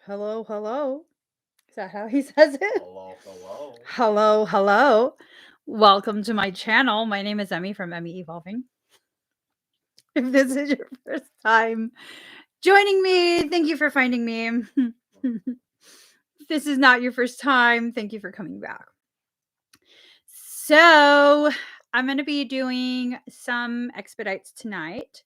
Hello, hello. Is that how he says it? Hello, hello. Hello, hello. Welcome to my channel. My name is Emmy from Emmy Evolving. If this is your first time joining me, thank you for finding me. If this is not your first time, thank you for coming back. So, I'm going to be doing some expedites tonight.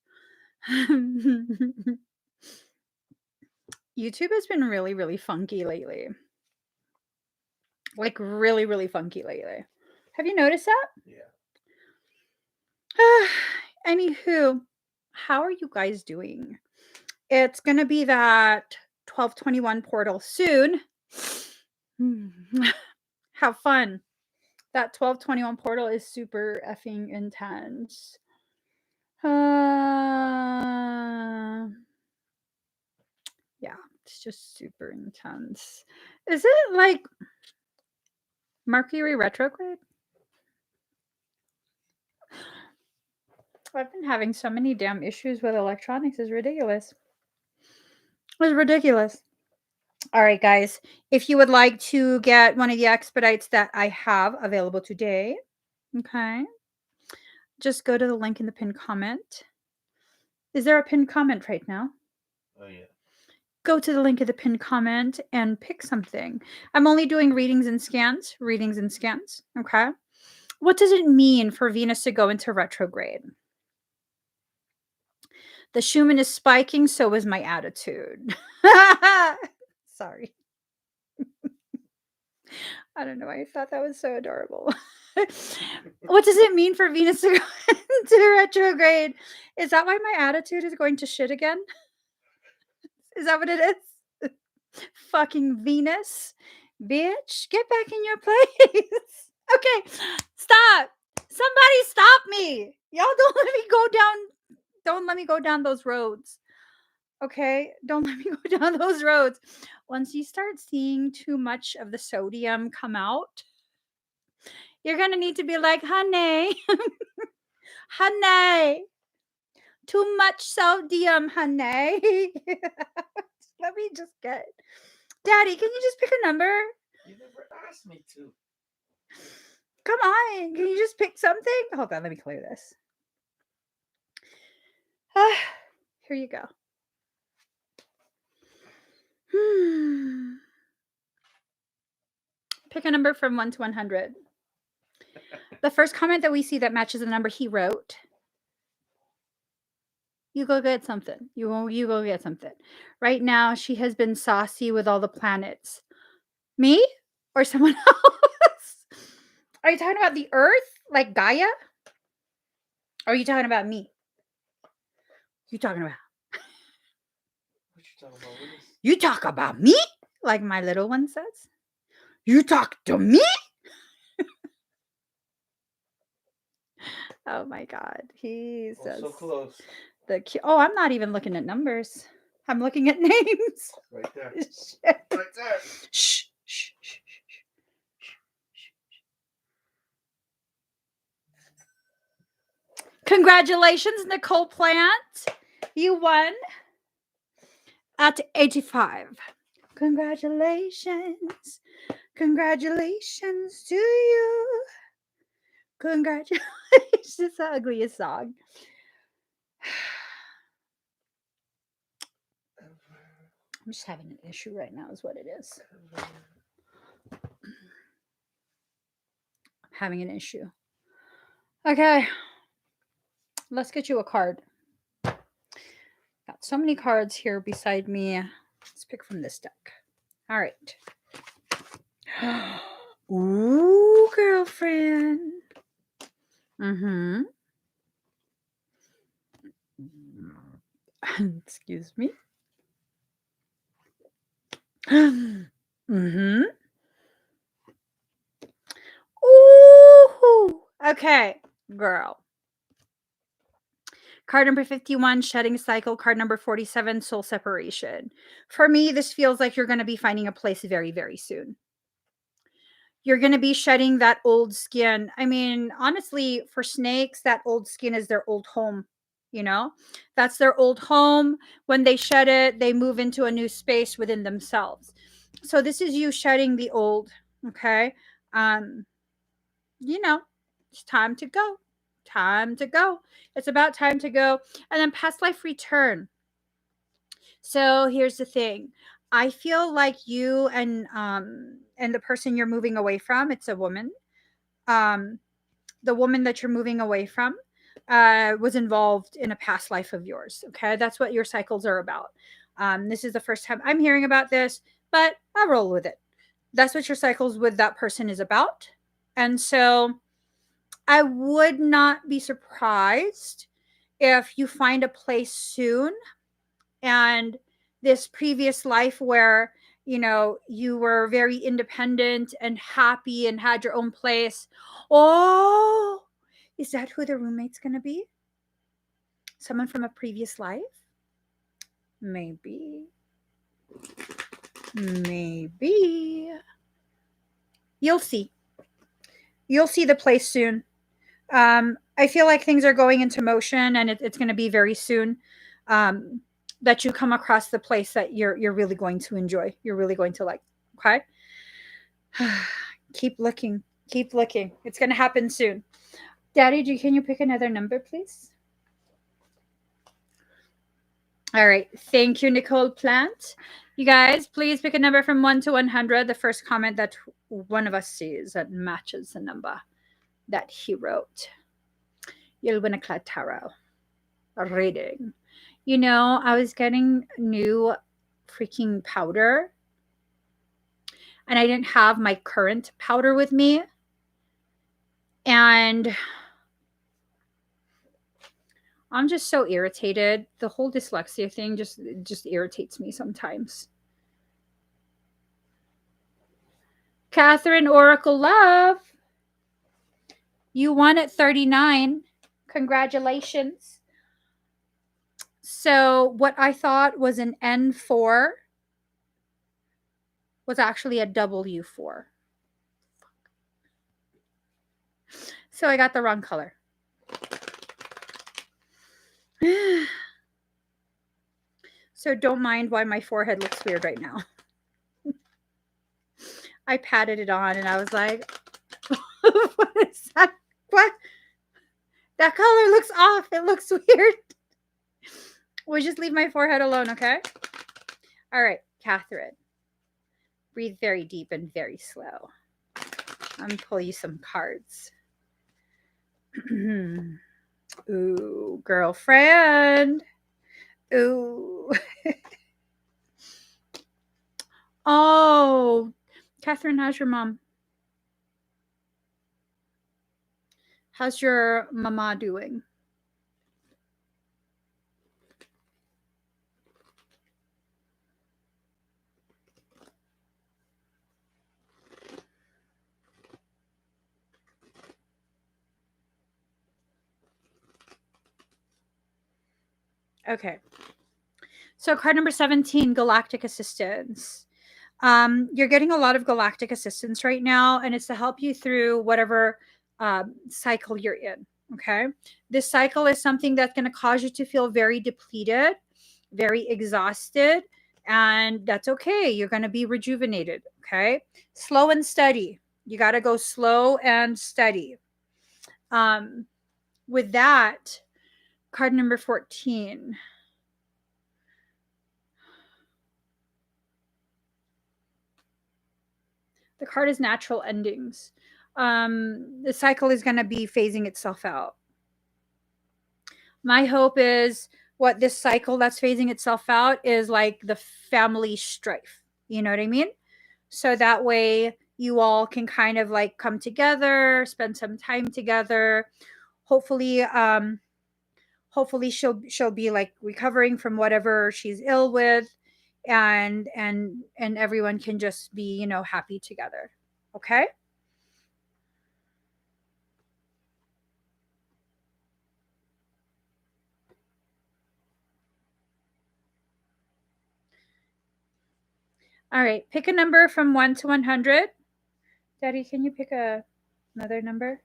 YouTube has been really, really funky lately. Like, really, really funky lately. Have you noticed that? Yeah. Anywho, how are you guys doing? It's going to be that 12/21 portal soon. Have fun. That 12/21 portal is super effing intense. Yeah, it's just super intense. Is it like Mercury retrograde? I've been having so many damn issues with electronics. It's ridiculous. It's ridiculous. All right, guys. If you would like to get one of the expedites that I have available today, okay, just go to the link in the pinned comment. Is there a pinned comment right now? Oh, yeah. Go to the link in the pinned comment and pick something. I'm only doing readings and scans. Okay. What does it mean for Venus to go into retrograde? The Schumann is spiking, so is my attitude. Sorry. I don't know why I thought that was so adorable. What does it mean for Venus to go into retrograde? Is that why my attitude is going to shit again? Is that what it is? Fucking Venus. Bitch, get back in your place. Okay, stop. Somebody stop me. Y'all don't let me go down. Don't let me go down those roads. Okay, don't let me go down those roads. Once you start seeing too much of the sodium come out, you're gonna need to be like, honey, honey, too much sodium, honey. Let me just get. Daddy, can you just pick a number? You never asked me to. Come on, can you just pick something? Hold on, let me clear this. Here you go. Pick a number from 1 to 100. The first comment that we see that matches the number he wrote, you go get something. You go get something. Right now, she has been saucy with all the planets. Me or someone else? Are you talking about the Earth, like Gaia? Or are you talking about me? You talking about? What you talking about, Willis? You talk about me? Like my little one says. You talk to me? Oh my God. He says. So close. I'm not even looking at numbers. I'm looking at names. Right there. Shit. Right there. Shh, shh, shh, shh. Congratulations, Nicole Plant. You won at 85. Congratulations. Congratulations to you. Congratulations. It's the ugliest song. I'm just having an issue right now, is what it is. I'm having an issue. Okay. Let's get you a card. Got so many cards here beside me. Let's pick from this deck. All right. Ooh, girlfriend. Excuse me. Ooh. Okay, girl. Card number 51, shedding cycle. Card number 47, soul separation. For me, this feels like you're going to be finding a place very, very soon. You're going to be shedding that old skin. I mean, honestly, for snakes, that old skin is their old home. You know, that's their old home. When they shed it, they move into a new space within themselves. So this is you shedding the old. Okay. Um, you know, it's time to go. Time to go. It's about time to go. And then past life return. So here's the thing. I feel like you and the person you're moving away from, it's a woman. Um, the woman that you're moving away from was involved in a past life of yours. Okay, that's what your cycles are about. This is the first time I'm hearing about this, but I'll roll with it. That's what your cycles with that person is about. And so I would not be surprised if you find a place soon and this previous life where you were very independent and happy and had your own place. Oh, is that who the roommate's going to be? Someone from a previous life? Maybe you'll see the place soon. I feel like things are going into motion, and it's going to be very soon that you come across the place that you're really going to enjoy. You're really going to like. Okay. Keep looking. Keep looking. It's going to happen soon. Daddy, can you pick another number, please? All right. Thank you, Nicole Plant. You guys, please pick a number from 1 to 100. The first comment that one of us sees that matches the number that he wrote. You'll win a Cloud Tarot reading. I was getting new freaking powder, and I didn't have my current powder with me. And I'm just so irritated. The whole dyslexia thing just irritates me sometimes. Catherine Oracle Love, you won at 39. Congratulations. So what I thought was an N4 was actually a W4. So I got the wrong color. So don't mind why my forehead looks weird right now. I patted it on and I was like, what is that? What? That color looks off. It looks weird. We'll just leave my forehead alone, okay? All right, Catherine. Breathe very deep and very slow. I'm going to pull you some cards. Ooh, girlfriend. Ooh. Oh, Catherine, how's your mom? How's your mama doing? Okay. So card number 17, Galactic Assistance. You're getting a lot of galactic assistance right now, and it's to help you through whatever cycle you're in. Okay. This cycle is something that's going to cause you to feel very depleted, very exhausted, and that's okay. You're going to be rejuvenated. Okay. Slow and steady. You got to go slow and steady. With that, card number 14. The card is natural endings. The cycle is going to be phasing itself out. My hope is what this cycle that's phasing itself out is like the family strife. You know what I mean? So that way you all can kind of like come together, spend some time together. Hopefully, she'll be like recovering from whatever she's ill with, and everyone can just be happy together. Okay. All right, pick a number from 1 to 100. Daddy, can you pick another number?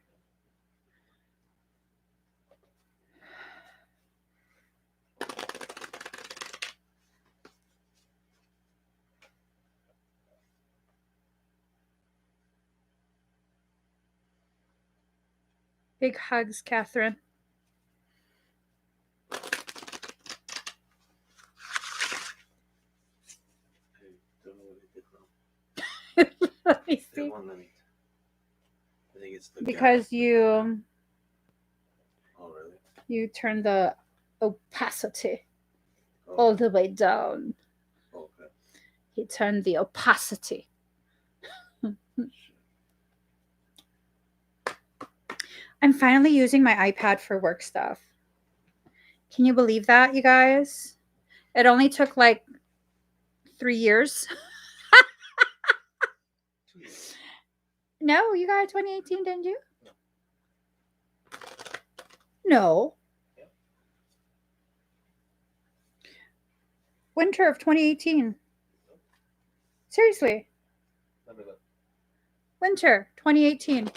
Big hugs, Catherine. I don't know what it did now. Let me It see. won't let me. I think it's the Because you Oh, really? you turn the opacity Oh, all the way down. okay. He turned the opacity. I'm finally using my iPad for work stuff. Can you believe that, you guys? It only took like 3 years. 2 years. No, you got it 2018, didn't you? No. Yeah. Winter of 2018. Seriously. Let me look. Winter 2018.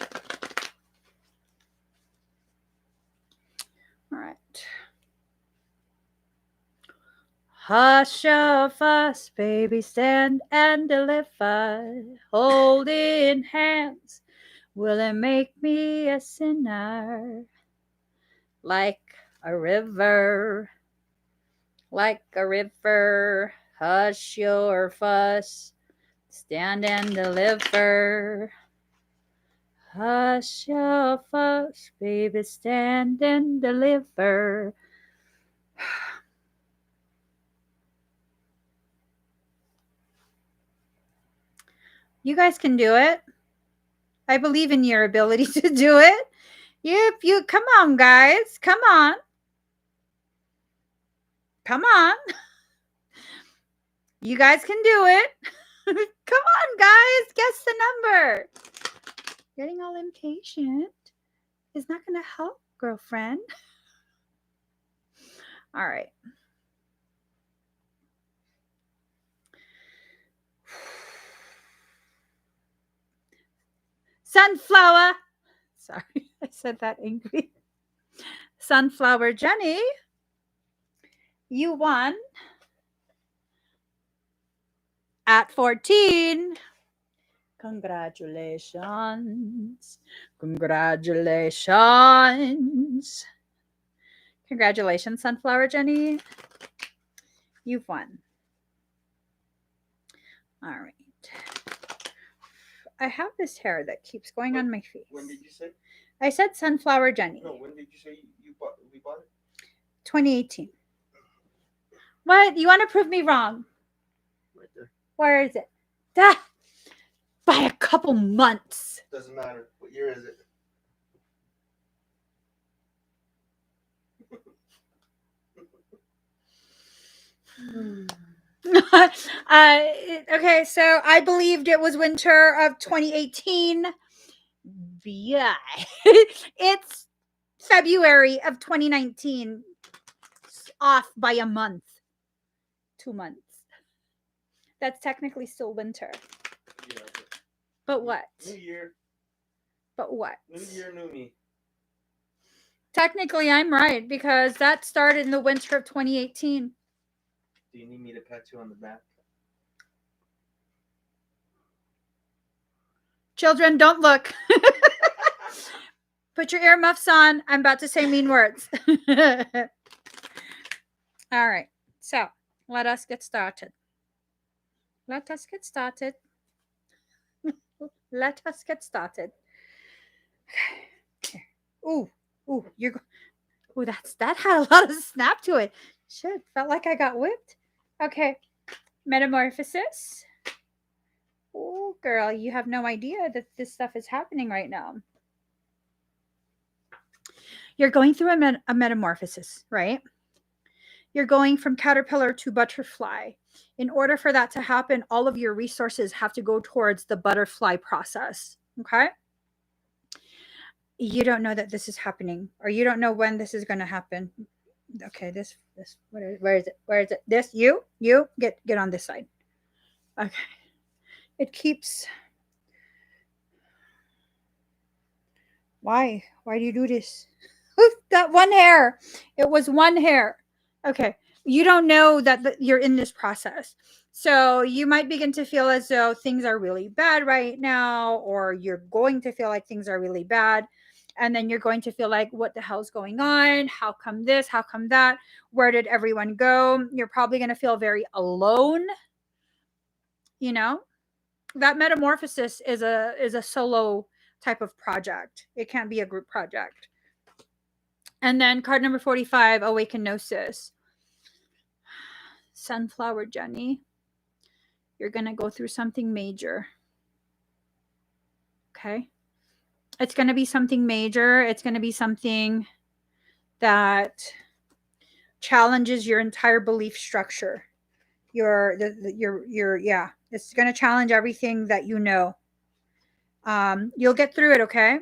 All right. Hush your fuss, baby, stand and deliver. Holding hands, will it make me a sinner? Like a river, like a river. Hush your fuss, stand and deliver. Hush your fuss, baby, stand and deliver. You guys can do it. I believe in your ability to do it. You come on, guys. Come on. Come on. You guys can do it. Come on, guys. Guess the number. Getting all impatient is not going to help, girlfriend. All right. Sunflower. Sorry, I said that angry. Sunflower Jenny, you won at 14. Congratulations. Congratulations. Congratulations, Sunflower Jenny. You've won. All right. I have this hair that keeps going on my face. When did you say? I said Sunflower Jenny. No, when did you say we bought it? 2018. What? You want to prove me wrong? Right there. Where is it? Ah, by a couple months. Doesn't matter. What year is it? Okay, so I believed it was winter of 2018. Yeah. It's February of 2019. It's off by a month. 2 months. That's technically still winter. Yeah. But what? New year. But what? New year, new me. Technically, I'm right because that started in the winter of 2018. Do you need me to pat you on the back? Children, don't look. Put your earmuffs on. I'm about to say mean words. All right. So let us get started. Let us get started. Let us get started. Okay. Ooh, you're. Ooh, that had a lot of snap to it. Shit, felt like I got whipped. Okay. Metamorphosis. Oh, girl, you have no idea that this stuff is happening right now. You're going through a metamorphosis, right? You're going from caterpillar to butterfly. In order for that to happen, all of your resources have to go towards the butterfly process. Okay? You don't know that this is happening, or you don't know when this is going to happen. Okay, this where is it? Where is it? This you get on this side. Okay. It keeps. Why do you do this? That one hair. It was one hair. Okay. You don't know that you're in this process. So you might begin to feel as though things are really bad right now, or you're going to feel like things are really bad. And then you're going to feel like, what the hell's going on? How come this? How come that? Where did everyone go? You're probably going to feel very alone. You know, that metamorphosis is a solo type of project. It can't be a group project. And then card number 45, awaken gnosis. Sunflower Jenny, you're going to go through something major. Okay? It's going to be something major. It's going to be something that challenges your entire belief structure. Yeah, it's going to challenge everything that you know. You'll get through it, okay?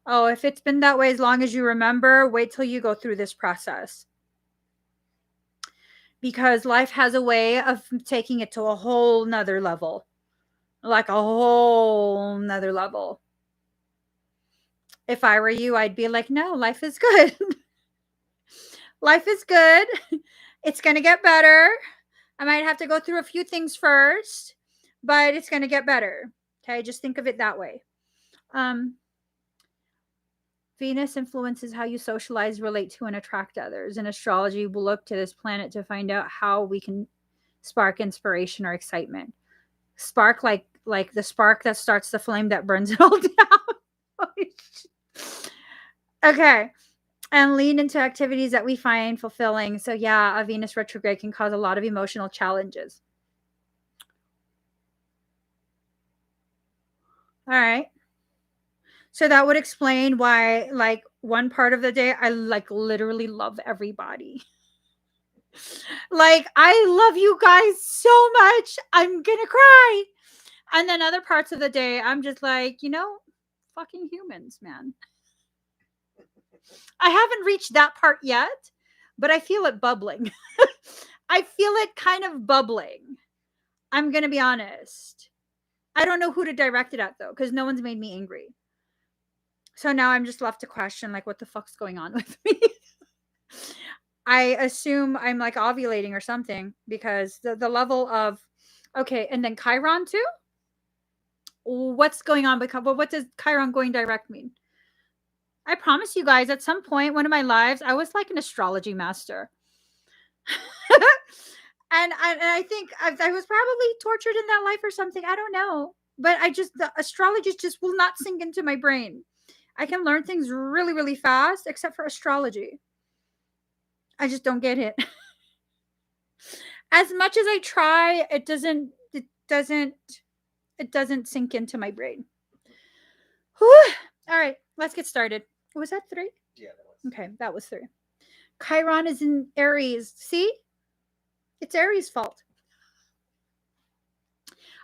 Oh, if it's been that way as long as you remember, wait till you go through this process. Because life has a way of taking it to a whole nother level. Like a whole nother level. If I were you, I'd be like, no, life is good. Life is good. It's going to get better. I might have to go through a few things first, but it's going to get better. Okay, just think of it that way. Venus influences how you socialize, relate to, and attract others. In astrology, we'll look to this planet to find out how we can spark inspiration or excitement. Spark like the spark that starts the flame that burns it all down. Okay. And lean into activities that we find fulfilling. So yeah, a Venus retrograde can cause a lot of emotional challenges. All right. So that would explain why, like, one part of the day, I like literally love everybody. Like, I love you guys so much. I'm gonna cry. And then other parts of the day, I'm just like, fucking humans, man. I haven't reached that part yet, but I feel it bubbling. I feel it kind of bubbling. I'm gonna be honest. I don't know who to direct it at, though, because no one's made me angry. So now I'm just left to question, like, what the fuck's going on with me? I assume I'm like ovulating or something, because the level of, okay, and then Chiron too? What's going on? What does Chiron going direct mean? I promise you guys, at some point, one of my lives, I was like an astrology master. and I think I was probably tortured in that life or something. I don't know. But the astrology just will not sink into my brain. I can learn things really, really fast, except for astrology. I just don't get it. As much as I try, it doesn't sink into my brain. Whew. All right, let's get started. Was that 3? Yeah, that was. Okay, that was 3. Chiron is in Aries. See? It's Aries' fault.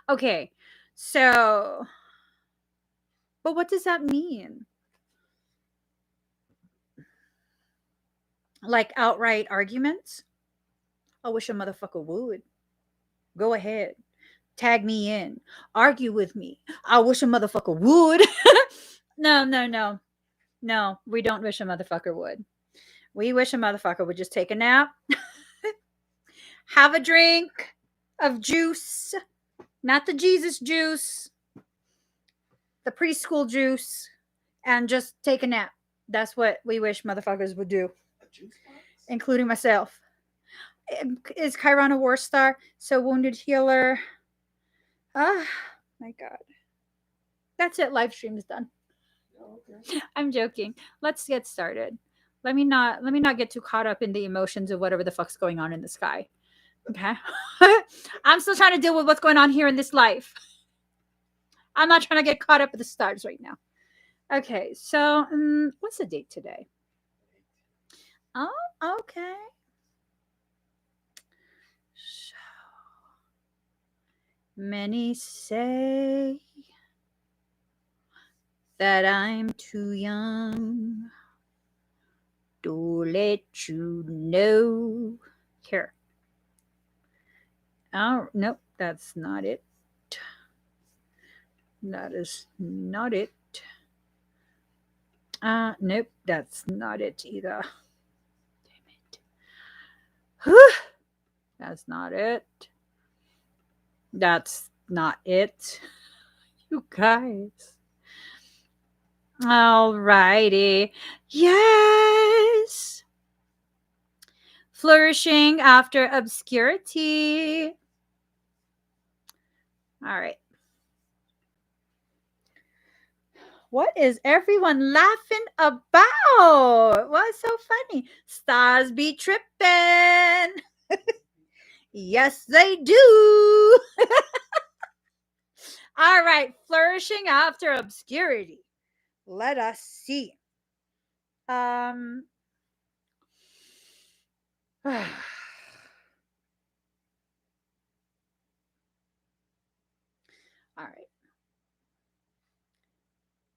Okay, so, but what does that mean? Like outright arguments? I wish a motherfucker would. Go ahead. Tag me in. Argue with me. I wish a motherfucker would. No. No, we don't wish a motherfucker would. We wish a motherfucker would just take a nap, have a drink of juice, not the Jesus juice, the preschool juice, and just take a nap. That's what we wish motherfuckers would do, including myself. Is Chiron a war star? So wounded healer. Ah, my God. That's it. Live stream is done. Oh, okay. I'm joking. Let's get started. Let me not get too caught up in the emotions of whatever the fuck's going on in the sky. Okay? I'm still trying to deal with what's going on here in this life. I'm not trying to get caught up with the stars right now. Okay, so what's the date today? Oh, okay. So many say that I'm too young to let you know. Here. Oh, nope, that's not it. That is not it. Nope, that's not it either. Damn it. Whew. That's not it. That's not it. You guys. All righty. Yes. Flourishing after obscurity. All right. What is everyone laughing about? What's so funny? Stars be tripping. Yes, they do. All right. Flourishing after obscurity. Let us see. Um. All right.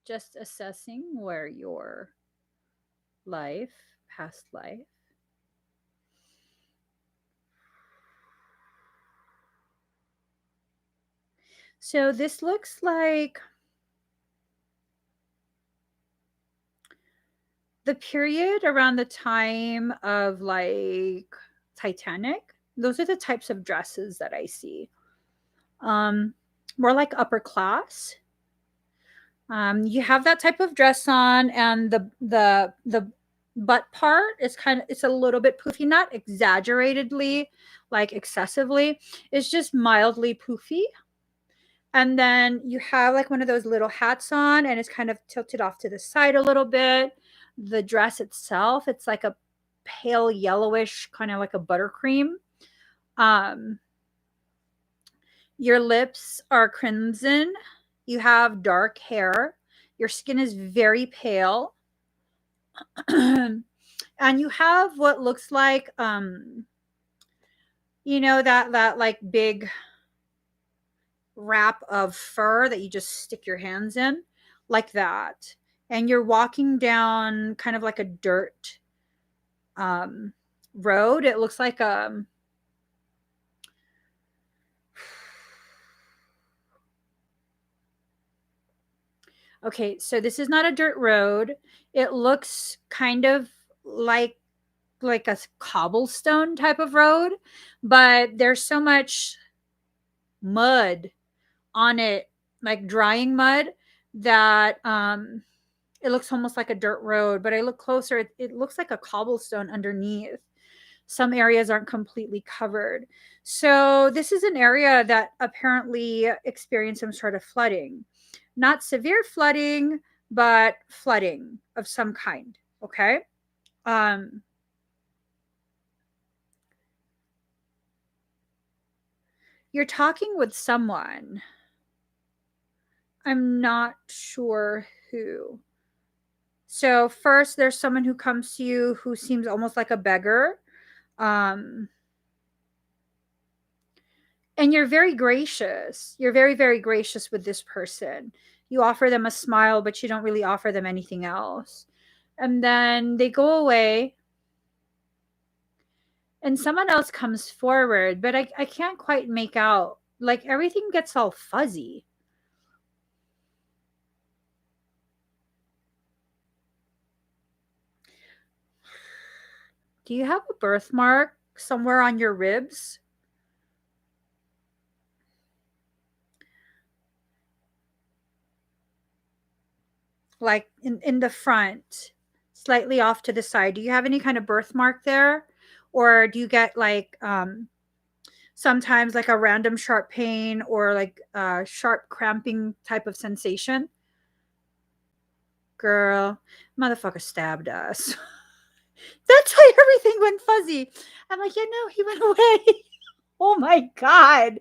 Just assessing where your past life. So this looks like the period around the time of like Titanic. Those are the types of dresses that I see. Um, More like upper class. You have that type of dress on, and the butt part is it's a little bit poofy, not exaggeratedly, like excessively. It's just mildly poofy. And then you have like one of those little hats on, and it's kind of tilted off to the side a little bit. The dress itself, it's like a pale yellowish, kind of like a buttercream. Um, your lips are crimson. You have dark hair. Your skin is very pale. And you have what looks like that like big wrap of fur that you just stick your hands in, like that. And you're walking down kind of like a dirt um road. It looks like okay, so this is not a dirt road. It looks kind of like a cobblestone type of road, but there's so much mud on it, like drying mud, that it looks almost like a dirt road. But I look closer, it looks like a cobblestone underneath. Some areas aren't completely covered. So this is an area that apparently experienced some sort of flooding. Not severe flooding, but flooding of some kind. Okay. Um, you're talking with someone. I'm not sure who. So first there's someone who comes to you who seems almost like a beggar. Um, and you're very gracious. You're very, very gracious with this person. You offer them a smile, but you don't really offer them anything else. And then they go away, and someone else comes forward, but I can't quite make out. Like everything gets all fuzzy. Do you have a birthmark somewhere on your ribs? Like in the front, slightly off to the side. Do you have any kind of birthmark there? Or do you get like sometimes like a random sharp pain or like sharp cramping type of sensation? Girl, motherfucker stabbed us. That's why everything went fuzzy. I'm like, yeah, no, he went away. Oh my God.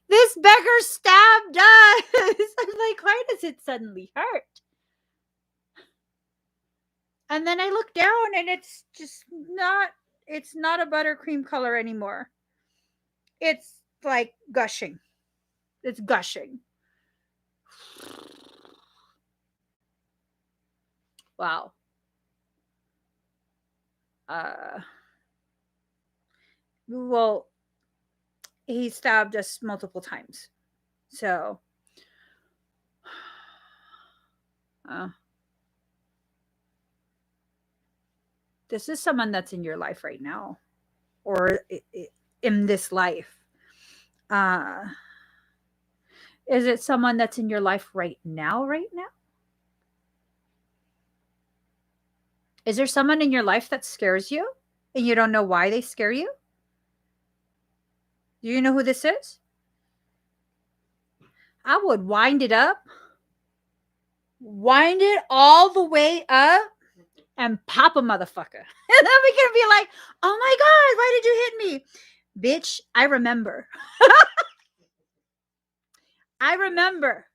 This beggar stabbed us. I'm like, why does it suddenly hurt? And then I look down and it's not a buttercream color anymore. It's like gushing. It's gushing. Wow. Uh well, he stabbed us multiple times. So uh, this is someone that's in your life right now, or in this life. Uh is it someone that's in your life right now, right now? Is there someone in your life that scares you and you don't know why they scare you? Do you know who this is? I would wind it up, wind it all the way up, and pop a motherfucker. And then we can be like, oh my God, why did you hit me? Bitch, I remember. I remember.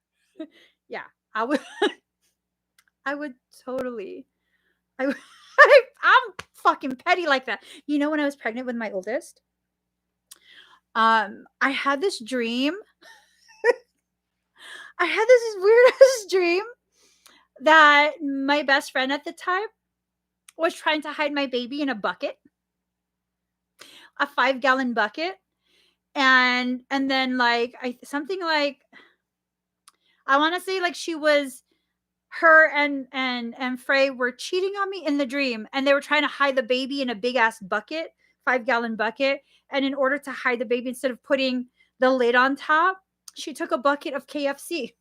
Yeah, I would I would totally I'm fucking petty like that. You know, when I was pregnant with my oldest, I had this dream. I had this weirdest dream that my best friend at the time was trying to hide my baby in a bucket, a 5-gallon bucket. And then like something like, I want to say like she was, her and Frey were cheating on me in the dream, and they were trying to hide the baby in a big ass bucket, 5-gallon bucket. And in order to hide the baby, instead of putting the lid on top, she took a bucket of KFC.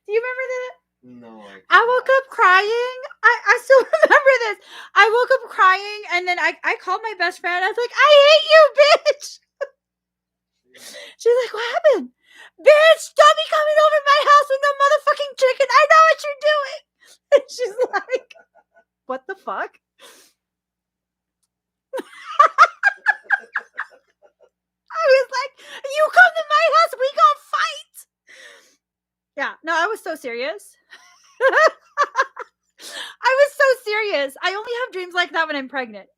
Do you remember that? No, I woke up crying. I still remember this. I woke up crying, and then I called my best friend. I was like, I hate you, bitch. She's like, what happened? Bitch, don't be coming over my house with no motherfucking chicken. I know what you're doing. And she's like, what the fuck? I was like, you come to my house, we gonna fight. Yeah, no, I was so serious. I was so serious. I only have dreams like that when I'm pregnant.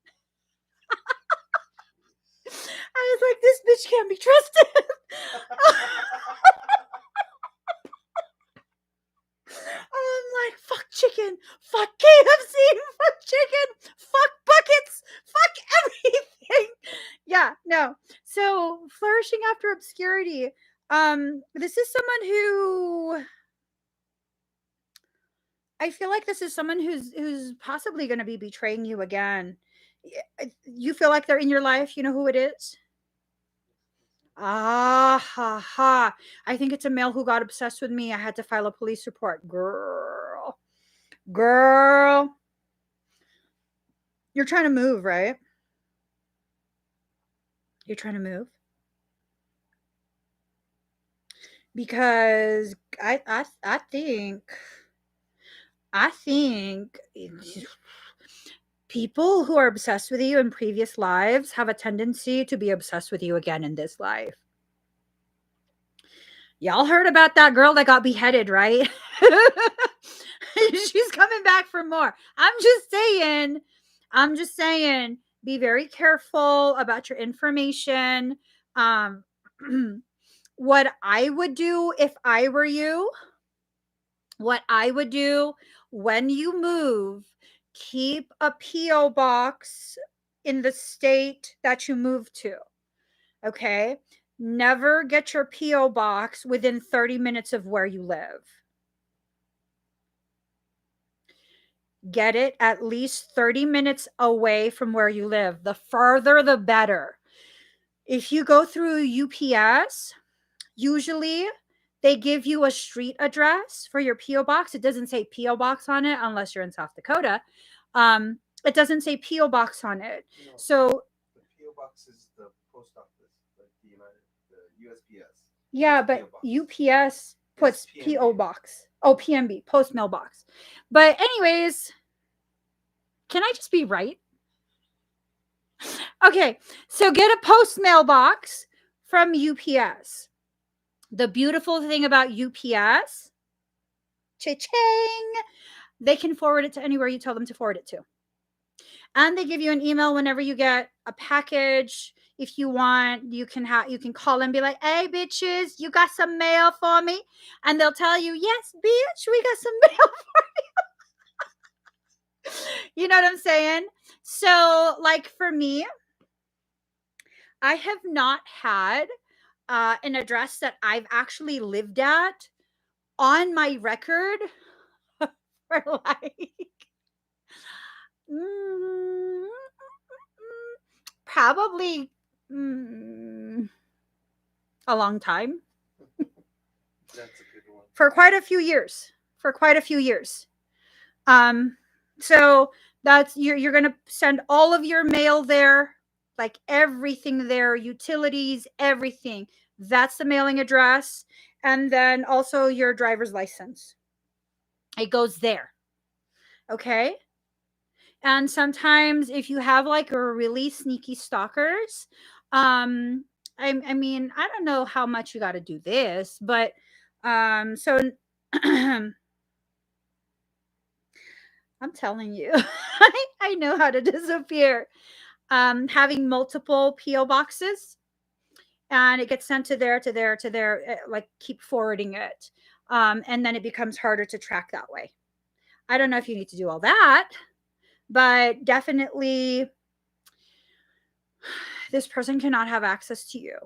I was like, this bitch can't be trusted. I'm like, fuck chicken, fuck KFC, fuck chicken, fuck buckets, fuck everything. Yeah, no. So flourishing after obscurity. This is someone who, I feel like this is someone who's possibly going to be betraying you again. You feel like they're in your life. You know who it is? Ah ha ha. I think it's a male who got obsessed with me. I had to file a police report. Girl. You're trying to move, right? You're trying to move? Because I think people who are obsessed with you in previous lives have a tendency to be obsessed with you again in this life. Y'all heard about that girl that got beheaded, right? She's coming back for more. I'm just saying, be very careful about your information. Um, what I would do if I were you, what I would do when you move, keep a P.O. box in the state that you move to. Okay? Never get your P.O. box within 30 minutes of where you live. Get it at least 30 minutes away from where you live. The further, the better. If you go through UPS, usually they give you a street address for your P.O. box. It doesn't say P.O. box on it unless you're in South Dakota. It doesn't say P.O. box on it. No, so the P.O. box is the post office, like the USPS. Yeah, but UPS puts P.O. box. Oh, PMB, post mailbox. But anyways, can I just be right? Okay, so get a post mailbox from UPS. The beautiful thing about UPS, cha-ching, they can forward it to anywhere you tell them to forward it to. And they give you an email whenever you get a package. If you want, you can call and be like, hey bitches, you got some mail for me? And they'll tell you, yes, bitch, we got some mail for you. You know what I'm saying? So like for me, I have not had an address that I've actually lived at on my record for like probably a long time. That's a good one. For quite a few years. So that's you're gonna send all of your mail there, like everything there, utilities, everything. That's the mailing address, and then also your driver's license. It goes there. Okay. And sometimes if you have like a really sneaky stalkers, I mean, I don't know how much you got to do this, but so I'm telling you, I know how to disappear. Having multiple PO boxes, and it gets sent to there, to there, to there, like keep forwarding it, and then it becomes harder to track that way. I don't know if you need to do all that, but definitely this person cannot have access to you.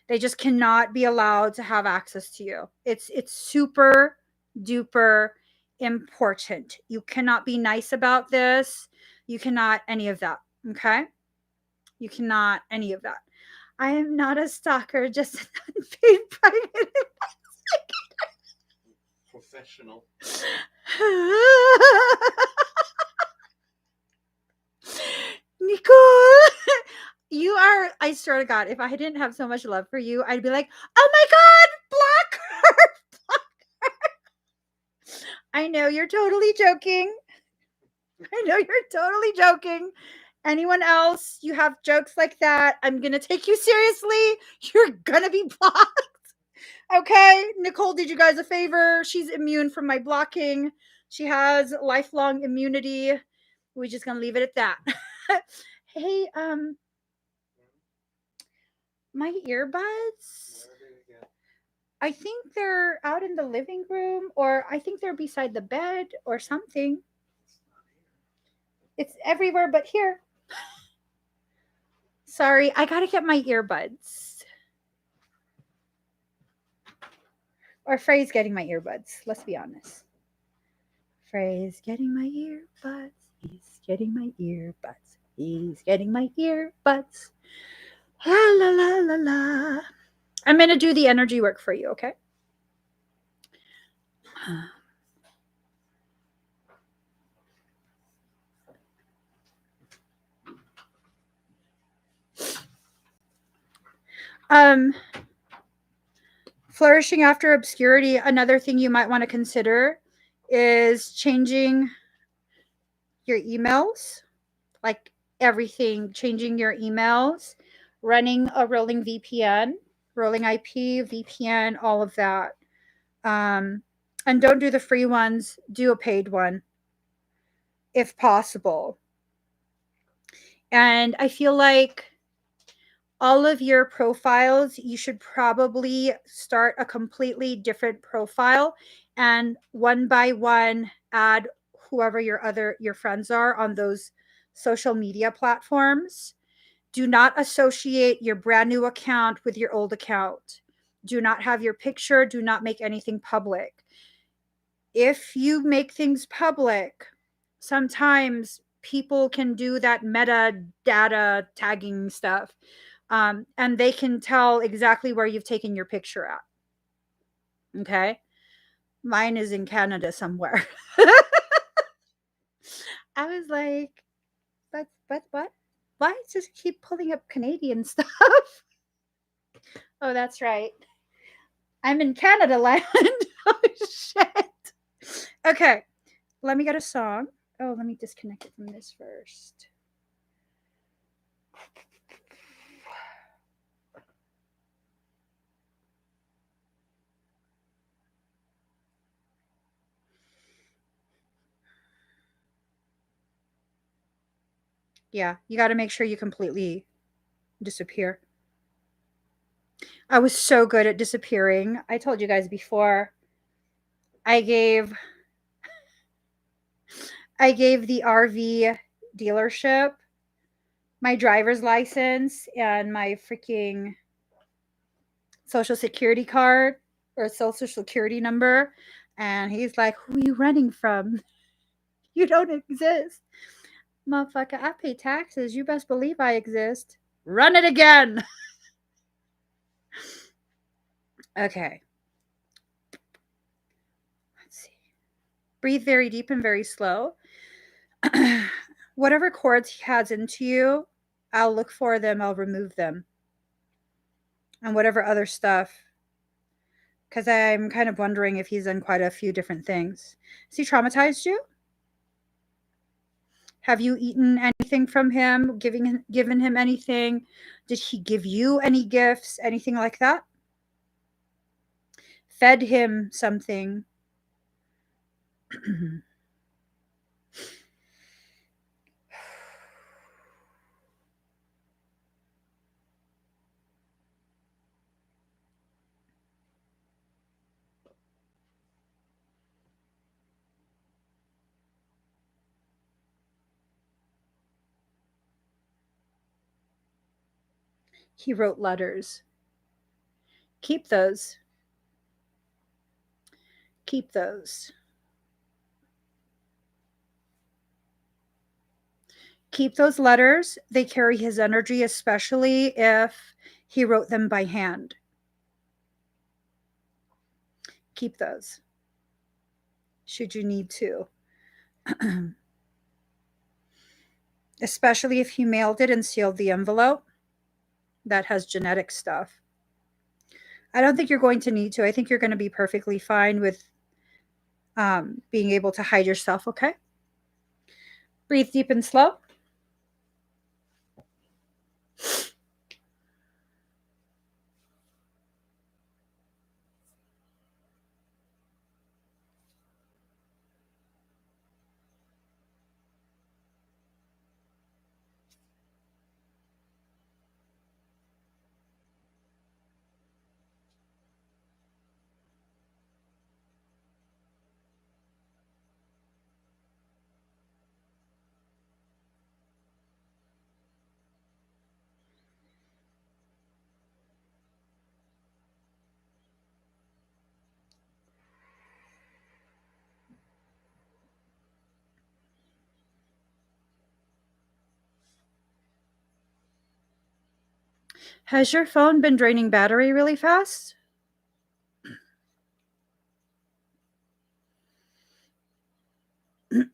They just cannot be allowed to have access to you. It's super duper important. You cannot be nice about this. You cannot any of that. Okay? You cannot any of that. I am not a stalker, just an unpaid private Professional. Nicole, you are, I swear to God, if I didn't have so much love for you, I'd be like, oh my God, block her. Block her. I know you're totally joking. I know you're totally joking. Anyone else, you have jokes like that, I'm going to take you seriously. You're going to be blocked. Okay, Nicole did you guys a favor. She's immune from my blocking. She has lifelong immunity. We're just going to leave it at that. Hey, my earbuds, I think they're out in the living room, or I think they're beside the bed or something. It's everywhere but here. Sorry, I gotta get my earbuds. Or Frey's getting my earbuds. Let's be honest. Frey's getting my earbuds. He's getting my earbuds. He's getting my earbuds. La la la la la. I'm gonna do the energy work for you, okay? Um, flourishing after obscurity, another thing you might want to consider is changing your emails, like everything, changing your emails, running a rolling VPN, rolling IP, VPN, all of that. And don't do the free ones, do a paid one if possible. And I feel like all of your profiles, you should probably start a completely different profile and one by one add whoever your friends are on those social media platforms. Do not associate your brand new account with your old account. Do not have your picture, do not make anything public. If you make things public, sometimes people can do that metadata tagging stuff, and they can tell exactly where you've taken your picture at. Okay. Mine is in Canada somewhere. I was like, but what? Why just keep pulling up Canadian stuff? Oh, that's right. I'm in Canada land. Oh, shit. Okay. Let me get a song. Oh, let me disconnect it from this first. Yeah, you got to make sure you completely disappear. I was so good at disappearing. I told you guys before. I gave the RV dealership my driver's license and my freaking social security card or social security number, and he's like, "Who are you running from? You don't exist." Motherfucker, I pay taxes. You best believe I exist. Run it again. Okay. Let's see. Breathe very deep and very slow. Whatever cords he has into you, I'll look for them, I'll remove them. And whatever other stuff, because I'm kind of wondering if he's done quite a few different things. Has he traumatized you? Have you eaten anything from him, given him anything? Did he give you any gifts, anything like that? Fed him something? He wrote letters. Keep those. Keep those. Keep those letters. They carry his energy, especially if he wrote them by hand. Keep those, should you need to. Especially if he mailed it and sealed the envelope. That has genetic stuff. I don't think you're going to need to. I think you're going to be perfectly fine with being able to hide yourself, okay? Breathe deep and slow. Has your phone been draining battery really fast? A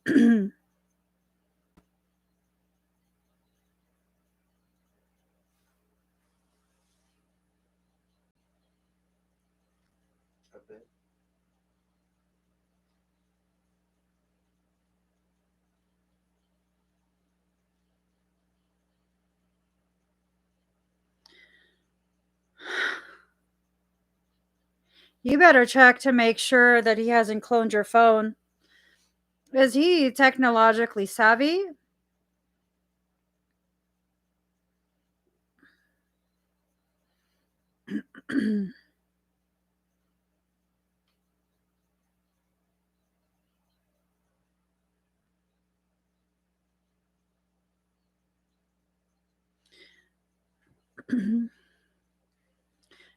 bit. You better check to make sure that he hasn't cloned your phone. Is he technologically savvy?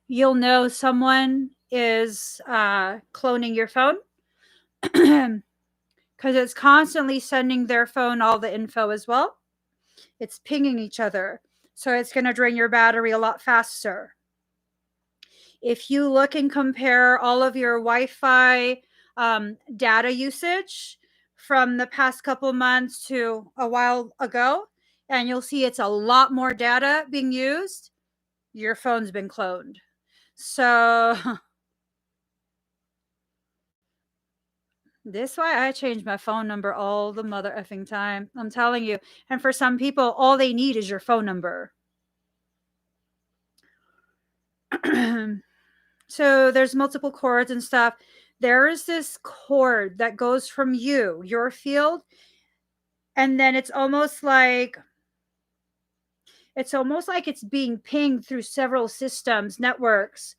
You'll know someone is cloning your phone because it's constantly sending their phone all the info as well. It's pinging each other. So it's going to drain your battery a lot faster. If you look and compare all of your Wi-Fi data usage from the past couple months to a while ago, and you'll see it's a lot more data being used, your phone's been cloned. So this why I change my phone number all the mother effing time. I'm telling you. And for some people, all they need is your phone number. So there's multiple cords and stuff. There is this cord that goes from you, your field, and then it's almost like it's being pinged through several systems, networks.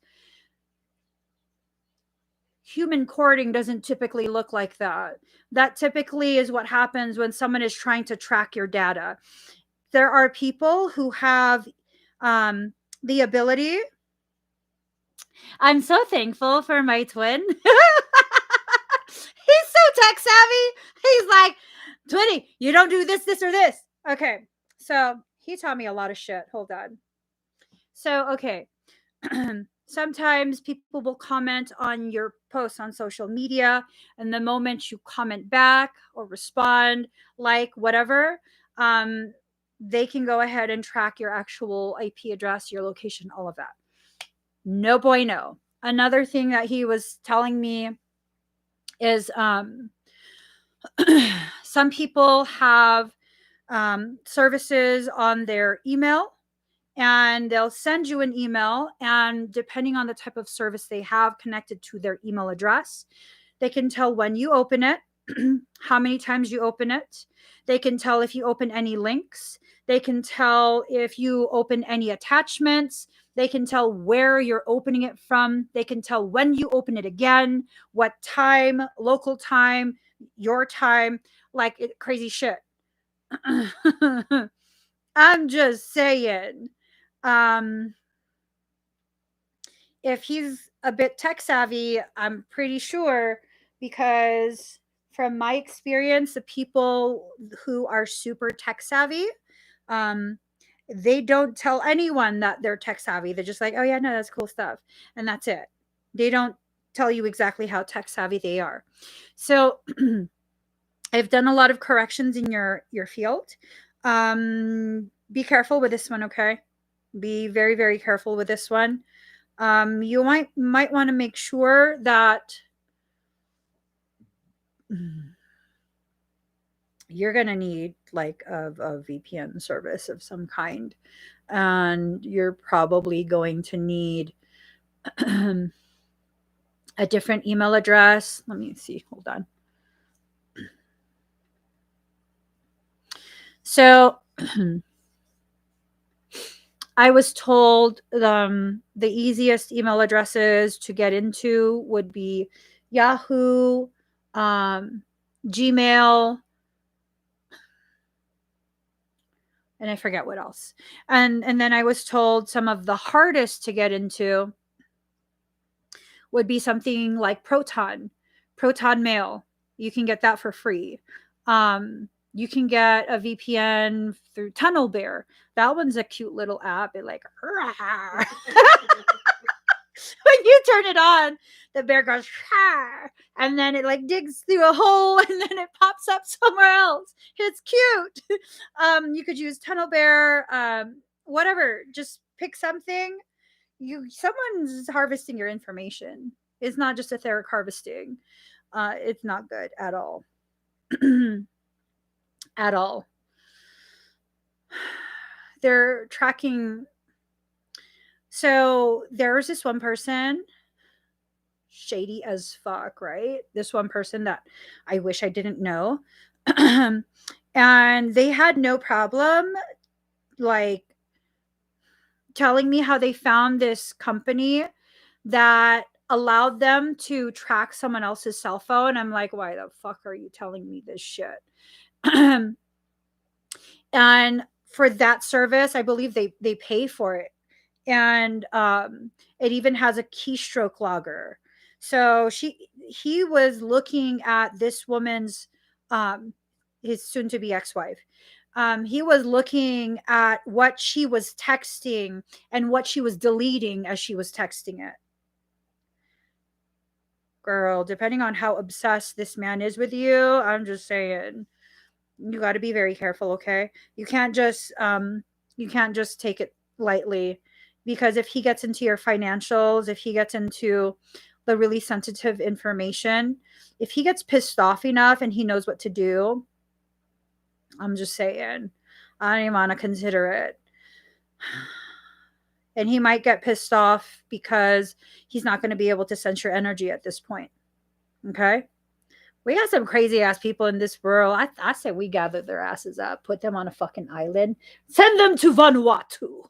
Human cording doesn't typically look like that. That typically is what happens when someone is trying to track your data. There are people who have the ability. I'm so thankful for my twin. He's so tech savvy. He's like, Twinny, you don't do this, this, or this. Okay. So he taught me a lot of shit. Hold on. So, okay. sometimes people will comment on your posts on social media, and the moment you comment back or respond, like whatever, they can go ahead and track your actual IP address, your location, all of that. No bueno. Another thing that he was telling me is some people have services on their email, and they'll send you an email, and depending on the type of service they have connected to their email address, they can tell when you open it, how many times you open it. They can tell if you open any links. They can tell if you open any attachments. They can tell where you're opening it from. They can tell when you open it again, what time, local time, your time, like crazy shit. I'm just saying. Um, if he's a bit tech savvy, I'm pretty sure, because from my experience, the people who are super tech savvy, um, they don't tell anyone that they're tech savvy. They're just like, oh yeah, no, that's cool stuff. And that's it. They don't tell you exactly how tech savvy they are. So I've done a lot of corrections in your field. Be careful with this one, okay? Be very, very careful with this one. You might want to make sure that you're going to need like a VPN service of some kind, and you're probably going to need a different email address. Let me see. Hold on. So I was told the easiest email addresses to get into would be Yahoo, Gmail, and I forget what else. And then I was told some of the hardest to get into would be something like Proton Mail. You can get that for free. You can get a VPN through Tunnel Bear. That one's a cute little app. It like when you turn it on, the bear goes and then it like digs through a hole and then it pops up somewhere else. It's cute. You could use Tunnel Bear, whatever. Just pick something. Someone's harvesting your information. It's not just etheric harvesting. It's not good at all. At all. They're tracking. So there's this one person, shady as fuck, right? This one person that I wish I didn't know. And they had no problem like telling me how they found this company that allowed them to track someone else's cell phone. I'm like, why the fuck are you telling me this shit? And for that service, I believe they pay for it. And it even has a keystroke logger. So he was looking at this woman's his soon to be ex-wife. He was looking at what she was texting and what she was deleting as she was texting it. Girl, depending on how obsessed this man is with you, I'm just saying, you got to be very careful, okay? You can't just take it lightly, because if he gets into your financials, if he gets into the really sensitive information, if he gets pissed off enough and he knows what to do, I'm just saying, I don't even want to consider it. And he might get pissed off because he's not going to be able to sense your energy at this point. Okay? We got some crazy ass people in this world. I say we gather their asses up, put them on a fucking island, send them to Vanuatu.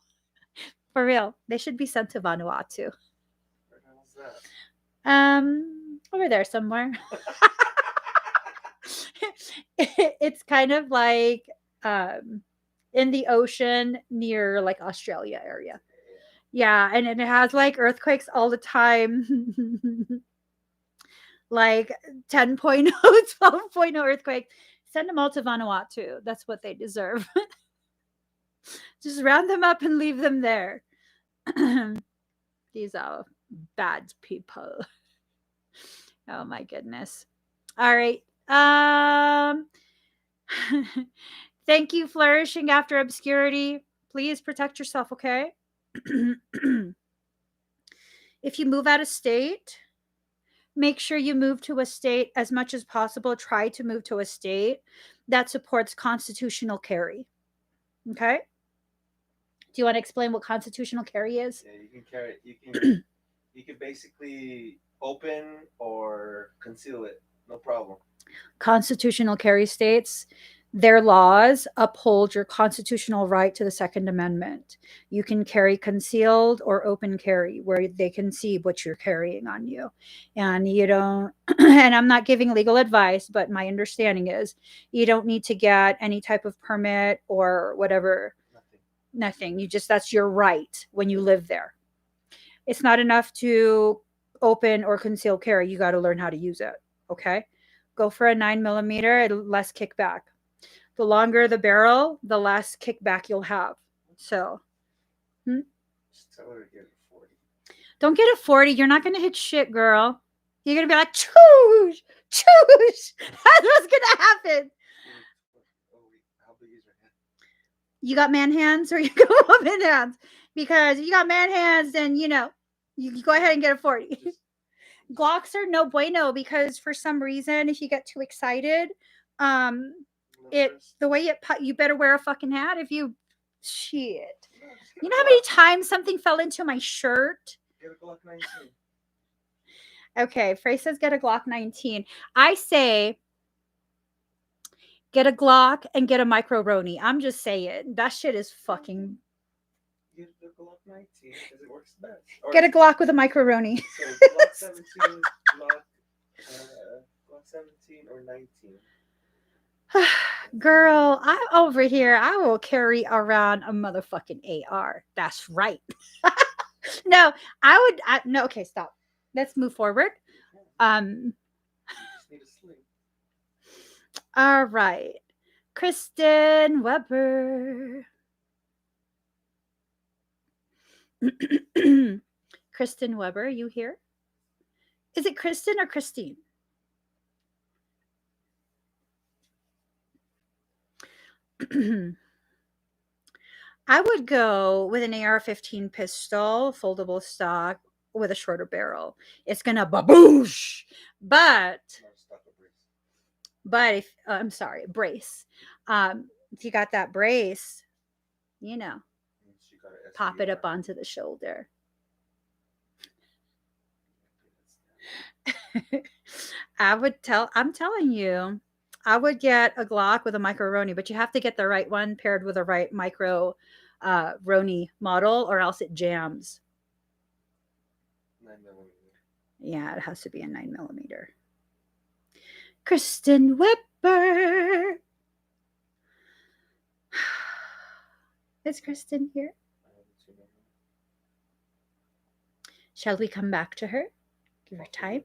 For real. They should be sent to Vanuatu. Where the hell's that? Over there somewhere. It's kind of like in the ocean near like Australia area. Yeah, and it has like earthquakes all the time. Like 10.0, 12.0 earthquake. Send them all to Vanuatu. That's what they deserve. Just round them up and leave them there. These are bad people. Oh my goodness. All right. Thank you, flourishing after obscurity. Please protect yourself, okay? If you move out of state, make sure you move to a state as much as possible. Try to move to a state that supports constitutional carry. Okay? Do you want to explain what constitutional carry is? Yeah, you can carry. You can basically open or conceal it. No problem. Constitutional carry states their laws uphold your constitutional right to the Second Amendment. You can carry concealed or open carry where they can see what you're carrying on you. And you don't, and I'm not giving legal advice, but my understanding is you don't need to get any type of permit or whatever. Nothing. You just, that's your right when you live there. It's not enough to open or conceal carry. You got to learn how to use it. Okay. Go for a 9mm, less kickback. The longer the barrel, the less kickback you'll have. So, Just tell her to get a 40. Don't get a 40. You're not going to hit shit, girl. You're going to be like, choose, choose. That's what's going to happen. How big is your hand? You got man hands or you got woman hands? Because if you got man hands, then, you go ahead and get a 40. Glocks are no bueno because for some reason, if you get too excited, the way you better wear a fucking hat if you shit. You know how many times something fell into my shirt? Get a Glock 19. Okay, Frey says get a Glock 19. I say get a Glock and get a micro Roni. I'm just saying that shit is fucking. Get the Glock 19 because it works best. Get a Glock with a micro Roni. So Glock 17, Glock 17 or 19. Girl, I'm over here. I will carry around a motherfucking AR. That's right. No, no, okay, stop. Let's move forward. Just need a sling. All right. Kristen Weber. Kristen Weber, you here? Is it Kristen or Christine? I would go with an AR-15 pistol, foldable stock, with a shorter barrel. It's gonna baboosh, but if I'm sorry, brace. If you got that brace, pop it up onto the shoulder. I'm telling you, I would get a Glock with a micro Roni, but you have to get the right one paired with the right micro Roni model, or else it jams. 9mm. Yeah, it has to be a 9mm. Kristen Weber. Is Kristen here? Shall we come back to her? Give her time.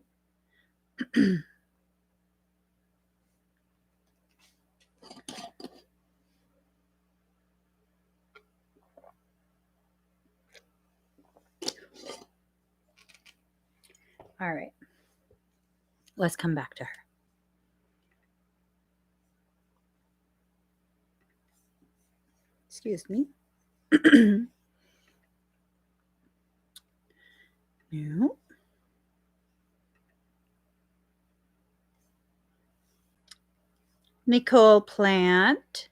All right. Let's come back to her. Excuse me. No. Nicole Plant.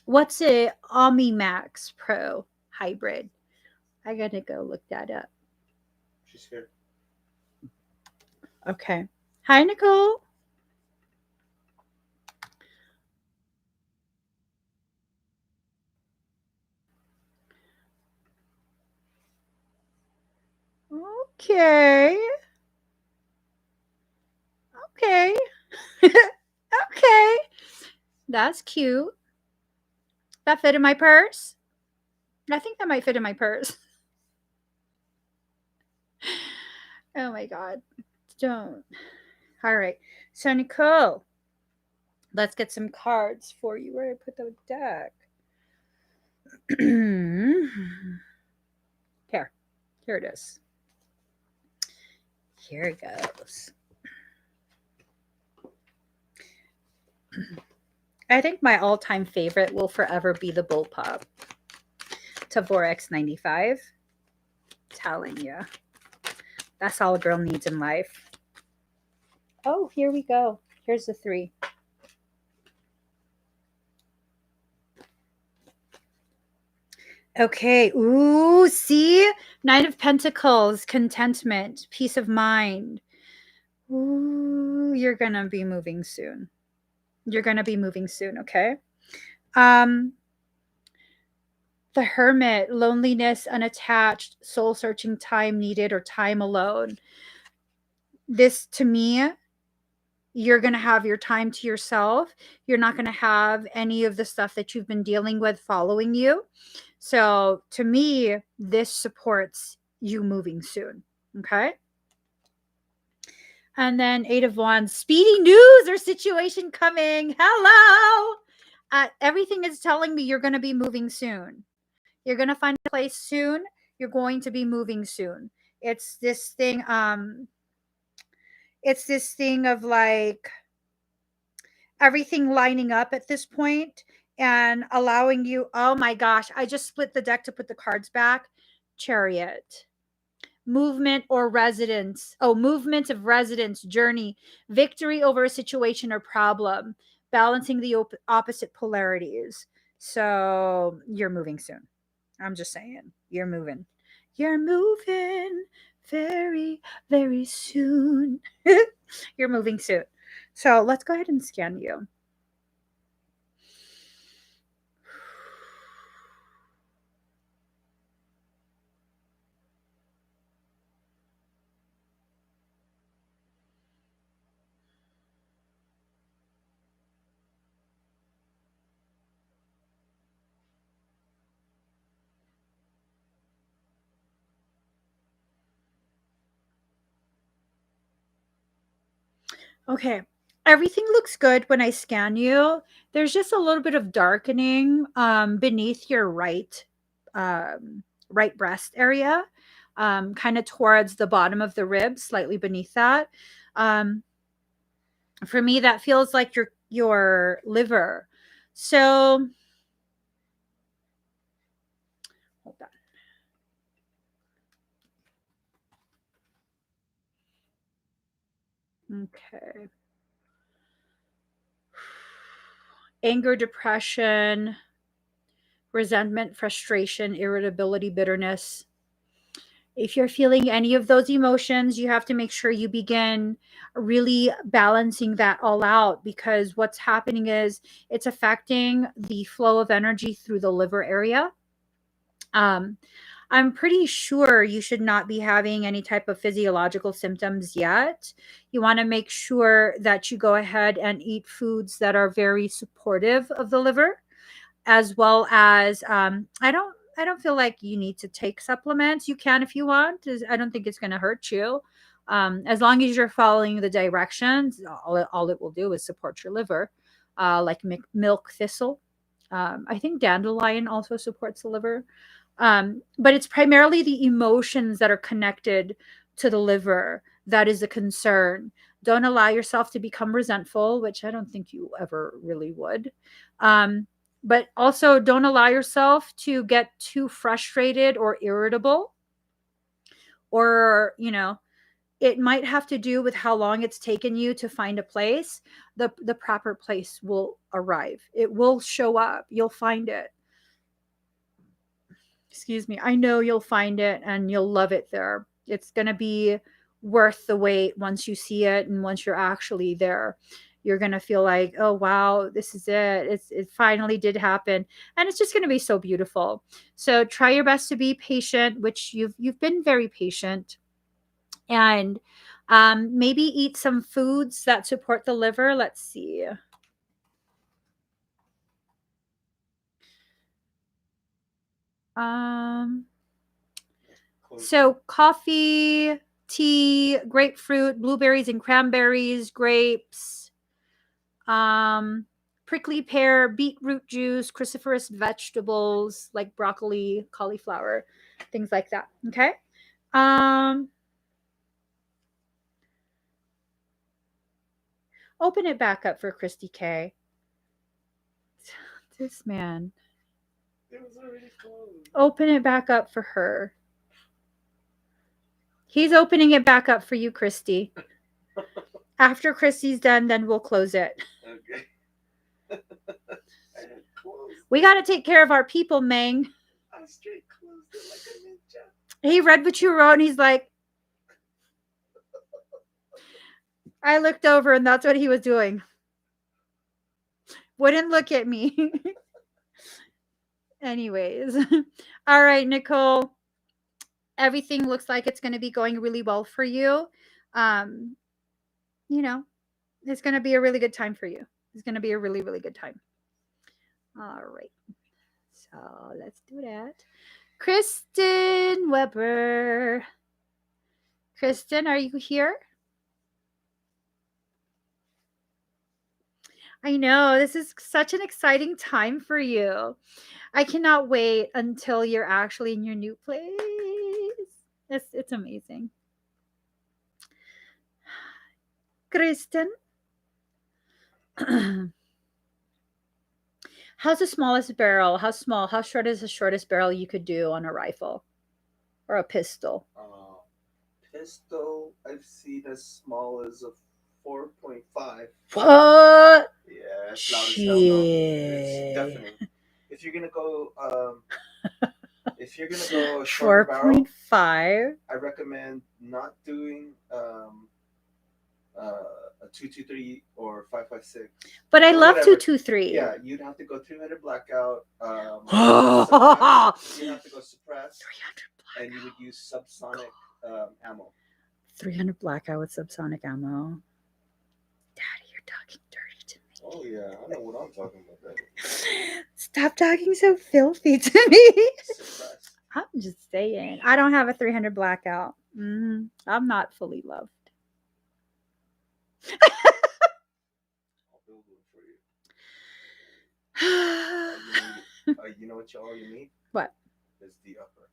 What's a OmniMax Pro hybrid? I gotta go look that up. She's here. Okay. Hi, Nicole. Okay. Okay. Okay. That's cute. That fit in my purse? I think that might fit in my purse. Oh my God. Don't. All right. So, Nicole, let's get some cards for you. Where did I put the deck? Here. Here it is. Here it goes. I think my all-time favorite will forever be the Bullpup. Tavorex 95. Telling you. That's all a girl needs in life. Oh, here we go. Here's the 3. Okay. Ooh, see? Knight of Pentacles, contentment, peace of mind. Ooh, you're going to be moving soon. You're going to be moving soon, okay? The Hermit, loneliness, unattached, soul-searching, time needed, or time alone. This, to me, you're going to have your time to yourself. You're not going to have any of the stuff that you've been dealing with following you. So to me, this supports you moving soon. Okay. And then 8 of Wands, speedy news or situation coming. Hello. Everything is telling me you're going to be moving soon. You're going to find a place soon. You're going to be moving soon. It's this thing. It's this thing of like everything lining up at this point and allowing you. Oh my gosh, I just split the deck to put the cards back. Chariot, movement or residence. Oh, movement of residence, journey, victory over a situation or problem, balancing the opposite polarities. So you're moving soon. I'm just saying, you're moving. You're moving very, very soon. You're moving soon. So let's go ahead and scan you. Okay. Everything looks good when I scan you. There's just a little bit of darkening beneath your right breast area, kind of towards the bottom of the ribs, slightly beneath that. For me, that feels like your liver. So hold on. Okay. Anger, depression, resentment, frustration, irritability, bitterness. If you're feeling any of those emotions, you have to make sure you begin really balancing that all out, because what's happening is it's affecting the flow of energy through the liver area. I'm pretty sure you should not be having any type of physiological symptoms yet. You want to make sure that you go ahead and eat foods that are very supportive of the liver, as well as I don't feel like you need to take supplements. You can if you want. I don't think it's going to hurt you. As long as you're following the directions, all it will do is support your liver, like milk thistle. I think dandelion also supports the liver. But it's primarily the emotions that are connected to the liver that is a concern. Don't allow yourself to become resentful, which I don't think you ever really would. But also don't allow yourself to get too frustrated or irritable, or it might have to do with how long it's taken you to find a place. The proper place will arrive. It will show up. You'll find it. Excuse me. I know you'll find it and you'll love it there. It's going to be worth the wait once you see it, and once you're actually there. You're going to feel like, oh wow, this is it. It finally did happen, and it's just going to be so beautiful. So try your best to be patient, which you've been very patient, and maybe eat some foods that support the liver. Let's see. So coffee, tea, grapefruit, blueberries and cranberries, grapes, prickly pear, beetroot juice, cruciferous vegetables like broccoli, cauliflower, things like that. Okay. Open it back up for Christy K. This man. It was already closed. Open it back up for her. He's opening it back up for you, Christy. After Christy's done, then we'll close it. Okay. We got to take care of our people, Mang. I straight closed it like a ninja. He read what you wrote and he's like, I looked over and that's what he was doing. Wouldn't look at me. Anyways. All right, Nicole. Everything looks like it's going to be going really well for you. You know, it's going to be a really good time for you. It's going to be a really, really good time. All right. So let's do that. Kristen Weber. Kristen, are you here? I know, this is such an exciting time for you. I cannot wait until you're actually in your new place. It's amazing. Kristen, how's the smallest barrel? How small? How short is the shortest barrel you could do on a rifle or a pistol? Pistol, I've seen as small as a 4.5. What? Yeah, it's loud as hell. No, it's deafening. If you're gonna go, shorter barrel, 4.5. I recommend not doing a 223 or 5.56. But I love whatever. 223. Yeah, you'd have to go 300 blackout. You'd have to go suppress, 300 blackout. and you would use subsonic ammo. 300 blackout with subsonic ammo. Daddy, you're talking dirty to me. Oh yeah, I know what I'm talking about. Daddy. Stop talking so filthy to me. Suppress. I'm just saying. I don't have a 300 blackout. I'm not fully loved. I'll build one for you. You know what all you need? What? Is the upper.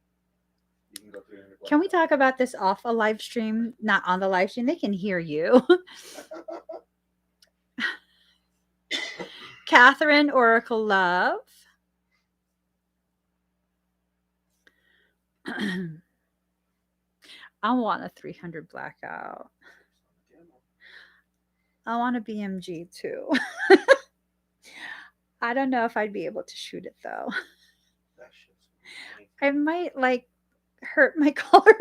You can go 300 blackout. Can we talk about this off a live stream? Not on the live stream. They can hear you. Catherine Oracle Love. I want a 300 blackout. I want a BMG too. I don't know if I'd be able to shoot it though. I might like hurt my collarbone.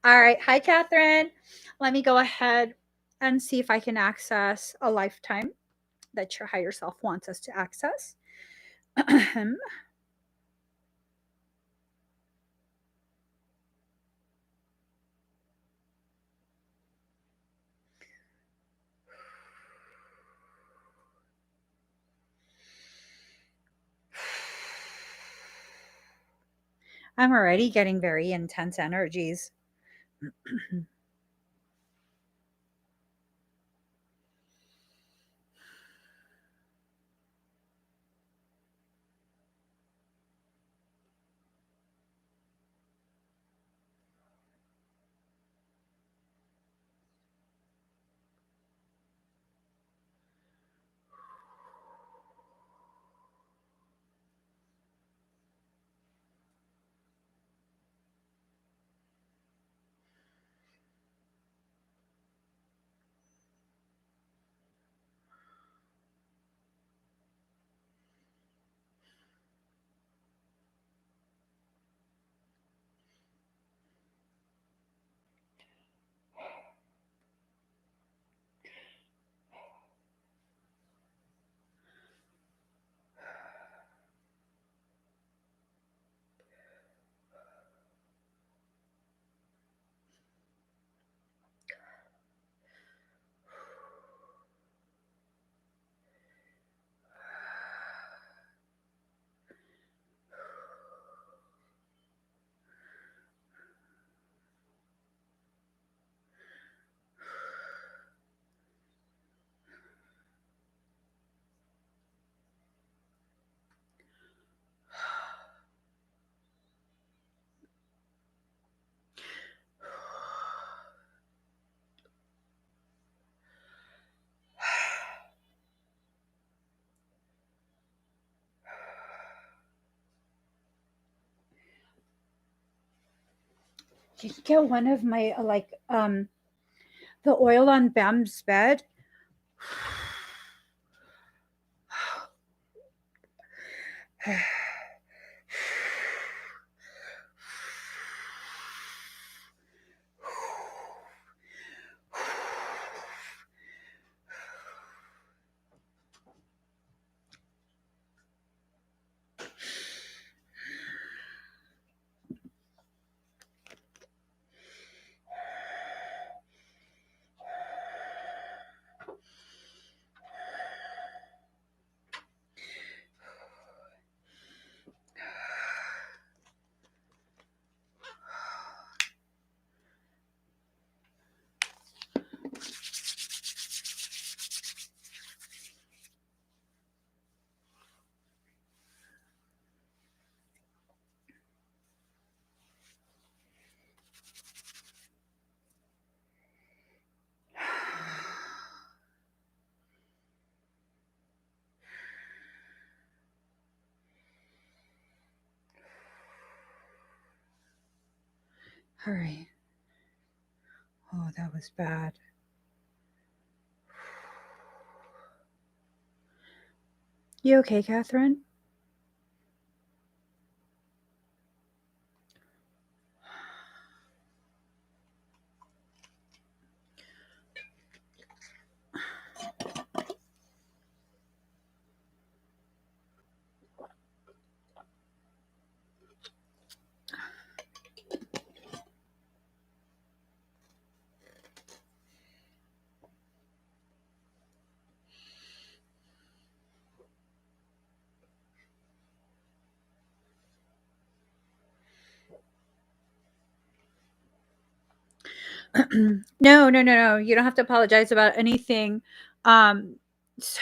All right. Hi, Catherine. Let me go ahead and see if I can access a lifetime that your higher self wants us to access. I'm already getting very intense energies. Can you get one of my the oil on Bam's bed? All right. Oh, that was bad. You okay, Catherine? No, no, no, no. You don't have to apologize about anything. S-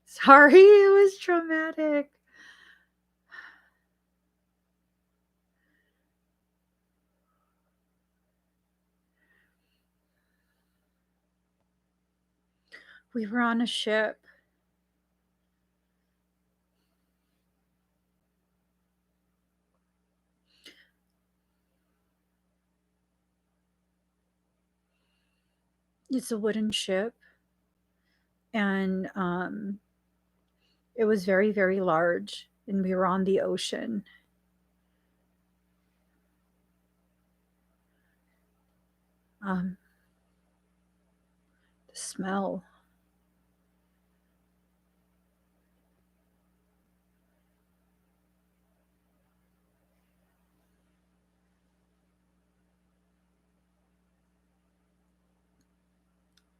Sorry, it was traumatic. We were on a ship. It's a wooden ship, and it was very, very large, and we were on the ocean. Um, the smell.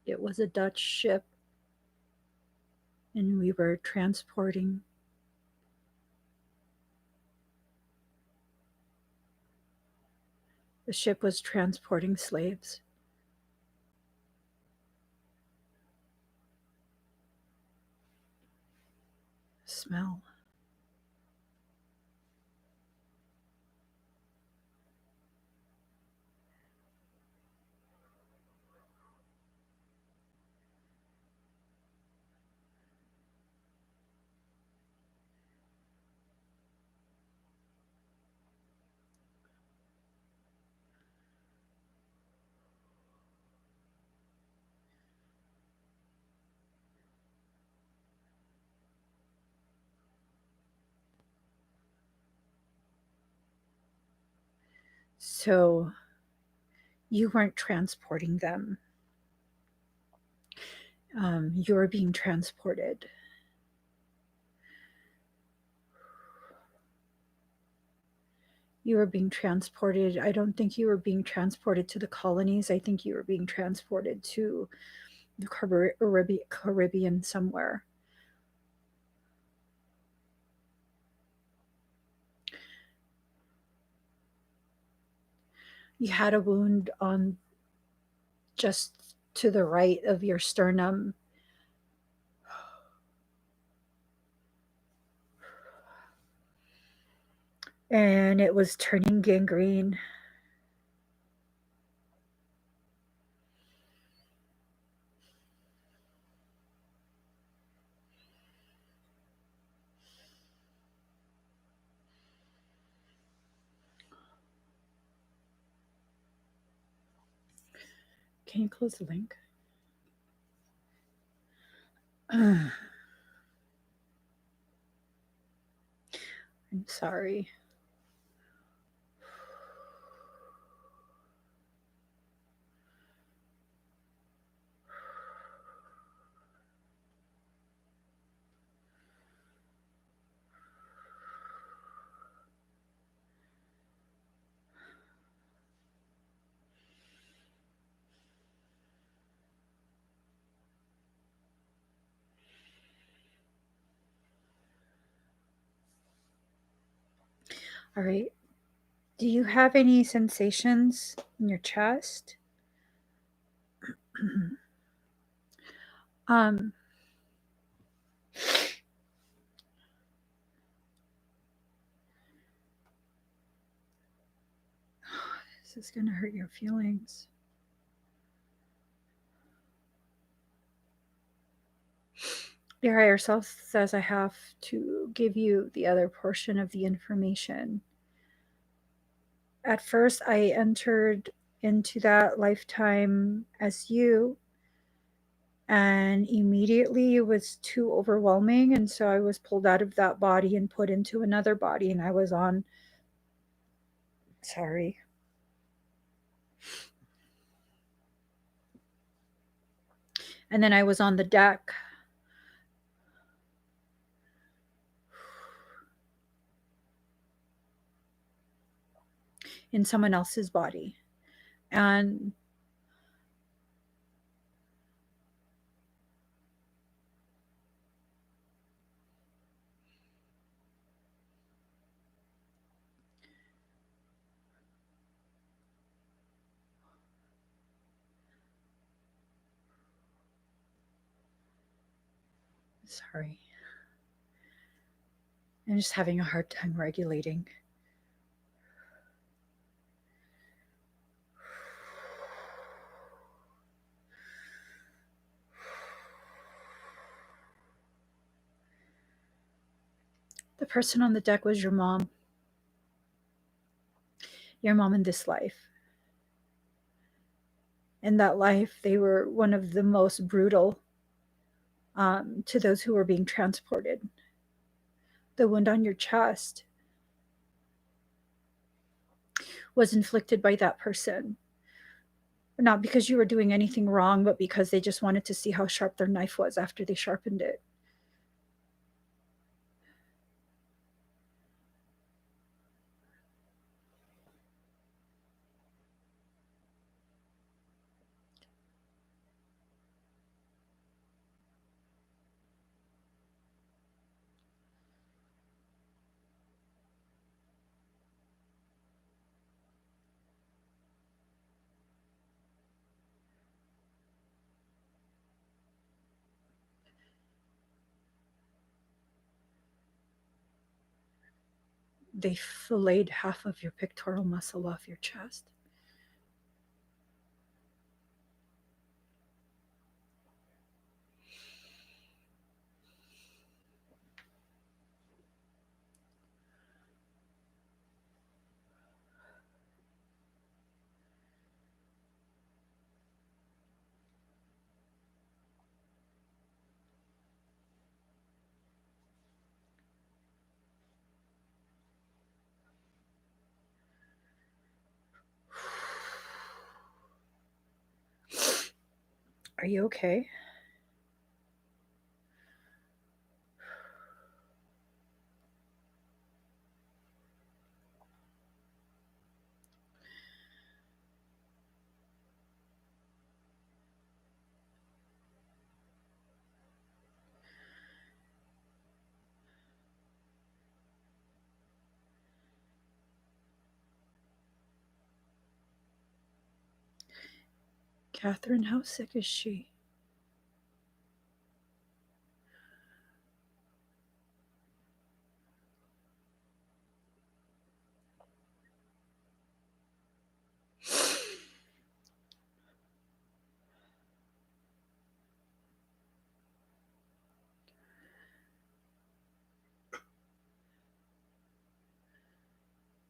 It was a Dutch ship, and we were transporting. The ship was transporting slaves. Smell. So you weren't transporting them. You were being transported. You were being transported. I don't think you were being transported to the colonies. I think you were being transported to the Caribbean somewhere. You had a wound on just to the right of your sternum. And it was turning gangrene. Can you close the link? I'm sorry. All right. Do you have any sensations in your chest? um, this is going to hurt your feelings. Your higher self says I have to give you the other portion of the information. At first, I entered into that lifetime as you, and immediately it was too overwhelming. And so I was pulled out of that body and put into another body, and I was on, sorry. And then I was on the deck. In someone else's body. And sorry. I'm just having a hard time regulating. The person on the deck was your mom. Your mom in this life. In that life, they were one of the most brutal to those who were being transported. The wound on your chest was inflicted by that person. Not because you were doing anything wrong, but because they just wanted to see how sharp their knife was after they sharpened it. They filleted half of your pectoral muscle off your chest. Are you okay? Catherine, how sick is she?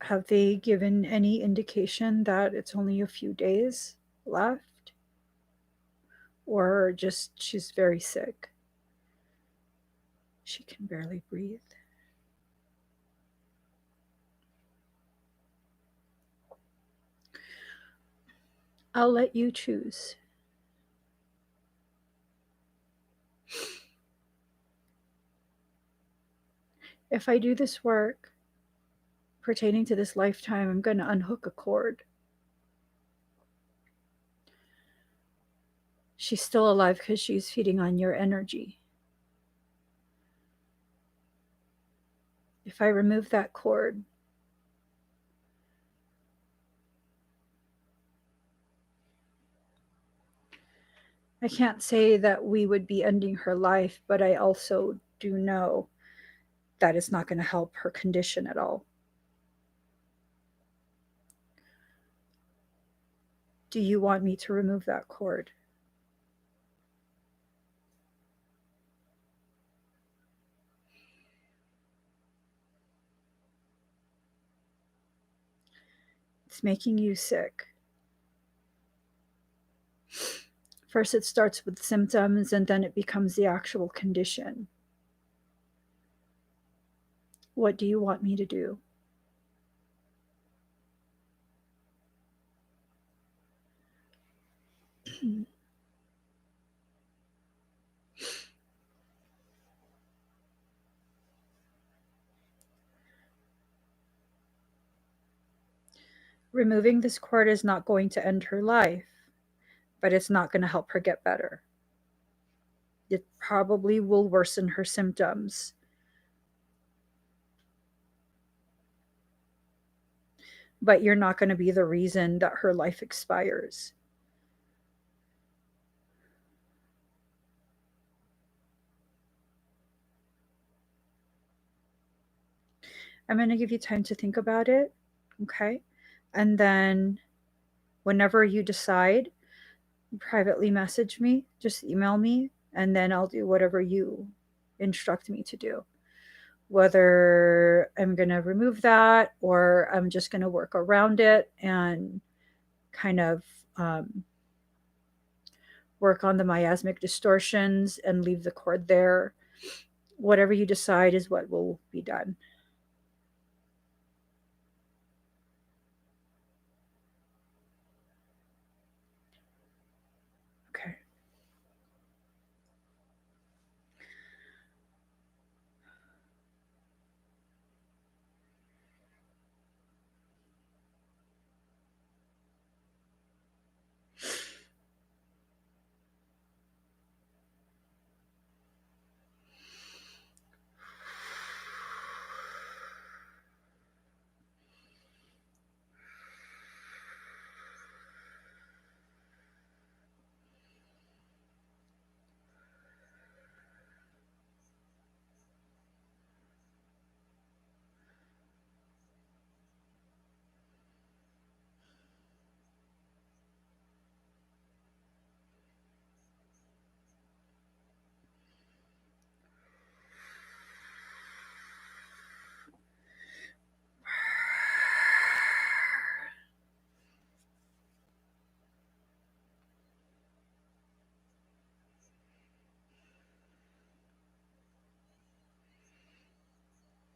Have they given any indication that it's only a few days left? or just she's very sick. She can barely breathe. I'll let you choose. If I do this work pertaining to this lifetime, I'm going to unhook a cord. She's still alive because she's feeding on your energy. If I remove that cord, I can't say that we would be ending her life, but I also do know that it's not going to help her condition at all. Do you want me to remove that cord? It's making you sick. First, it starts with symptoms, and then it becomes the actual condition. What do you want me to do? Removing this cord is not going to end her life, but it's not going to help her get better. It probably will worsen her symptoms. But you're not going to be the reason that her life expires. I'm going to give you time to think about it, okay? And then whenever you decide, privately message me, just email me, and then I'll do whatever you instruct me to do. Whether I'm going to remove that or I'm just going to work around it and kind of work on the miasmic distortions and leave the cord there. Whatever you decide is what will be done. Okay.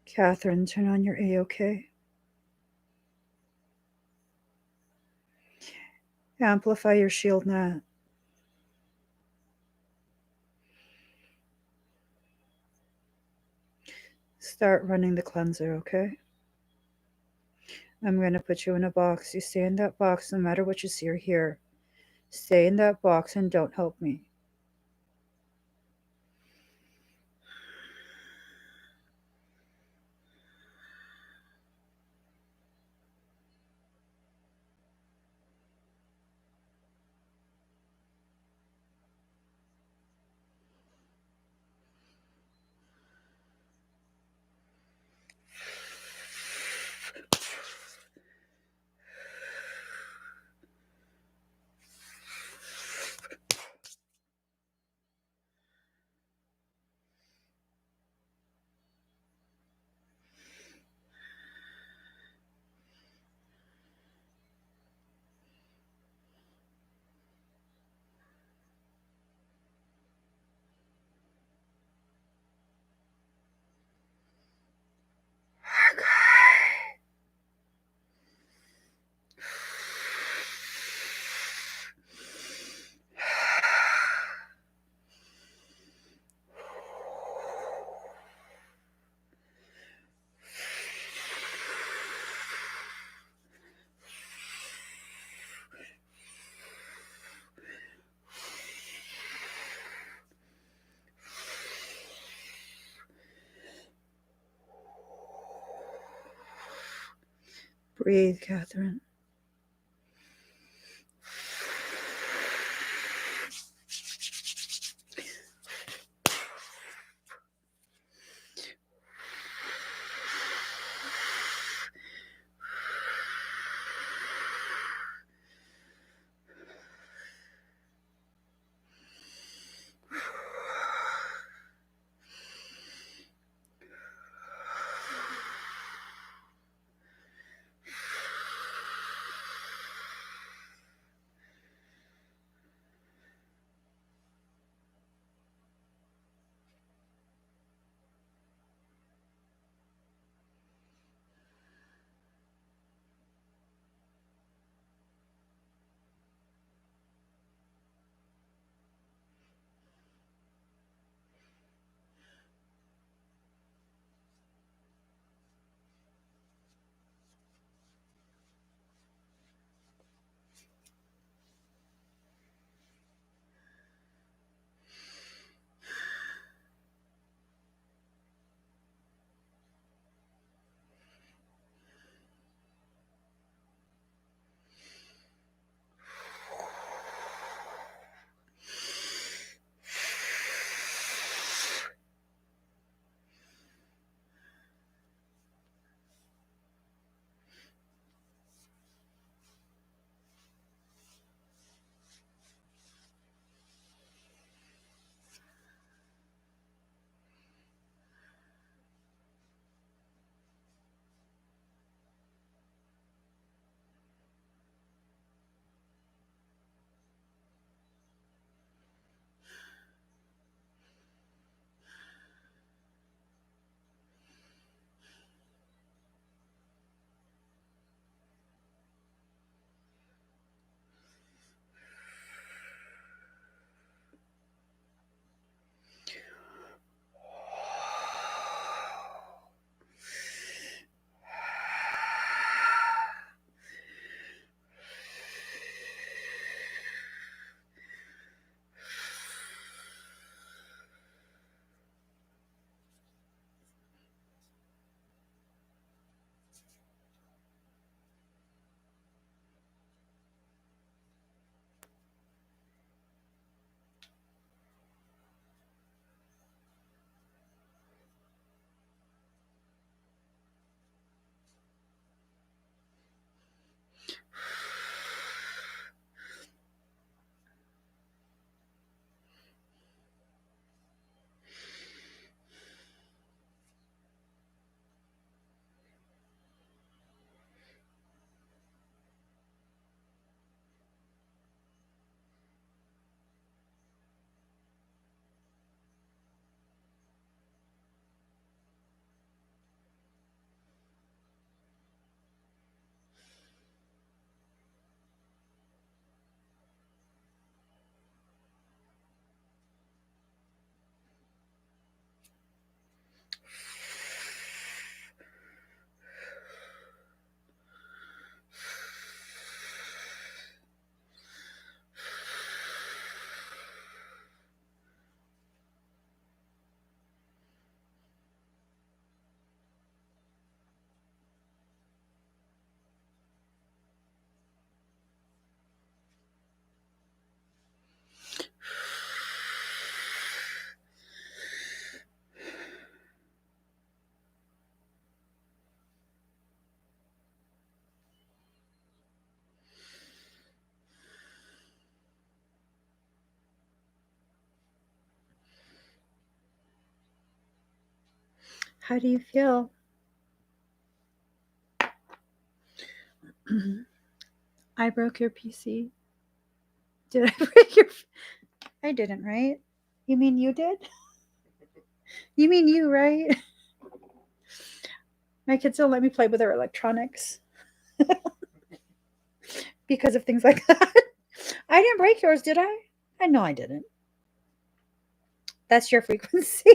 Catherine, turn on your A-OK. Amplify your shield net. Start running the cleanser, okay? I'm going to put you in a box. You stay in that box no matter what you see or hear. Stay in that box and don't help me. Breathe, Catherine. How do you feel? I broke your PC. Did I break your? I didn't, right? You mean you did? You mean you, right? My kids don't let me play with their electronics because of things like that. I didn't break yours, did I? I know I didn't. That's your frequency.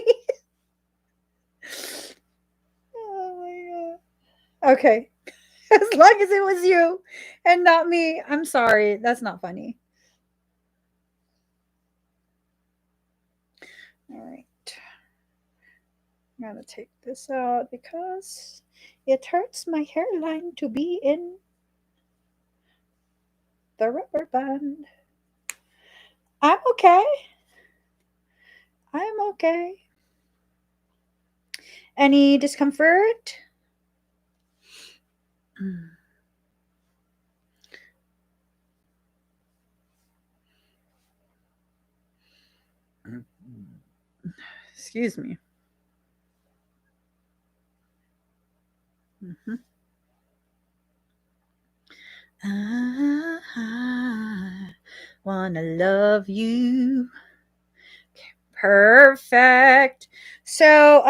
Oh my god. Okay. As long as it was you and not me. I'm sorry. That's not funny. All right. I'm going to take this out because It hurts my hairline to be in the rubber band. I'm okay. I'm okay. Any discomfort? Excuse me. Mm-hmm. I wanna love you. Okay, perfect. So,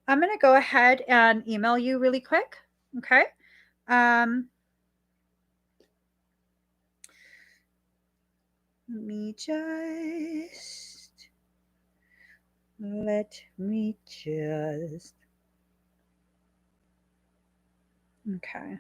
I'm gonna go ahead and email you really quick. Okay. Um, let me just. Okay.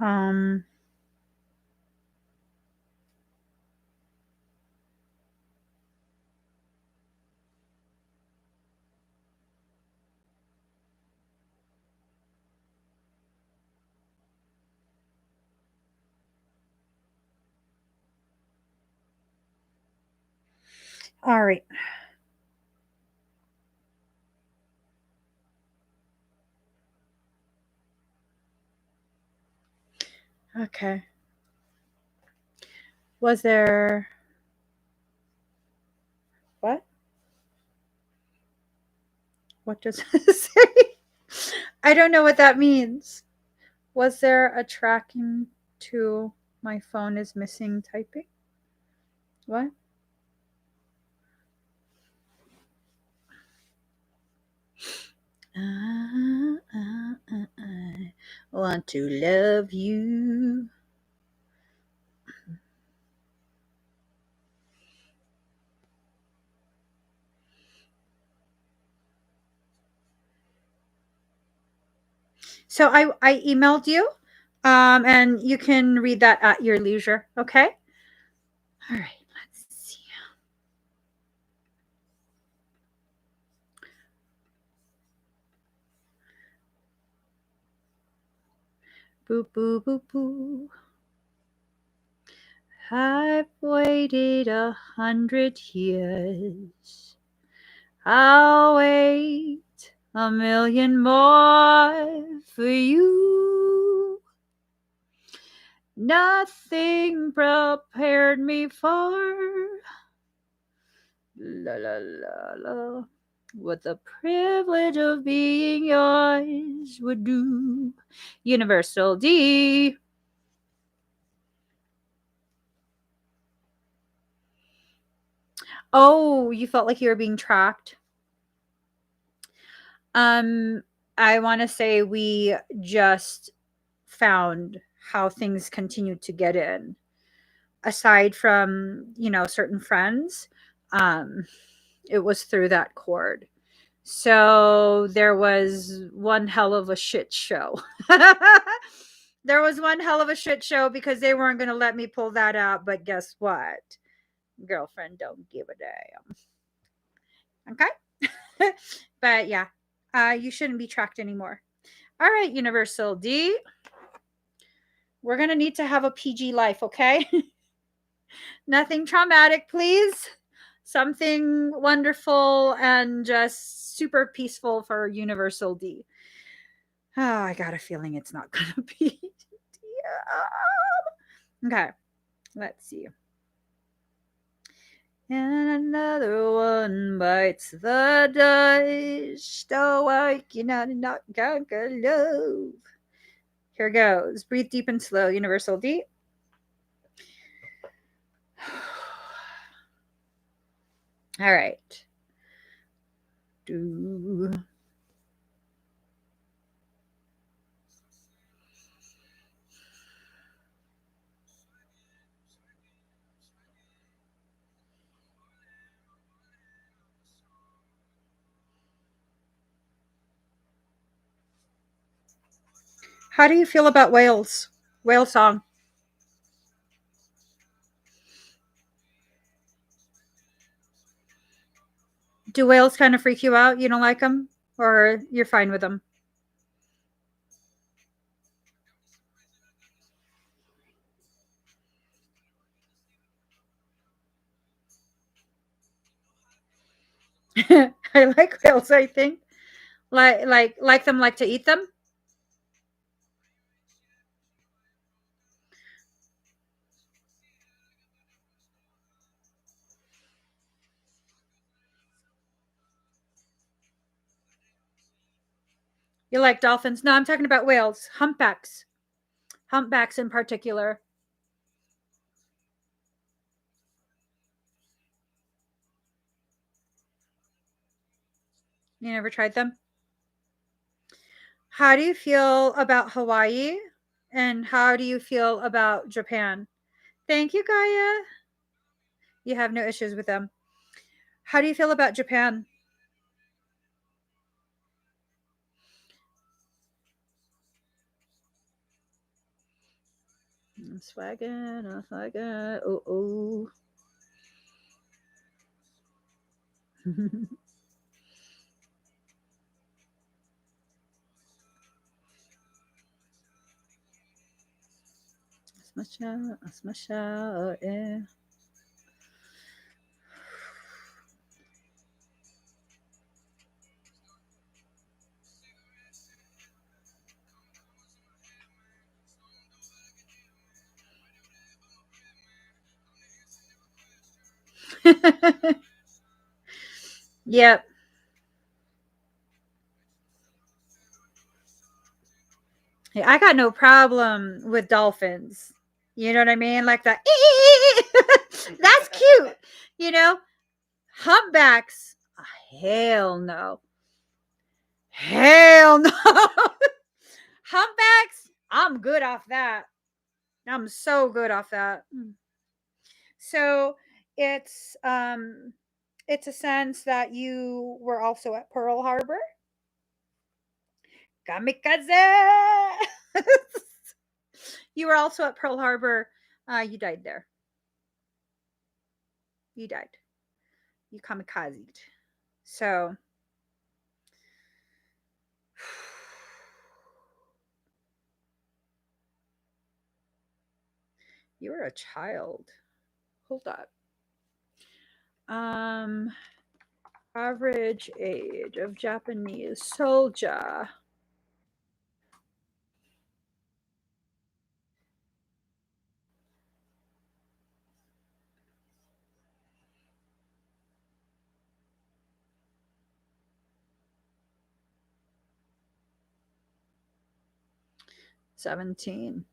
Um, all right. Okay. Was there what? What does it say? I don't know what that means. Was there a tracking to my phone is missing typing? What? I want to love you. So I emailed you, and you can read that at your leisure. Okay. All right. Let's see. Boo boo boo boo. I've waited 100 years. I'll wait a million more for you. Nothing prepared me for la la la la what the privilege of being yours would do. Universal D. Oh, you felt like you were being tracked. Um, I want to say we just found how things continued to get in. Aside from, certain friends, um, it was through that cord. So there was one hell of a shit show. There was one hell of a shit show because they weren't going to let me pull that out. But guess what? Girlfriend don't give a damn. Okay. But yeah, you shouldn't be tracked anymore. All right, Universal D. We're going to need to have a PG life, okay? Nothing traumatic, please. Something wonderful and just super peaceful for Universal D. Oh, I got a feeling it's not going to be. Okay, let's see. And another one bites the dust. Oh, I cannot not conquer love. Here goes. Breathe deep and slow. Universal D. All right. Do. How do you feel about whales? Whale song. Do whales kind of freak you out? You don't like them? Or you're fine with them? I like whales, I think. Like them, like to eat them? You like dolphins? No, I'm talking about whales. Humpbacks. Humpbacks in particular. You never tried them? How do you feel about Hawaii? And how do you feel about Japan? Thank you, Gaia. You have no issues with them. How do you feel about Japan? I'm swagging, I'm swagging. Oh, oh. Smash out, smash out, yeah. Yep. Hey, I got no problem with dolphins. You know what I mean? Like that. That's cute. You know, humpbacks. Hell no. Hell no. Humpbacks. I'm good off that. I'm so good off that. So it's um it's a sense that you were also at Pearl Harbor. Kamikaze. You were also at Pearl Harbor. You died there. You died. You kamikazed. So you were a child. Hold up. Um, average age of Japanese soldier. $17.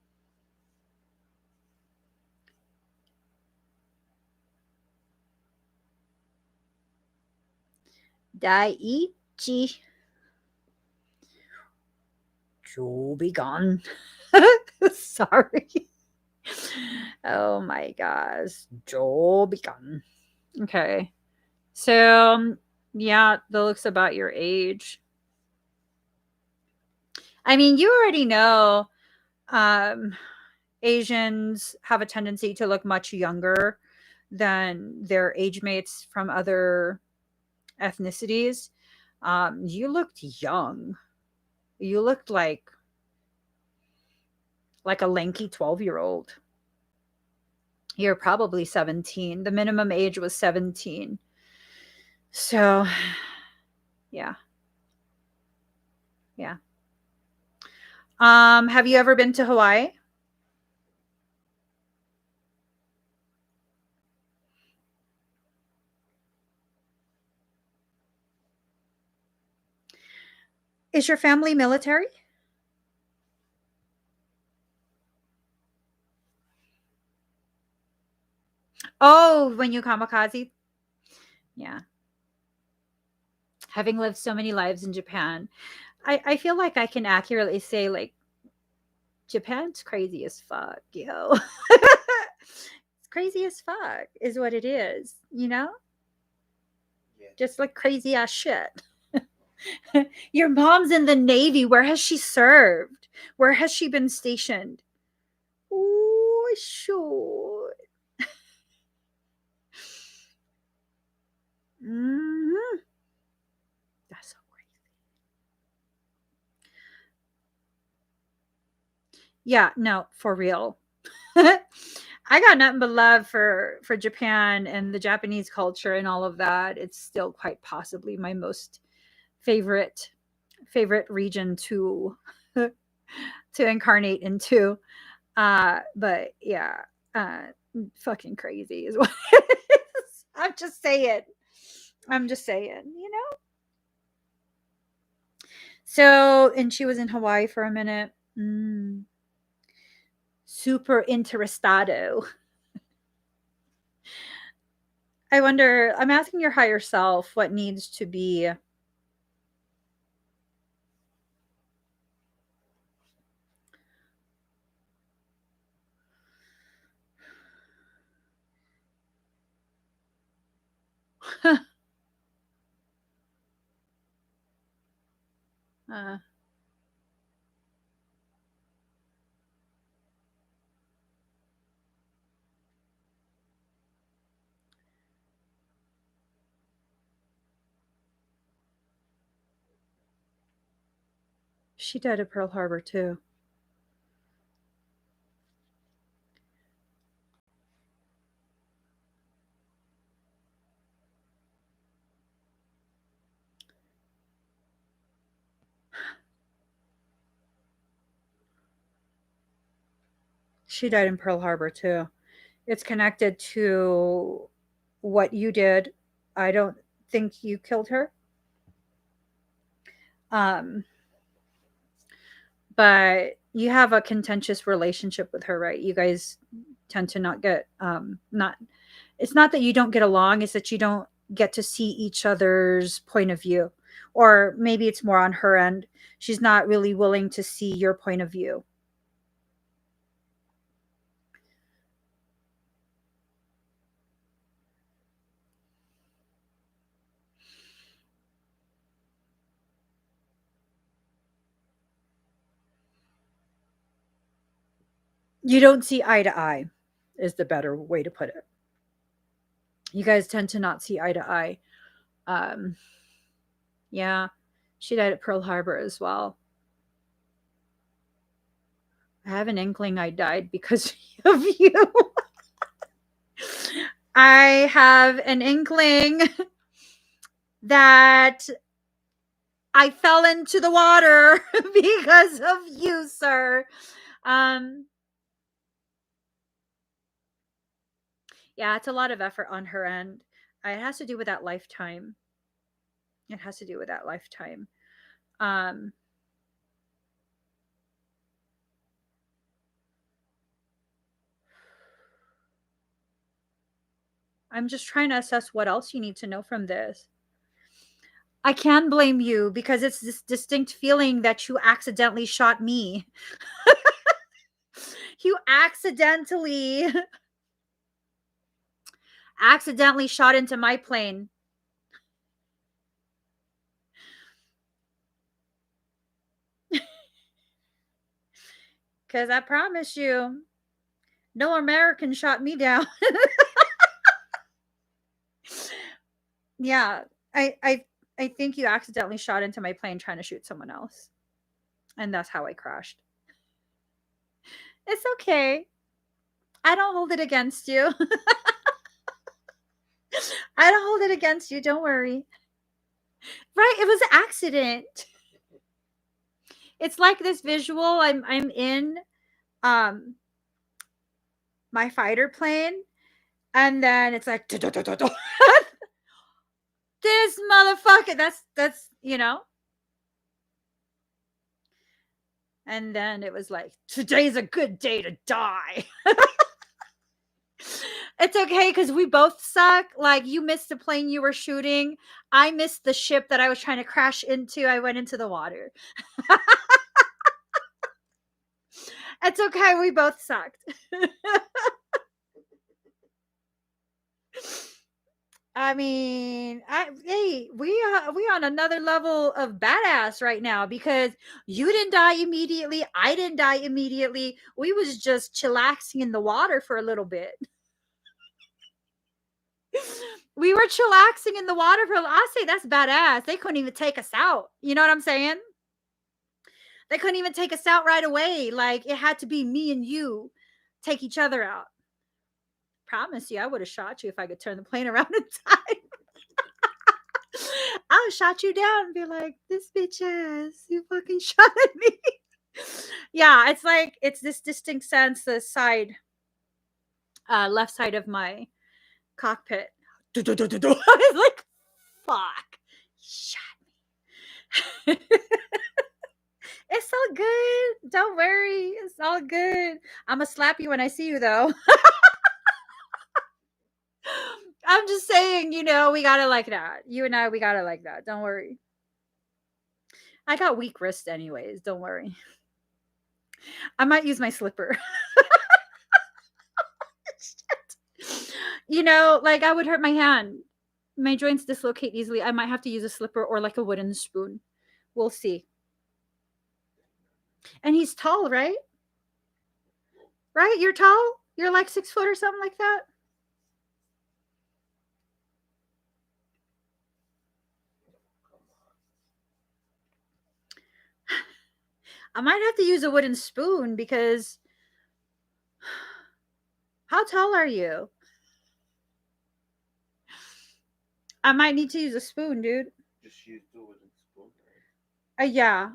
Daiichi. You'll be gone. Sorry. Oh my gosh. Joel be gone. Okay. So, yeah, that looks about your age. I mean, you already know um, Asians have a tendency to look much younger than their age mates from other ethnicities. You looked young. You looked like a lanky 12-year-old. You're probably 17. The minimum age was 17. So, yeah. Yeah. Have you ever been to Hawaii? Is your family military? Oh, when you kamikaze? Yeah. Having lived so many lives in Japan, I feel like I can accurately say, like, Japan's crazy as fuck, yo. It's crazy as fuck, is what it is, you know? Yeah. Just like crazy ass shit. Your mom's in the Navy. Where has she served? Where has she been stationed? Oh, sure. Mm-hmm. That's so crazy. Yeah, no, for real. I got nothing but love for Japan and the Japanese culture and all of that. It's still quite possibly my most favorite region to to incarnate into. But yeah, uh, fucking crazy is what it is. I'm just saying. I'm just saying, you know? So, and she was in Hawaii for a minute. Super interessado. I wonder, I'm asking your higher self what needs to be. uh, she died at Pearl Harbor too. She died in Pearl Harbor too. It's connected to what you did. I don't think you killed her. Um, but you have a contentious relationship with her, right? You guys tend to not get not it's not that you don't get along, it's that you don't get to see each other's point of view. Or maybe it's more on her end. She's not really willing to see your point of view. You don't see eye to eye, is the better way to put it. You guys tend to not see eye to eye. Um, yeah, she died at Pearl Harbor as well. I have an inkling I died because of you. I have an inkling that I fell into the water because of you, sir. Um, yeah, it's a lot of effort on her end. It has to do with that lifetime. It has to do with that lifetime. Um, I'm just trying to assess what else you need to know from this. I can blame you because it's this distinct feeling that you accidentally shot me. You accidentally shot into my plane. Because I promise you, no American shot me down. Yeah, I, I, I think you accidentally shot into my plane trying to shoot someone else, and that's how I crashed. It's okay. I don't hold it against you. I don't hold it against you. Don't worry. Right? It was an accident. It's like this visual. I'm in um my fighter plane, and then it's like this motherfucker. That's And then it was like, today's a good day to die. It's okay because we both suck. Like, you missed the plane you were shooting. I missed the ship that I was trying to crash into. I went into the water. It's okay. We both sucked. I mean, hey, we on another level of badass right now because you didn't die immediately. I didn't die immediately. We was just chillaxing in the water for a little bit. We were chillaxing in the water for. I say that's badass. They couldn't even take us out. You know what I'm saying? They couldn't even take us out right away. Like, it had to be me and you take each other out. Promise you, I would have shot you if I could turn the plane around in time. I would shot you down and be like, this bitch ass, you fucking shot at me. Yeah, it's like, it's this distinct sense, the side, left side of my cockpit. I was like, fuck, shot me. It's all good. Don't worry. It's all good. I'm going to slap you when I see you, though. I'm just saying, we got to like that. You and I, we got to like that. Don't worry. I got weak wrists anyways. Don't worry. I might use my slipper. Like, I would hurt my hand. My joints dislocate easily. I might have to use a slipper or like a wooden spoon. We'll see. And he's tall, right? Right? You're tall? You're like 6 foot or something like that? I might have to use a wooden spoon because how tall are you? I might need to use a spoon, dude. Just use the wooden spoon. Yeah.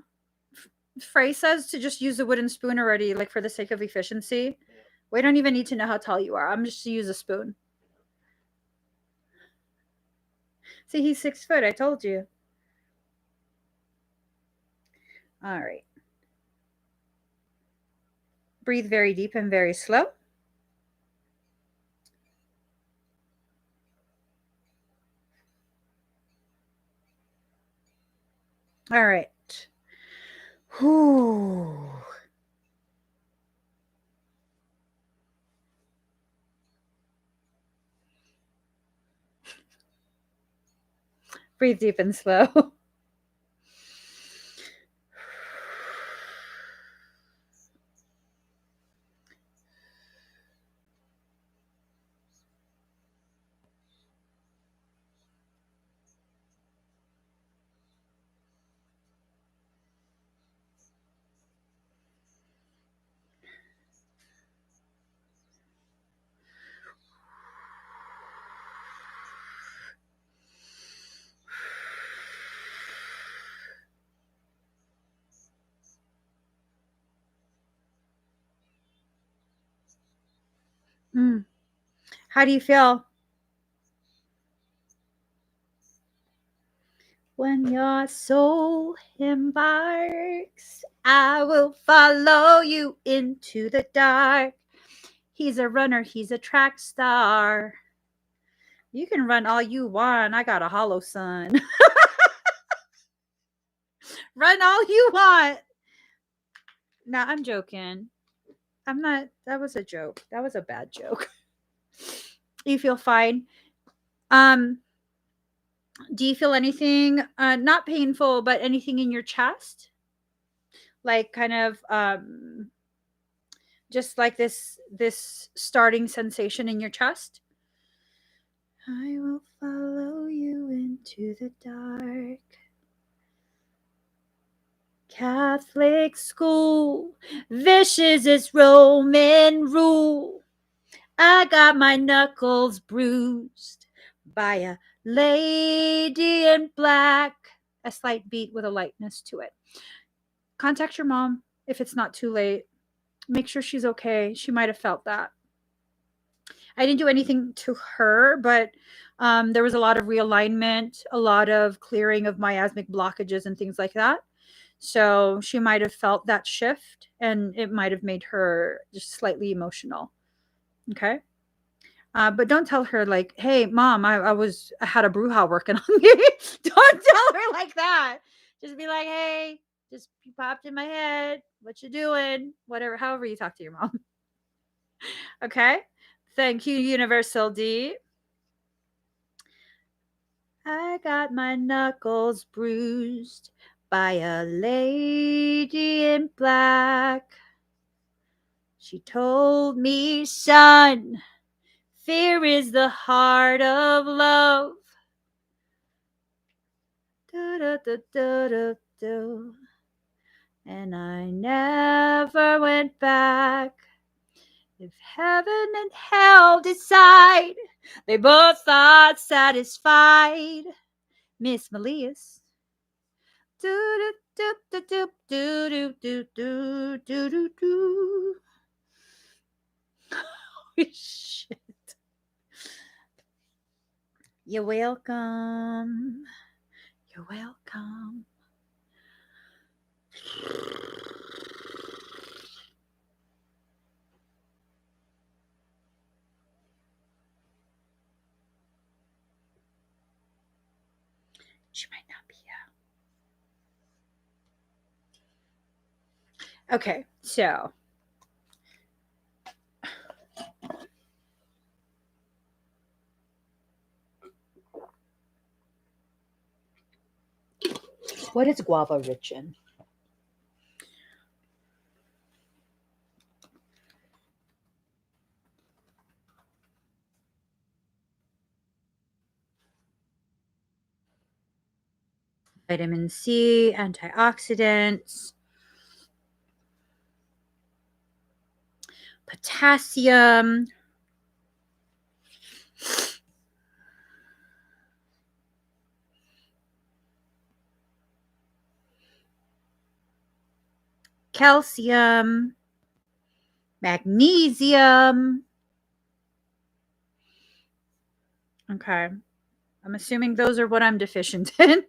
Frey says to just use a wooden spoon already, like for the sake of efficiency. Yeah. We don't even need to know how tall you are. I'm just to use a spoon. See, he's 6 foot. I told you. All right. Breathe very deep and very slow. All right. Whew. Breathe deep and slow. How do you feel? When your soul embarks, I will follow you into the dark. He's a runner, he's a track star. You can run all you want. I got a hollow sun. Run all you want. Nah, I'm joking. I'm not. That was a joke. That was a bad joke. You feel fine. Do you feel anything not painful, but anything in your chest? Like kind of just like this starting sensation in your chest? I will follow you into the dark. Catholic school, vicious is Roman rule. I got my knuckles bruised by a lady in black. A slight beat with a lightness to it. Contact your mom if it's not too late. Make sure she's okay. She might have felt that. I didn't do anything to her, but there was a lot of realignment, a lot of clearing of miasmic blockages and things like that. So she might have felt that shift and it might have made her just slightly emotional. Okay. But don't tell her like, "Hey, mom, I had a brouhaha working on me." Don't tell her like that. Just be like, "Hey, just you popped in my head. What you doing? Whatever, however you talk to your mom." Okay. Thank you, Universal D. I got my knuckles bruised by a lady in black. She told me, son, fear is the heart of love. Do, do, do, do, do, do. And I never went back. If heaven and hell decide, they both thought satisfied. Miss Melias. Do do do do do do do do do do do. Holy shit. You're welcome. You're welcome. She might not be here. Okay, so what is guava rich in? Vitamin C, antioxidants, potassium, calcium, magnesium. Okay. I'm assuming those are what I'm deficient in.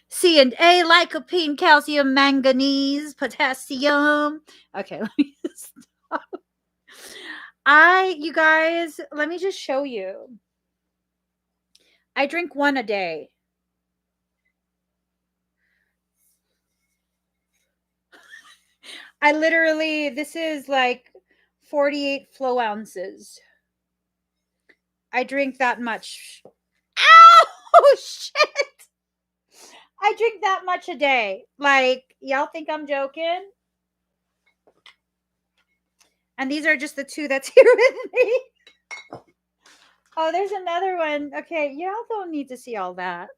C and A, lycopene, calcium, manganese, potassium. Okay, let me stop. You guys, let me just show you. I drink one a day. I literally, this is like 48 flow ounces. I drink that much. Ow! Shit! I drink that much a day. Like, y'all think I'm joking? And these are just the two that's here with me. Oh, there's another one. Okay, y'all don't need to see all that.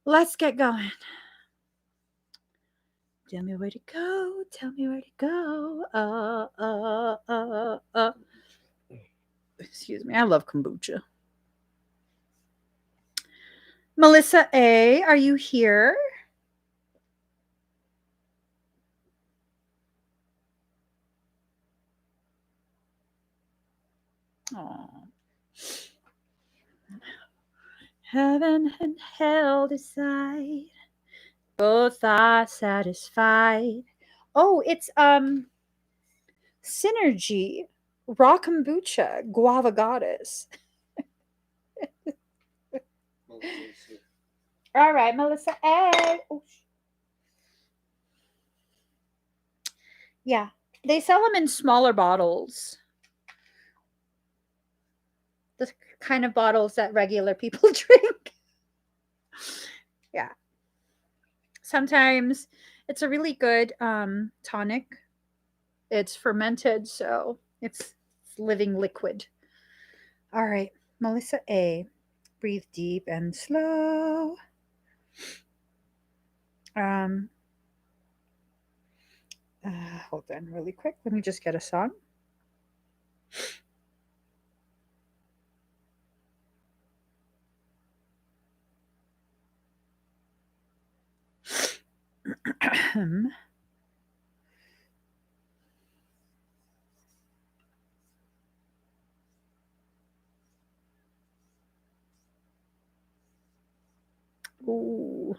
Let's get going. Tell me where to go. Tell me where to go. Excuse me. I love kombucha. Melissa A, are you here? Oh. Heaven and hell decide. Both are satisfied. Oh, it's Synergy, Raw Kombucha, Guava Goddess. All right, Melissa A. Oh. Yeah, they sell them in smaller bottles. The kind of bottles that regular people drink. Yeah. Sometimes it's a really good tonic. It's fermented, so it's living liquid. All right, Melissa A. Breathe deep and slow. Hold on really quick. Let me just get a song. Ooh.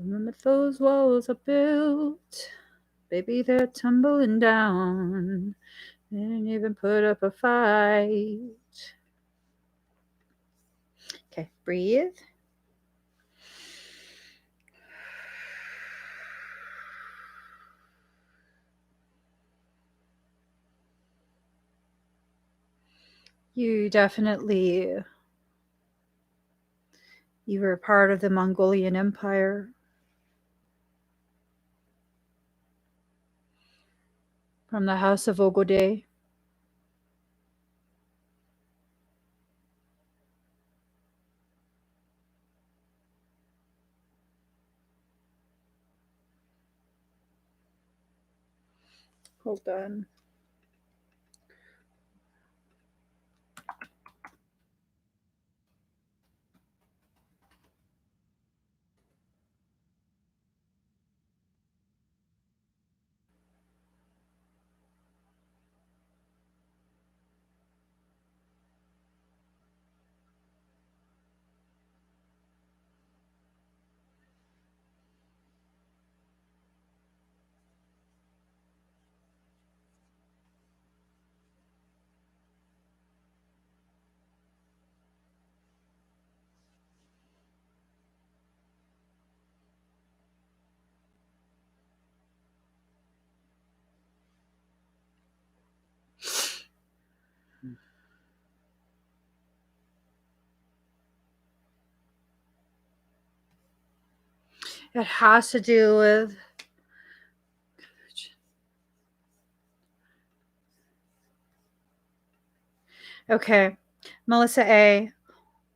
Remember those walls are built. Baby, they're tumbling down. They didn't even put up a fight. Okay, breathe. You were part of the Mongolian Empire. From the house of Ogode. Hold on. It has to do with okay. Melissa A.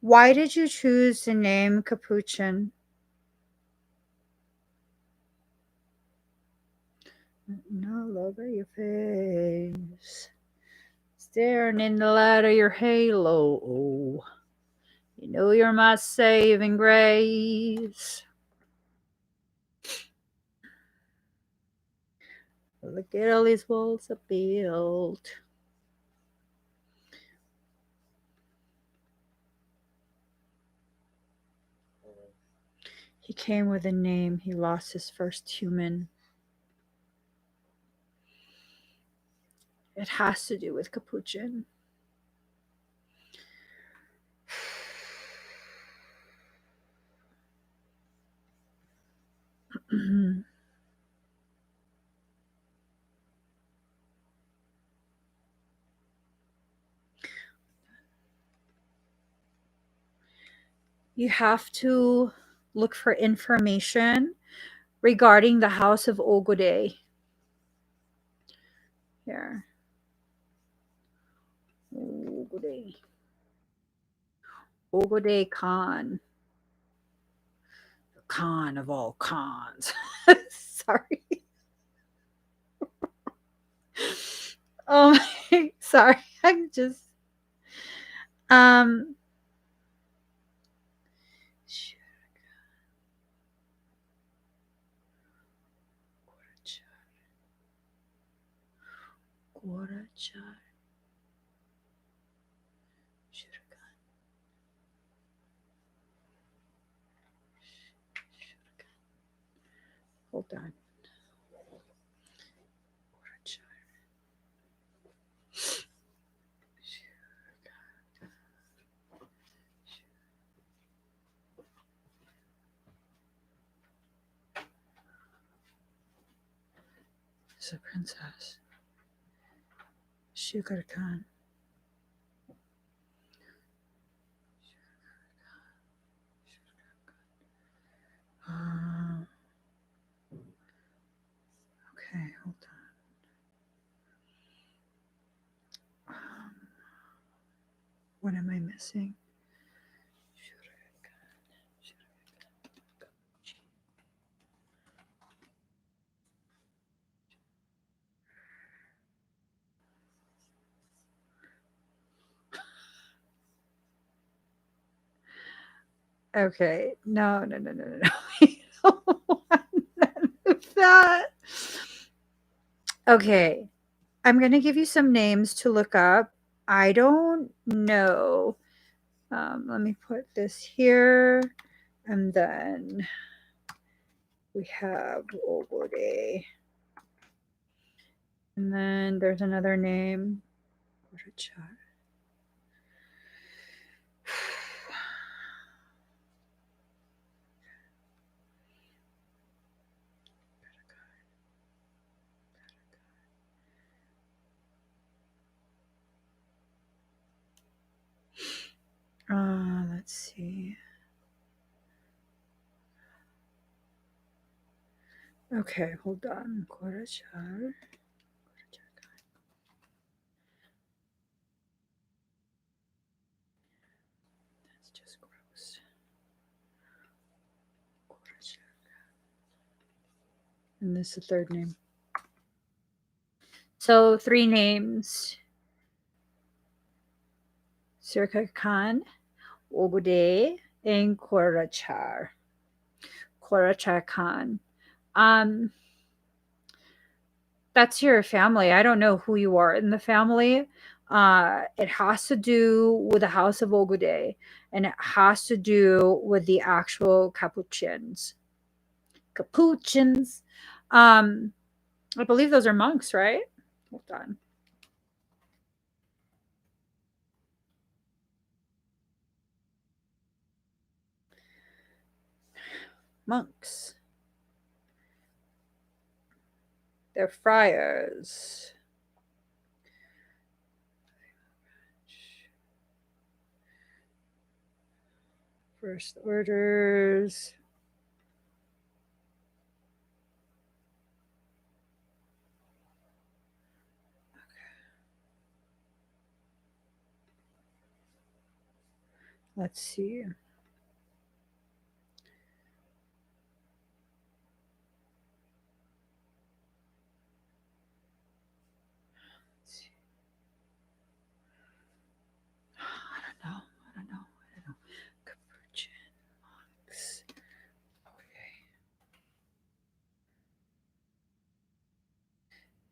Why did you choose the name Capuchin? No love at your face. Staring in the light of your halo. You know you're my saving grace. Look at all these walls are built. He came with a name. He lost his first human. It has to do with Capuchin. You have to look for information regarding the house of Ogode. Here. Ogode. Ogode Khan. The Khan of all Khans. Sorry. Oh my, sorry. I'm just um Gorachar. Hold on. It's a princess. Sugar Khan. Okay, hold on. What am I missing? Okay. No, no, no, no, no, no. I don't want none of that. Okay. I'm going to give you some names to look up. I don't know. Let me put this here. And then we have Ogode. And then there's another name. Let's see. Okay, hold on. Korachar. That's just gross. And this is the third name. So 3 names. Sirka Khan, Ogode, and Korachar. Korachar Khan. That's your family. I don't know who you are in the family. It has to do with the House of Ogode, and it has to do with the actual Capuchins. Capuchins. I believe those are monks, right? Hold on. Monks. They're friars. First orders. Let's see. I don't know. Capuchin monks. Okay.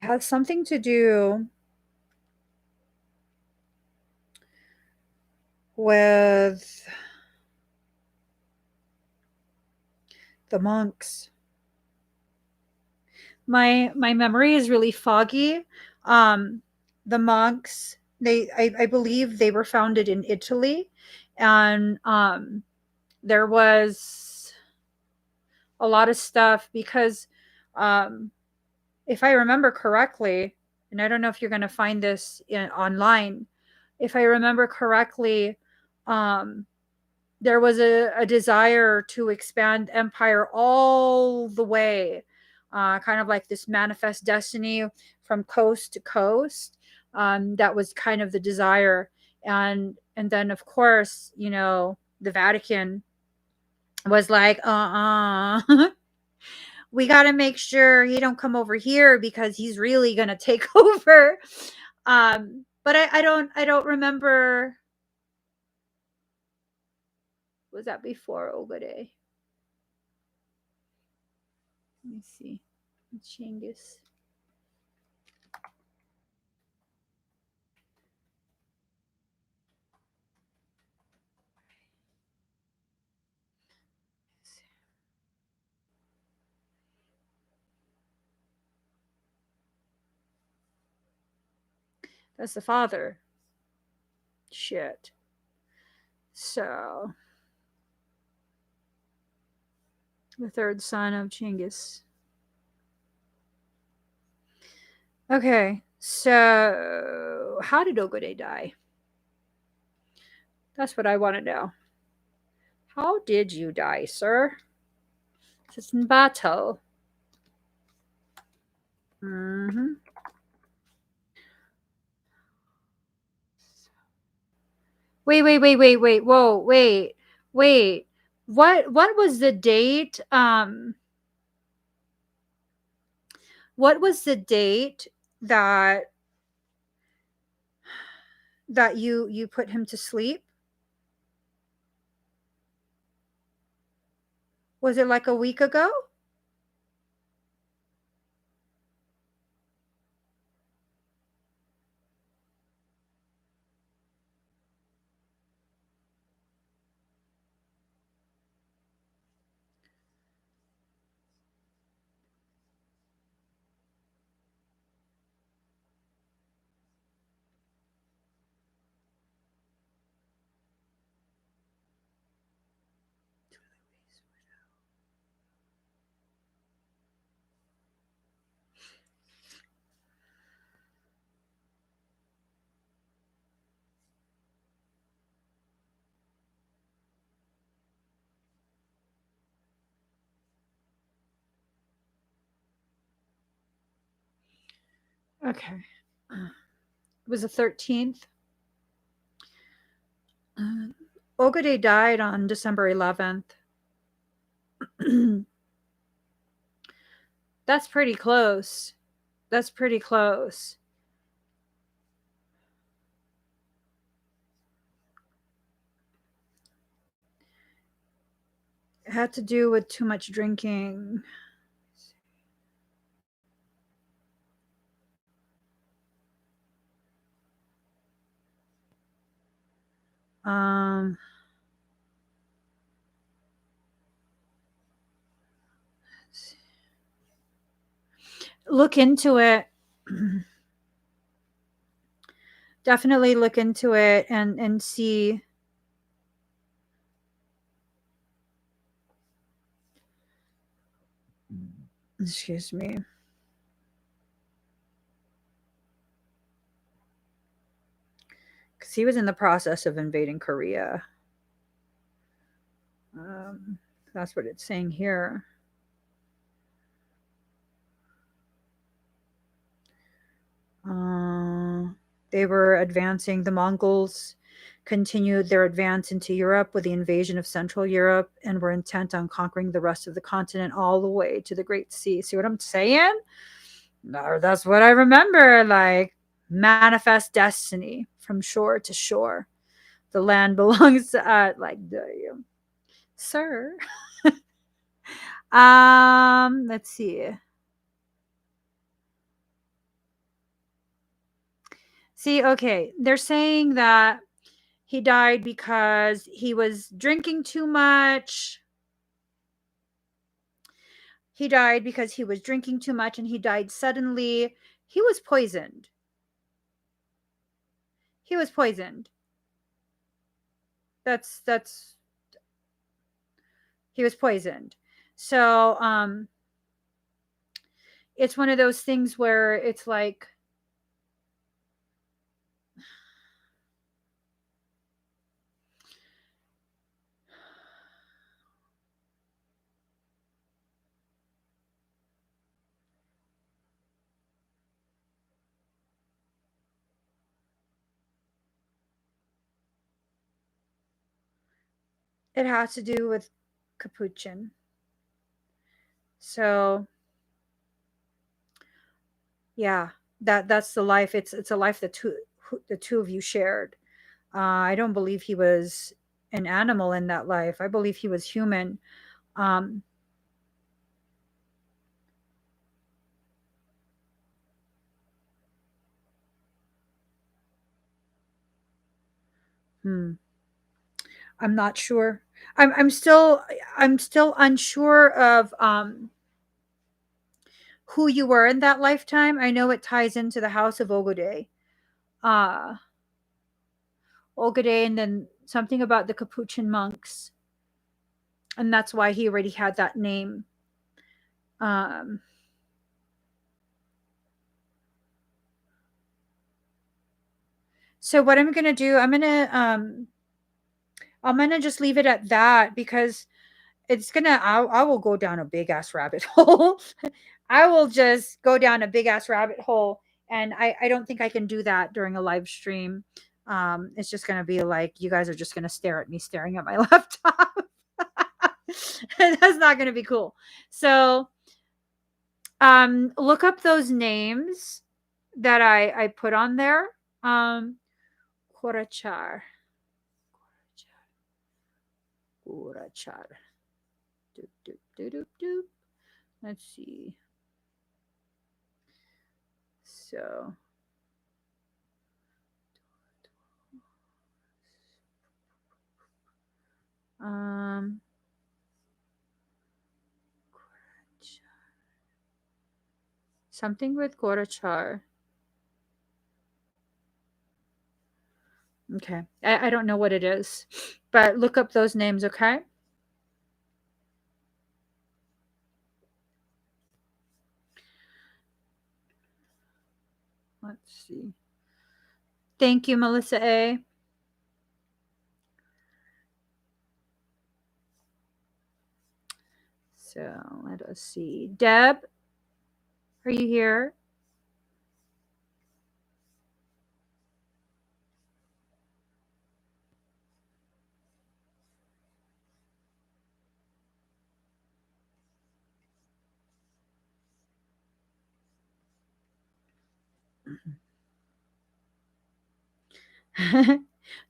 It has something to do with the monks. My memory is really foggy. The monks, I believe they were founded in Italy, and there was a lot of stuff because um, if I remember correctly, and I don't know if you're going to find this online, if I remember correctly, um, there was a desire to expand empire all the way, kind of like this manifest destiny from coast to coast. That was kind of the desire, and then of course, the Vatican was like, we got to make sure he don't come over here because he's really gonna take over. But I don't remember. Was that before Obade? Let me see. Chinggis. That's the father. Shit. So, the third son of Chinggis. Okay, so how did Ogode die? That's what I want to know. How did you die, sir? It's in battle. Mm-hmm. Wait. Whoa, wait. What was the date? What was the date that you put him to sleep? Was it like a week ago? Okay. It was the 13th. Ogade died on December 11th. That's pretty close. That's pretty close. It had to do with too much drinking. Um, look into it. Definitely look into it and see. Excuse me. Because he was in the process of invading Korea. That's what it's saying here. They were advancing. The Mongols continued their advance into Europe with the invasion of Central Europe and were intent on conquering the rest of the continent all the way to the Great Sea. See what I'm saying? No, that's what I remember. Like, manifest destiny from shore to shore. The land belongs to us. Like, damn. Sir. Let's see. See, okay. They're saying that he died because he was drinking too much. He died because he was drinking too much and he died suddenly. He was poisoned. He was poisoned. That's he was poisoned. So it's one of those things where it's like it has to do with capuchin. So yeah, that's the life. It's a life that the two of you shared. I don't believe he was an animal in that life. I believe he was human. Um, hmm. I'm not sure. I'm still unsure of who you were in that lifetime. I know it ties into the house of Ogode. Uh Ogode and then something about the Capuchin monks. And that's why he already had that name. Um so what I'm gonna do, I'm gonna just leave it at that because I will go down a big ass rabbit hole. I will just go down a big ass rabbit hole. And I don't think I can do that during a live stream. It's just gonna be like you guys are just gonna stare at me staring at my laptop. That's not gonna be cool. So look up those names that I put on there. Um Korachar. Korachar. Let's see. So something with Gorachar. Okay. I don't know what it is, but look up those names, okay? Let's see. Thank you, Melissa A. So let us see. Deb, are you here?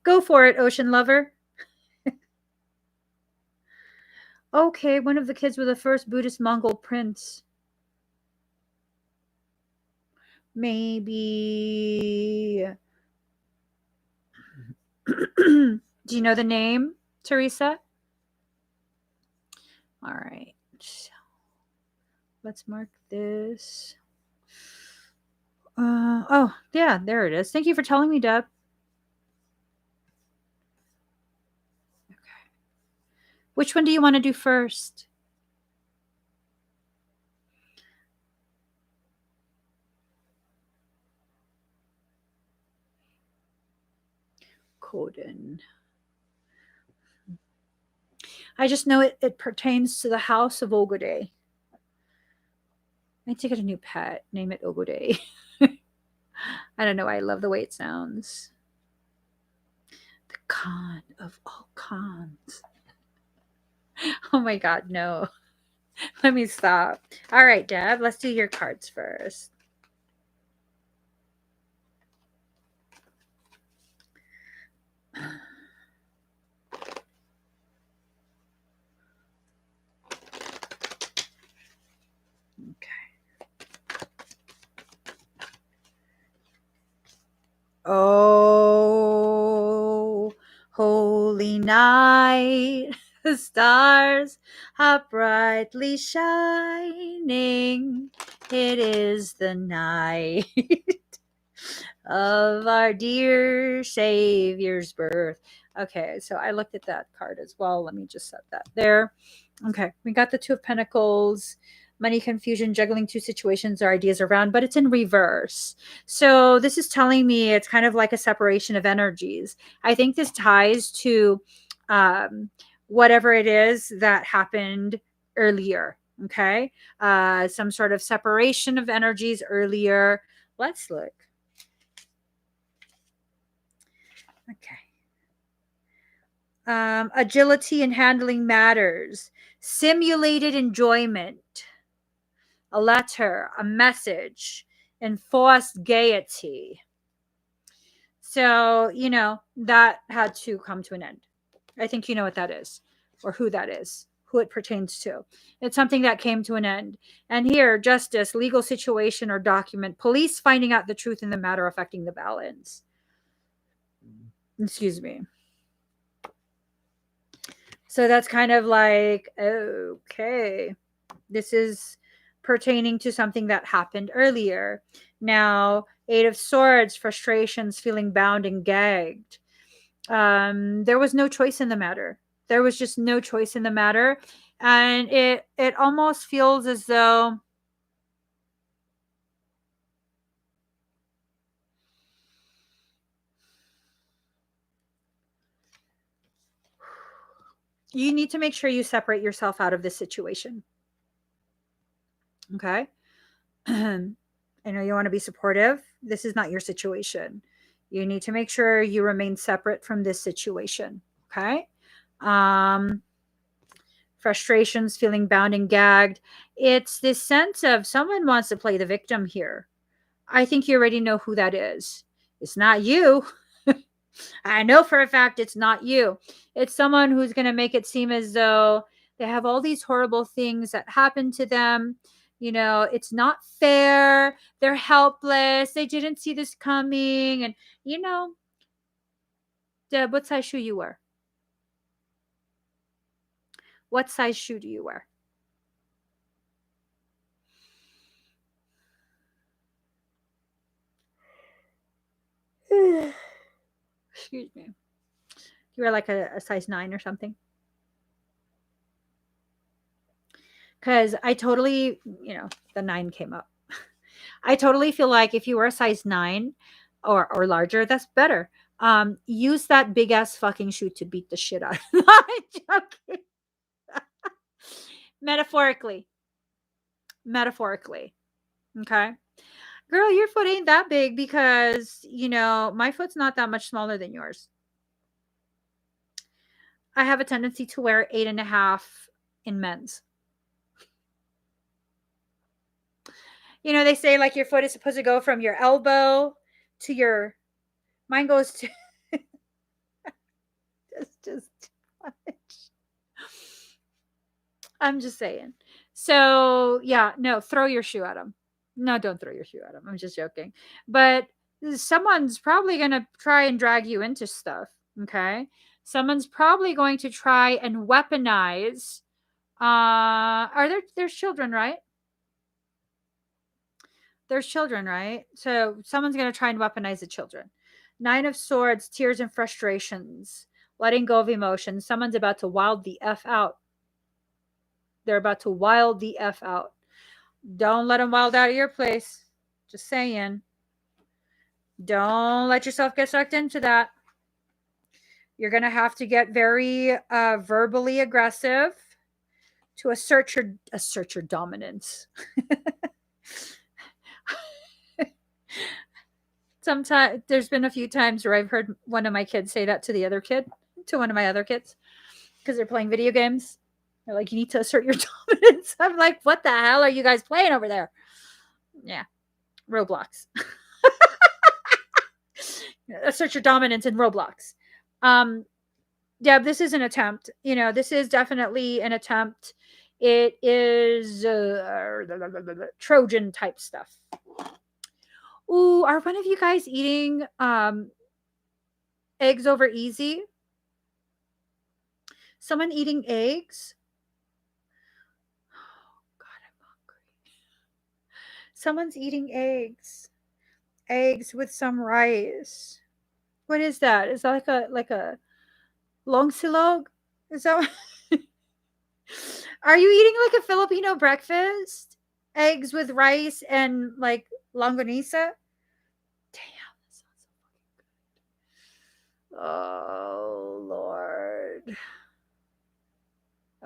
Go for it, ocean lover. Okay, one of the kids were the first Buddhist Mongol prince. Maybe. Do you know the name, Teresa? All right. So let's mark this. Oh, yeah, there it is. Thank you for telling me, Deb. Okay. Which one do you want to do first? Coden. I just know it pertains to the house of Ogode. I need to get a new pet. Name it Ogode. I don't know. I love the way it sounds. The Khan of all Khans. Oh my God, no. Let me stop. All right, Deb, let's do your cards first. Oh, holy night, the stars are brightly shining. It is the night of our dear Savior's birth. Okay, so I looked at that card as well. Let me just set that there. Okay, we got the Two of Pentacles, money confusion, juggling two situations or ideas around, but it's in reverse. So this is telling me it's kind of like a separation of energies. I think this ties to whatever it is that happened earlier. Okay, some sort of separation of energies earlier. Let's look. Okay. Agility in handling matters, simulated enjoyment, a letter, a message, enforced gaiety. So, that had to come to an end. I think you know what that is, or who that is, who it pertains to. It's something that came to an end. And here, justice, legal situation or document, police finding out the truth in the matter affecting the balance. Excuse me. So that's kind of like, okay, this is pertaining to something that happened earlier. Now, Eight of Swords, frustrations, feeling bound and gagged. There was no choice in the matter. There was just no choice in the matter. And it almost feels as though you need to make sure you separate yourself out of this situation. Okay? I know you want to be supportive. This is not your situation. You need to make sure you remain separate from this situation. Okay? Frustrations, feeling bound and gagged. It's this sense of someone wants to play the victim here. I think you already know who that is. It's not you. I know for a fact it's not you. It's someone who's going to make it seem as though They have all these horrible things that happen to them. You know, it's not fair. They're helpless. They didn't see this coming. And, you know, Deb, what size shoe you wear? What size shoe do you wear? Excuse me. You wear like a size 9 or something? Because I totally, you know, the 9 came up. I totally feel like if you wear a size 9 or larger, that's better. Use that big ass fucking shoe to beat the shit out of them. I'm joking. Metaphorically. Metaphorically. Okay. Girl, your foot ain't that big because, you know, my foot's not that much smaller than yours. I have a tendency to wear 8.5 in men's. You know, they say like your foot is supposed to go from your elbow to your, mine goes to, it's just too much. I'm just saying. So yeah, no, throw your shoe at them. No, don't throw your shoe at them. I'm just joking. But someone's probably going to try and drag you into stuff. Okay. Someone's probably going to try and weaponize. There's children, right? There's children, right? So someone's going to try and weaponize the children. 9 of Swords, tears and frustrations, letting go of emotions. Someone's about to wild the F out. They're about to wild the F out. Don't let them wild out of your place. Just saying. Don't let yourself get sucked into that. You're going to have to get very verbally aggressive to assert your dominance. Sometimes there's been a few times where I've heard one of my kids say that to the other kid, to one of my other kids, because they're playing video games. They're like, you need to assert your dominance. I'm like, what the hell are you guys playing over there? Yeah. Roblox. Assert your dominance in Roblox. Deb, this is an attempt. You know, this is definitely an attempt. It is Trojan type stuff. Ooh, are one of you guys eating eggs over easy? Someone eating eggs? Oh, God, I'm hungry. Someone's eating eggs. Eggs with some rice. What is that? Is that like a long silog? Is that Are you eating like a Filipino breakfast? Eggs with rice and like longanisa? Damn, that sounds so fucking good. Oh, Lord.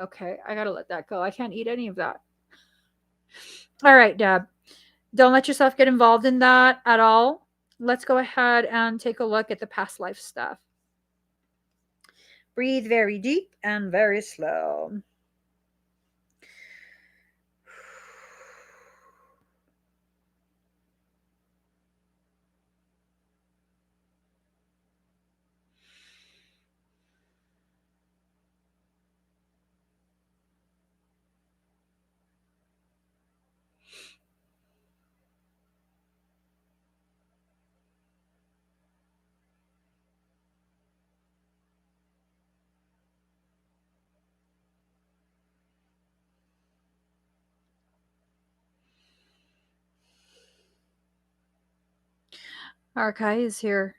Okay, I gotta let that go. I can't eat any of that. All right, Deb. Don't let yourself get involved in that at all. Let's go ahead and take a look at the past life stuff. Breathe very deep and very slow. Arkai is here.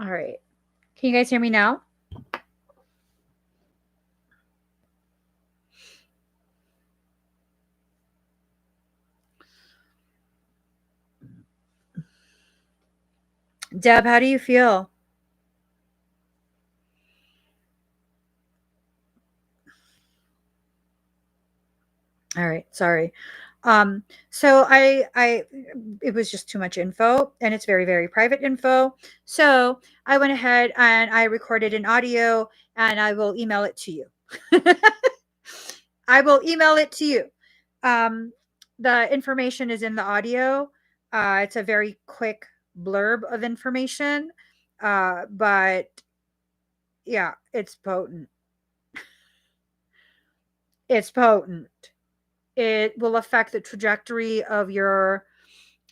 All right. Can you guys hear me now? Deb, how do you feel? All right, sorry. So I it was just too much info and it's very, very private info. So I went ahead and I recorded an audio and I will email it to you. I will email it to you. Um, the information is in the audio. It's a very quick blurb of information. But yeah, it's potent. It's potent. It will affect the trajectory of your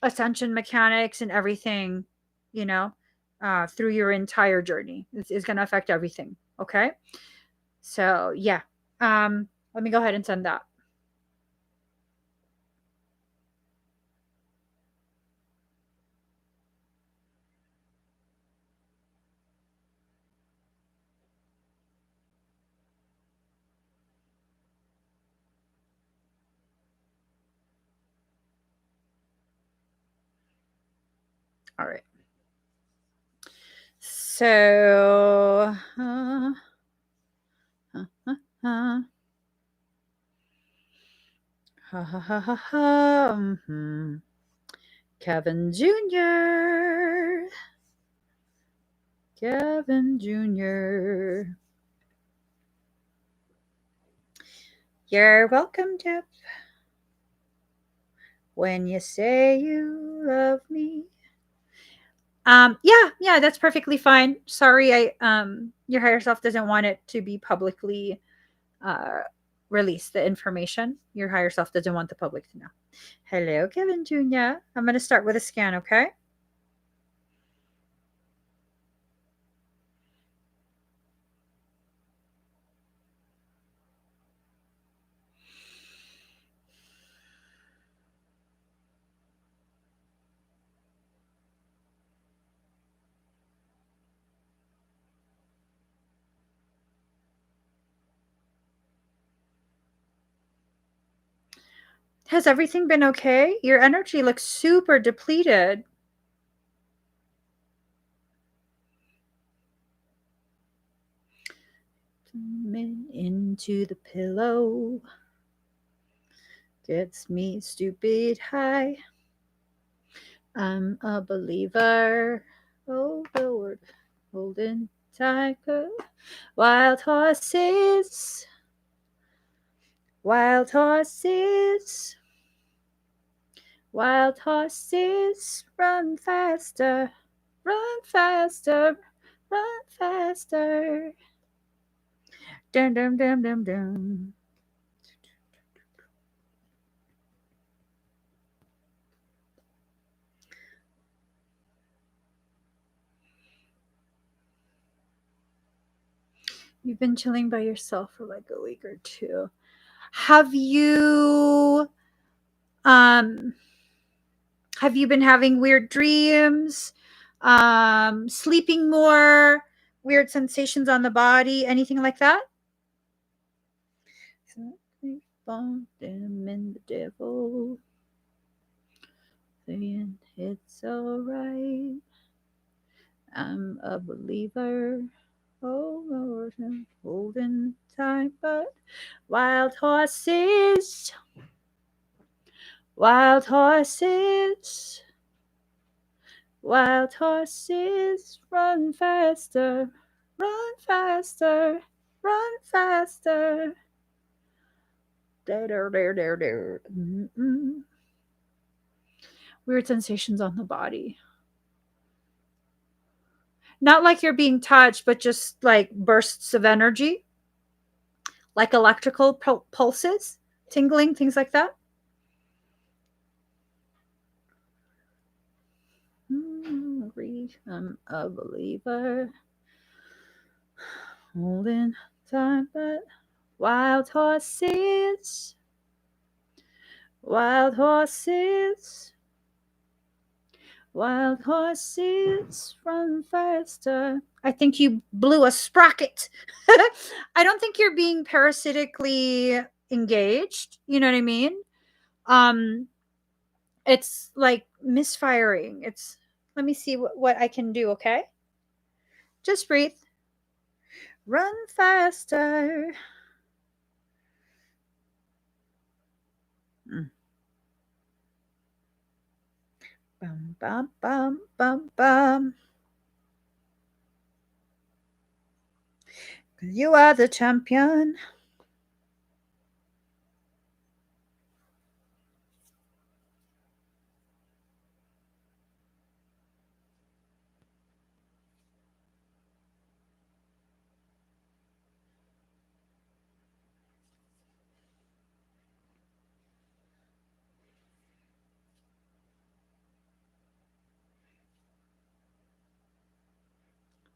ascension mechanics and everything, you know, through your entire journey. It's going to affect everything. Okay. So, yeah. Let me go ahead and send that. All right. So, Kevin Jr. Kevin Jr. You're welcome, Jeff. When you say you love me. Yeah, that's perfectly fine. Sorry, your higher self doesn't want it to be publicly uh released, the information. Your higher self doesn't want the public to know. Hello, Kevin Jr. I'm gonna start with a scan, okay? Has everything been okay? Your energy looks super depleted. Into the pillow gets me stupid high. I'm a believer. Oh Lord, holding tight, wild horses, wild horses, wild horses, run faster, run faster, run faster. Dum dum dum dum dum. You've been chilling by yourself for like a week or two. Have you um have you been having weird dreams? Sleeping more, weird sensations on the body, anything like that? Them and the devil saying it's all right. I'm a believer. Oh Lord, I'm holding tight, but wild horses, wild horses, wild horses, run faster, run faster, run faster. There. Weird sensations on the body. Not like you're being touched, but just like bursts of energy, like electrical pulses, tingling, things like that. I'm a believer. Holding time, but wild horses, wild horses, Wild horses run faster. I think you blew a sprocket. I don't think you're being parasitically engaged. You know what I mean? Um, it's like misfiring. It's let me see what I can do, okay? Just breathe. Run faster. Mm. Bum bum bum bum bum. You are the champion.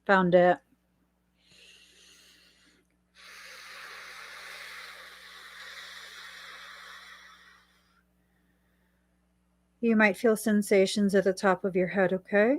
Found it. You might feel sensations at the top of your head, okay?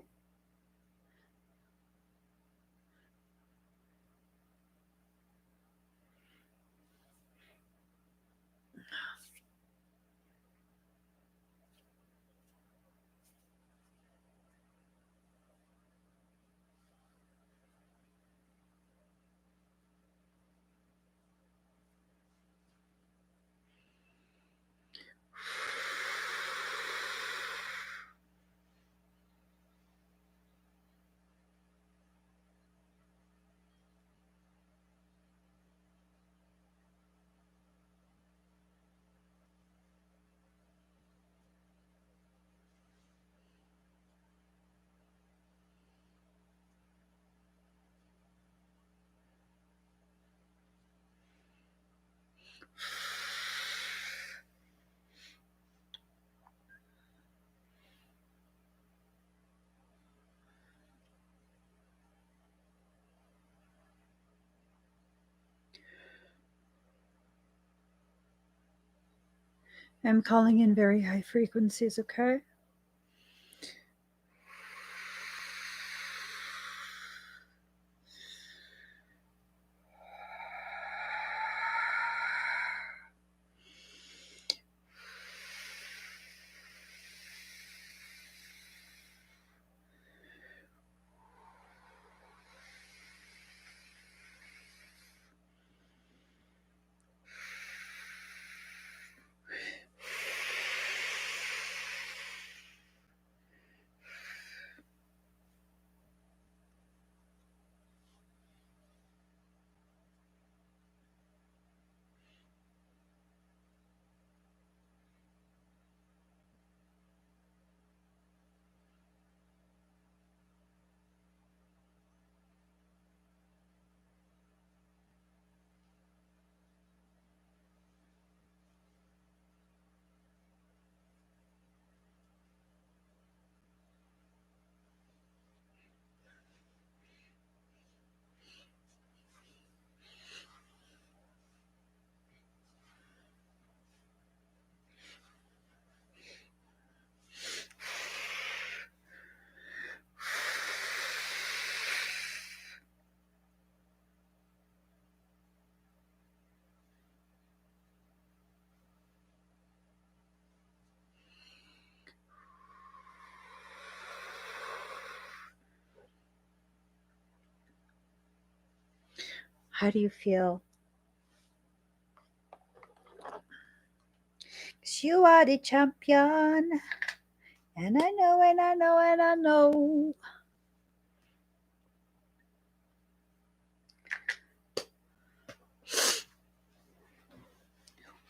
I'm calling in very high frequencies, okay? How do you feel? 'Cause you are the champion. And I know, and I know, and I know.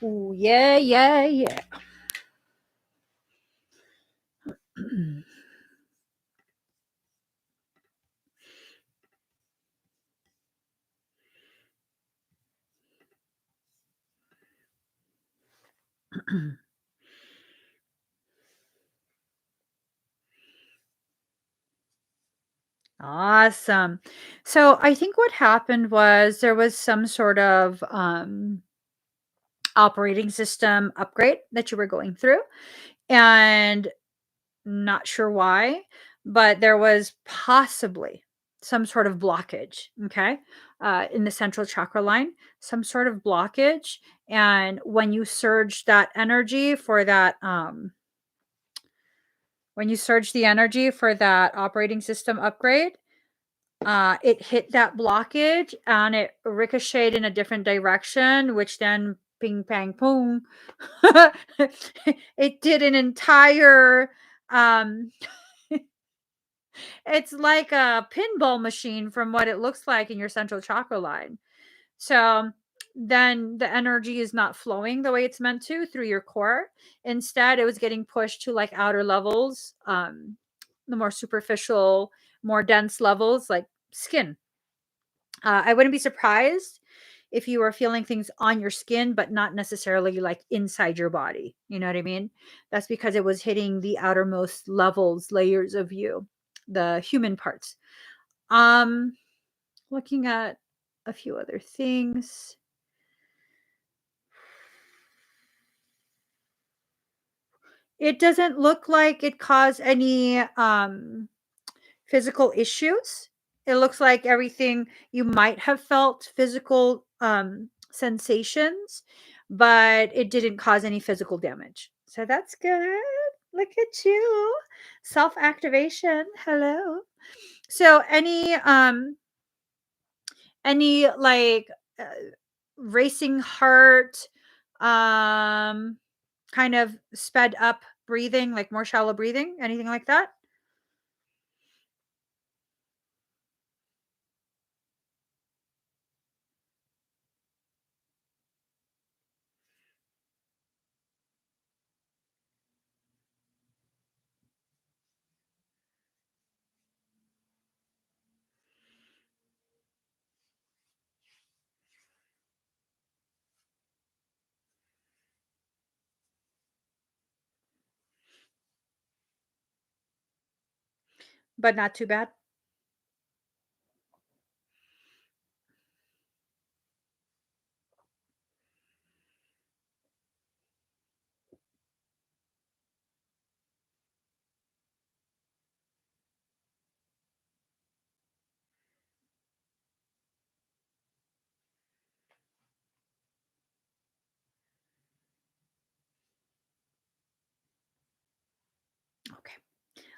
Ooh, yeah, yeah, yeah. Awesome. So I think what happened was there was some sort of operating system upgrade that you were going through. And Not sure why, but there was possibly some sort of blockage, okay, in the central chakra line, some sort of blockage. And when you surge that energy for that, when you surge the energy for that operating system upgrade, it hit that blockage and it ricocheted in a different direction, which then ping, pang, boom. It did an entire, um, it's like a pinball machine from what it looks like in your central chakra line. So then the energy is not flowing the way it's meant to through your core. Instead, it was getting pushed to like outer levels, the more superficial, more dense levels like skin. I wouldn't be surprised if you were feeling things on your skin, but not necessarily like inside your body. You know what I mean? That's because it was hitting the outermost levels, layers of you, the human parts. Um, Looking at a few other things. It doesn't look like it caused any physical issues. It looks like everything you might have felt physical sensations, but it didn't cause any physical damage. So that's good. Look at you. Self-activation. Hello. So any like uh, racing heart, um kind of sped up breathing, like more shallow breathing, anything like that? But not too bad. Okay.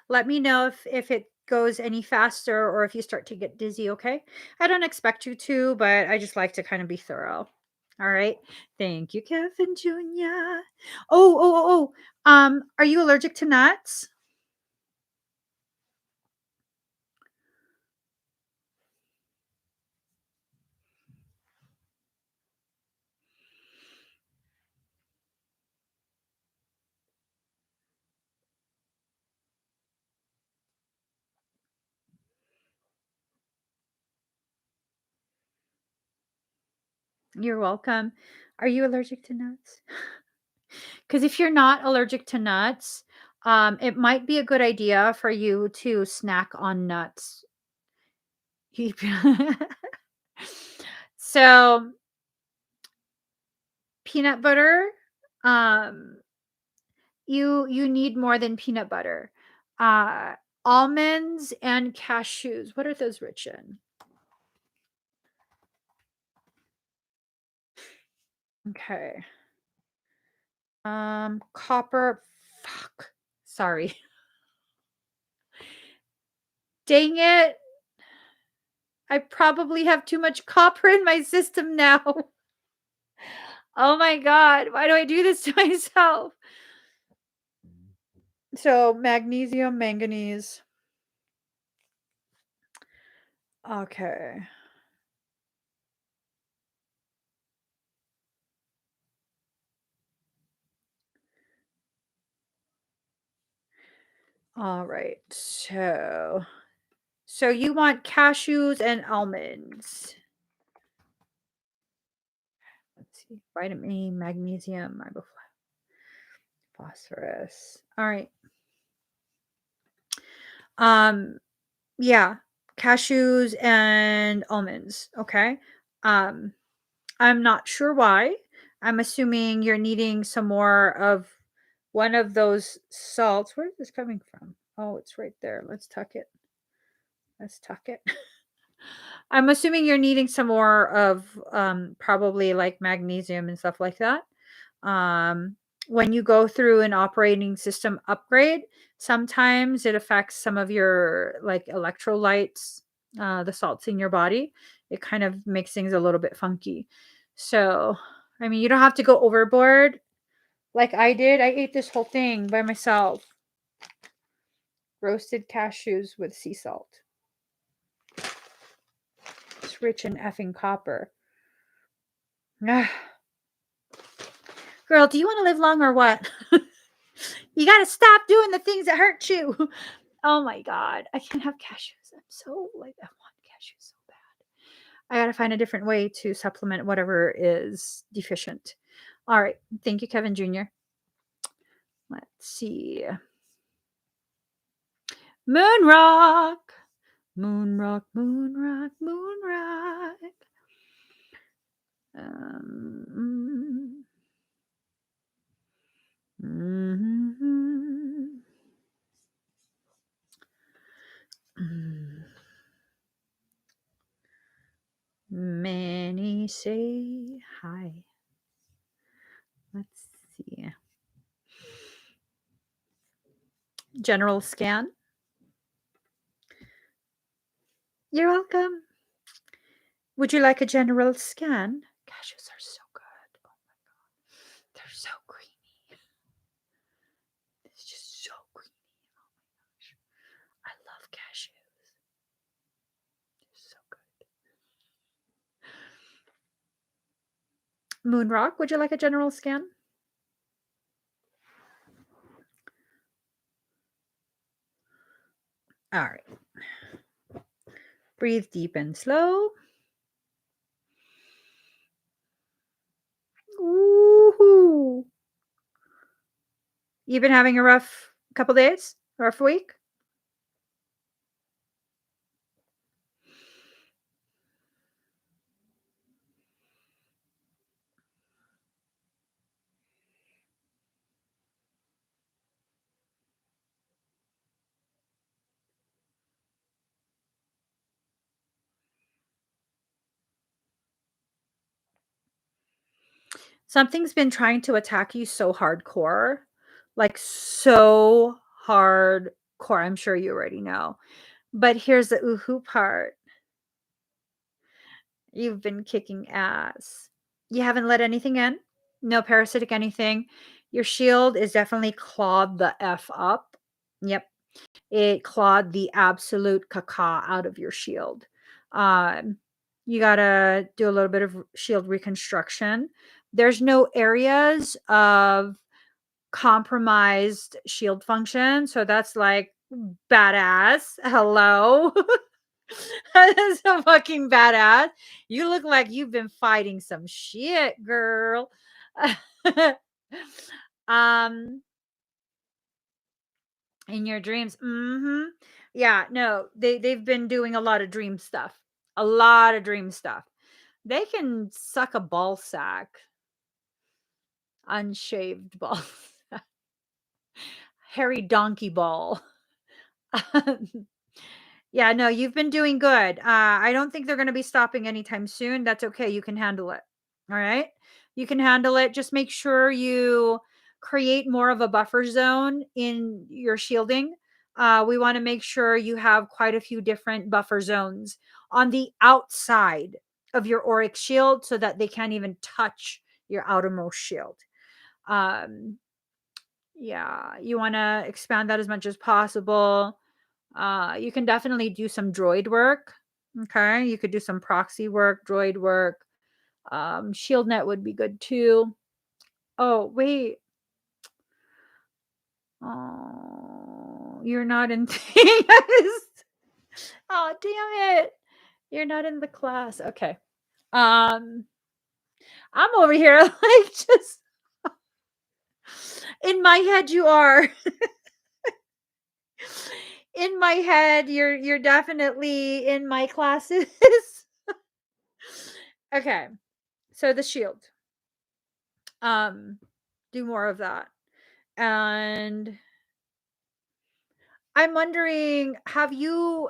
Let me know if it goes any faster or if you start to get dizzy, okay? I don't expect you to, but I just like to kind of be thorough. All right. Thank you, Kevin Jr. Are you allergic to nuts? You're welcome. Are you allergic to nuts? Because if you're not allergic to nuts, it might be a good idea for you to snack on nuts. Keep- so peanut butter, um, you need more than peanut butter. Uh, Almonds and cashews. What are those rich in? Okay. Copper. Fuck. Sorry. Dang it. I probably have too much copper in my system now. Oh my god, why do I do this to myself? So, magnesium, manganese. Okay. All right. So you want cashews and almonds. Let's see. Vitamin E, magnesium, phosphorus. All right. Um yeah, cashews and almonds, okay? Um I'm not sure why. I'm assuming you're needing some more of one of those salts. Where is this coming from? Oh, it's right there. Let's tuck it. Let's tuck it. I'm assuming you're needing some more of probably like magnesium and stuff like that. When you go through an operating system upgrade, sometimes it affects some of your like electrolytes, the salts in your body. It kind of makes things a little bit funky. So, I mean, you don't have to go overboard like I did. I ate this whole thing by myself. Roasted cashews with sea salt. It's rich in effing copper. Ah. Girl, do you want to live long or what? You got to stop doing the things that hurt you. Oh my God. I can't have cashews. I'm so like, I want cashews so bad. I got to find a different way to supplement whatever is deficient. All right. Thank you, Kevin Jr. Let's see. Moon rock. Moon rock, moon rock, moon rock. Mhm. Many say hi. Let's see. General scan. You're welcome. Would you like a general scan? Cashews are so good. Oh my God. They're so creamy. It's just so creamy. Oh my gosh. I love cashews. They're so good. Moon rock. Would you like a general scan? All right. Breathe deep and slow. Woohoo. You've been having a rough couple days? Rough week? Something's been trying to attack you so hardcore, like so hardcore. I'm sure you already know. But here's the oohoo part. You've been kicking ass. You haven't let anything in. No parasitic anything. Your shield is definitely clawed the F up. Yep. It clawed the absolute caca out of your shield. Um, you got to do a little bit of shield reconstruction. There's no areas of compromised shield function. So that's like badass. Hello. That is so fucking badass. You look like you've been fighting some shit, girl. um in your dreams. Mhm. Yeah, no, they've been doing a lot of dream stuff. A lot of dream stuff. They can suck a ball sack. Unshaved ball. Hairy donkey ball. Yeah, no, you've been doing good. I don't think they're going to be stopping anytime soon. That's okay. You can handle it. All right. You can handle it. Just make sure you create more of a buffer zone in your shielding. We want to make sure you have quite a few different buffer zones on the outside of your auric shield so that they can't even touch your outermost shield. Um, yeah, you want to expand that as much as possible. You can definitely do some droid work. Okay. You could do some proxy work, droid work. ShieldNet would be good too. Oh, wait. Oh, you're not in things. Oh, damn it. You're not in the class. Okay. I'm over here like just in my head you are. In my head you're definitely in my classes. Okay. So the shield. Do more of that. And I'm wondering, have you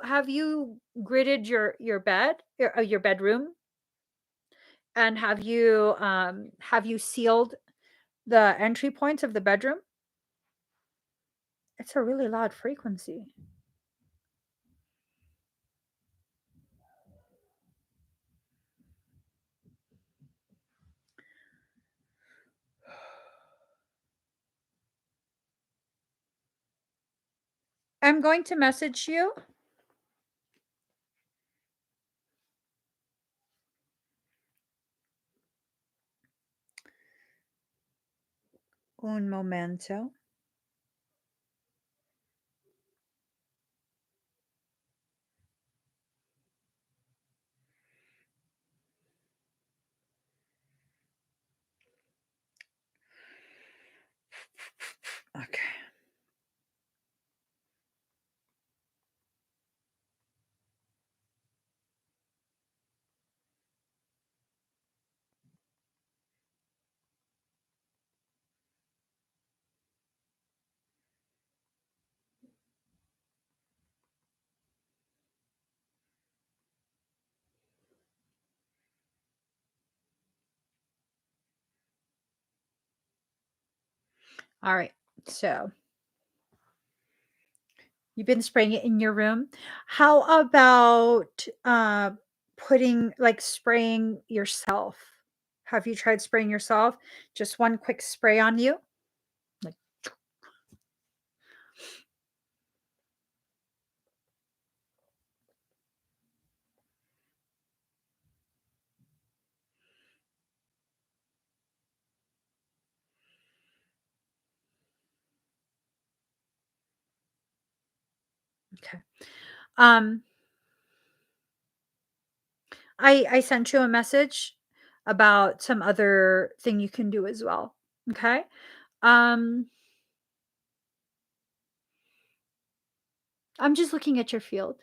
gridded your bed, your bedroom? And have you sealed the entry points of the bedroom? It's a really loud frequency. I'm going to message you. Un momento. Okay. All right. So you've been spraying it in your room. How about spraying yourself? Have you tried spraying yourself? Just one quick spray on you. Like, okay. Um, I sent you a message about some other thing you can do as well. Okay. Um, I'm just looking at your field.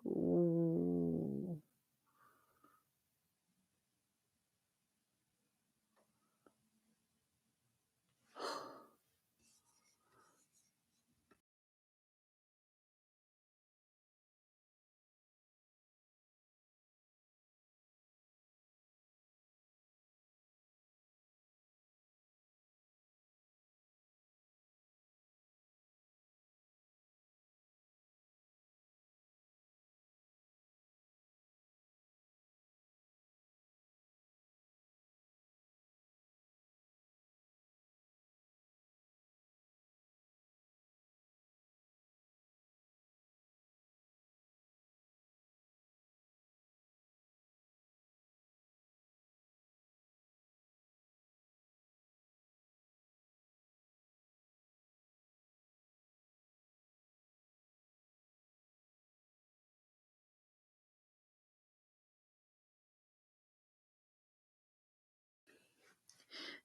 Ooh.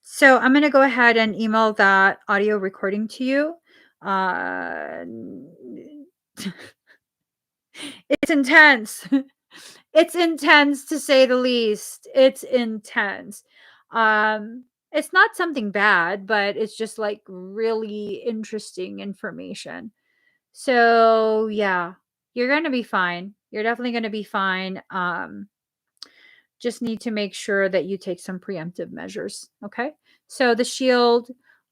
So I'm gonna go ahead and email that audio recording to you. Uh, it's intense. It's intense to say the least. It's intense. It's not something bad, but it's just like really interesting information. So yeah, you're gonna be fine. You're definitely gonna be fine. Just need to make sure that you take some preemptive measures. Okay. So the shield,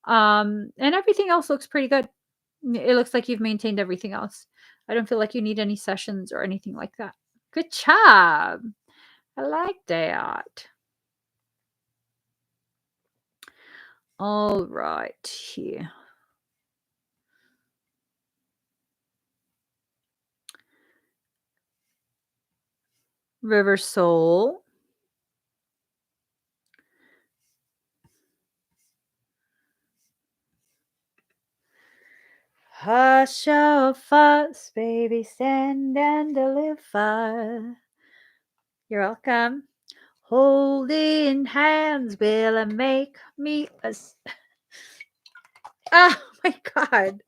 and everything else looks pretty good. It looks like you've maintained everything else. I don't feel like you need any sessions or anything like that. Good job. I like that. All right. Here. River Soul. Hush your fuss, baby, stand and deliver. You're welcome. Holding hands will make me a. Oh my god.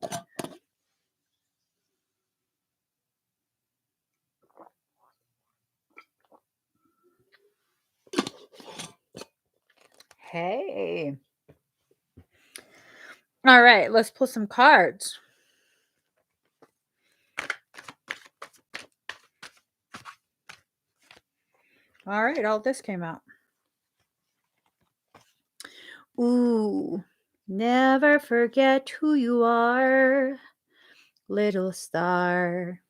All right, let's pull some cards. All right, all this came out. Ooh, never forget who you are, little star,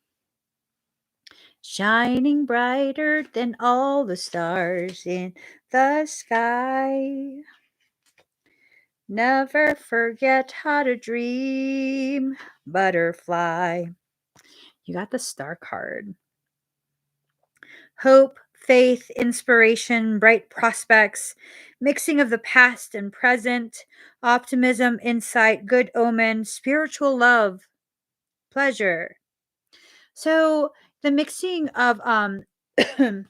shining brighter than all the stars in the sky. Never forget how to dream, butterfly. You got the star card. Hope, faith, inspiration, bright prospects, mixing of the past and present, optimism, insight, good omen, spiritual love, pleasure. So the mixing of the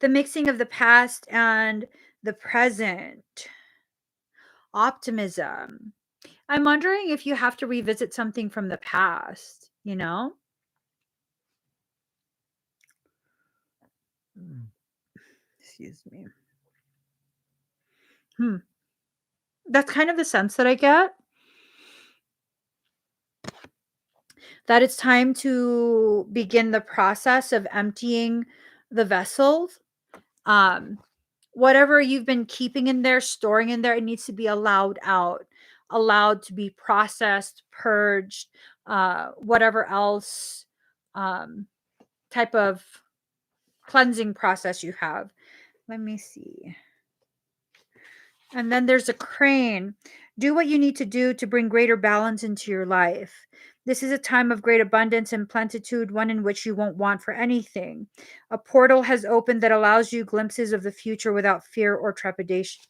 mixing of the past and the present, optimism. I'm wondering if you have to revisit something from the past, you know? Excuse me. That's kind of the sense that I get. That it's time to begin the process of emptying the vessels. Um, Whatever you've been keeping in there, storing in there, it needs to be allowed out, allowed to be processed, purged, whatever else um, type of cleansing process you have. Let me see. And then there's a crane. Do what you need to do to bring greater balance into your life. This is a time of great abundance and plenitude, one in which you won't want for anything. A portal has opened that allows you glimpses of the future without fear or trepidation.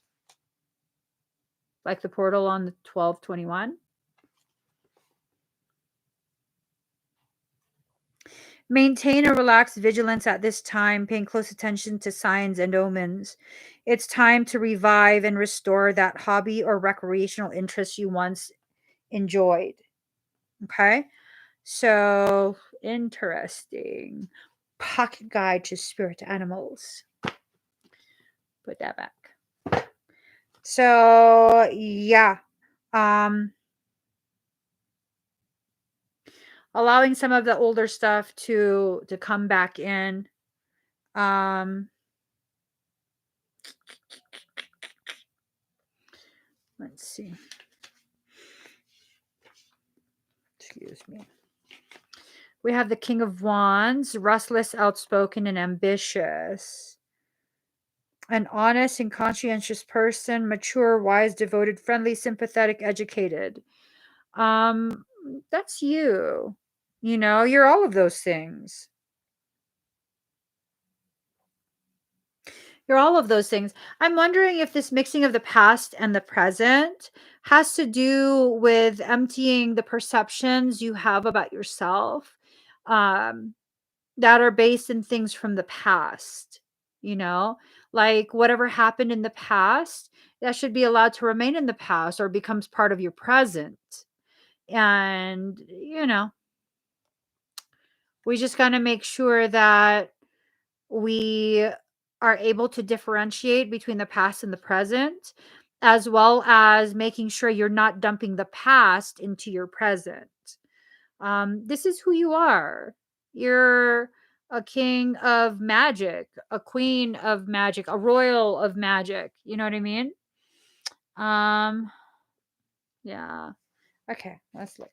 Like the portal on the 1221. Maintain a relaxed vigilance at this time, paying close attention to signs and omens. It's time to revive and restore that hobby or recreational interest you once enjoyed. Okay. So interesting. Pocket guide to spirit animals. Put that back. So yeah. Um Allowing some of the older stuff to come back in. Um let's see. Excuse me. We have the King of Wands, restless, outspoken, and ambitious. An honest and conscientious person, mature, wise, devoted, friendly, sympathetic, educated. Um, that's you. You know, you're all of those things. You're all of those things. I'm wondering if this mixing of the past and the present has to do with emptying the perceptions you have about yourself. Um, that are based in things from the past, you know, like whatever happened in the past, that should be allowed to remain in the past or becomes part of your present. And, you know, we just got to make sure that we are able to differentiate between the past and the present, as well as making sure you're not dumping the past into your present. This is who you are. You're a king of magic, a queen of magic, a royal of magic. You know what I mean? Um, yeah. Okay, let's look.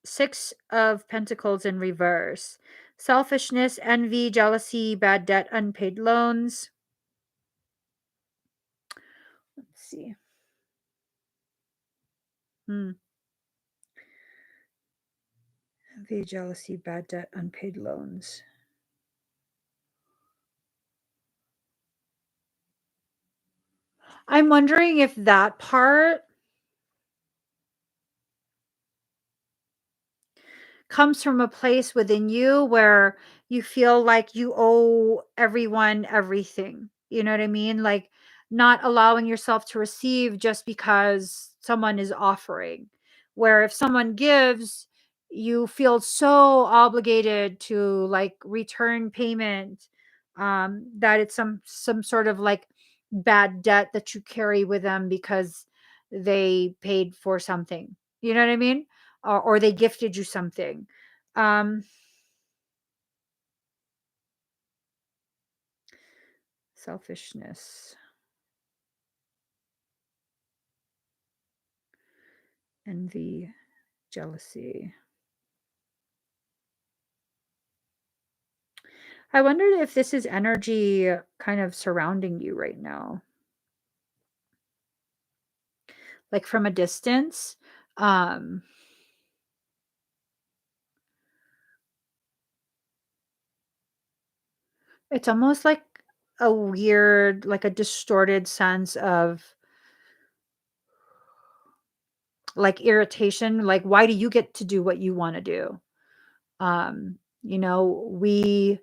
Six of Pentacles in reverse. Selfishness, envy, jealousy, bad debt, unpaid loans. Let's see. Envy, jealousy, bad debt, unpaid loans. I'm wondering if that part comes from a place within you where you feel like you owe everyone everything. You know what I mean? Like not allowing yourself to receive just because someone is offering. Where if someone gives, you feel so obligated to like return payment. that it's some sort of like bad debt that you carry with them because they paid for something. You know what I mean? Or they gifted you something. Um, Selfishness, envy, jealousy. I wonder if this is energy kind of surrounding you right now, like from a distance. Um, it's almost like a weird, like a distorted sense of like irritation. Like, why do you get to do what you want to do? We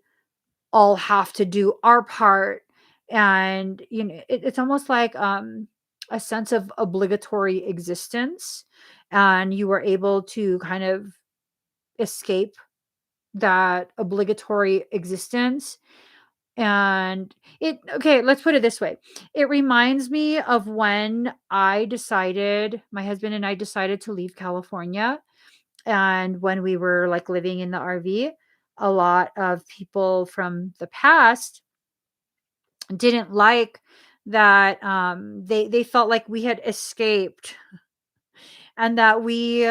all have to do our part. And, it's almost like a sense of obligatory existence. And you were able to kind of escape that obligatory existence. And okay, let's put it this way. It reminds me of when my husband and I decided to leave California. And when we were like living in the RV, a lot of people from the past didn't like that. They felt like we had escaped and that we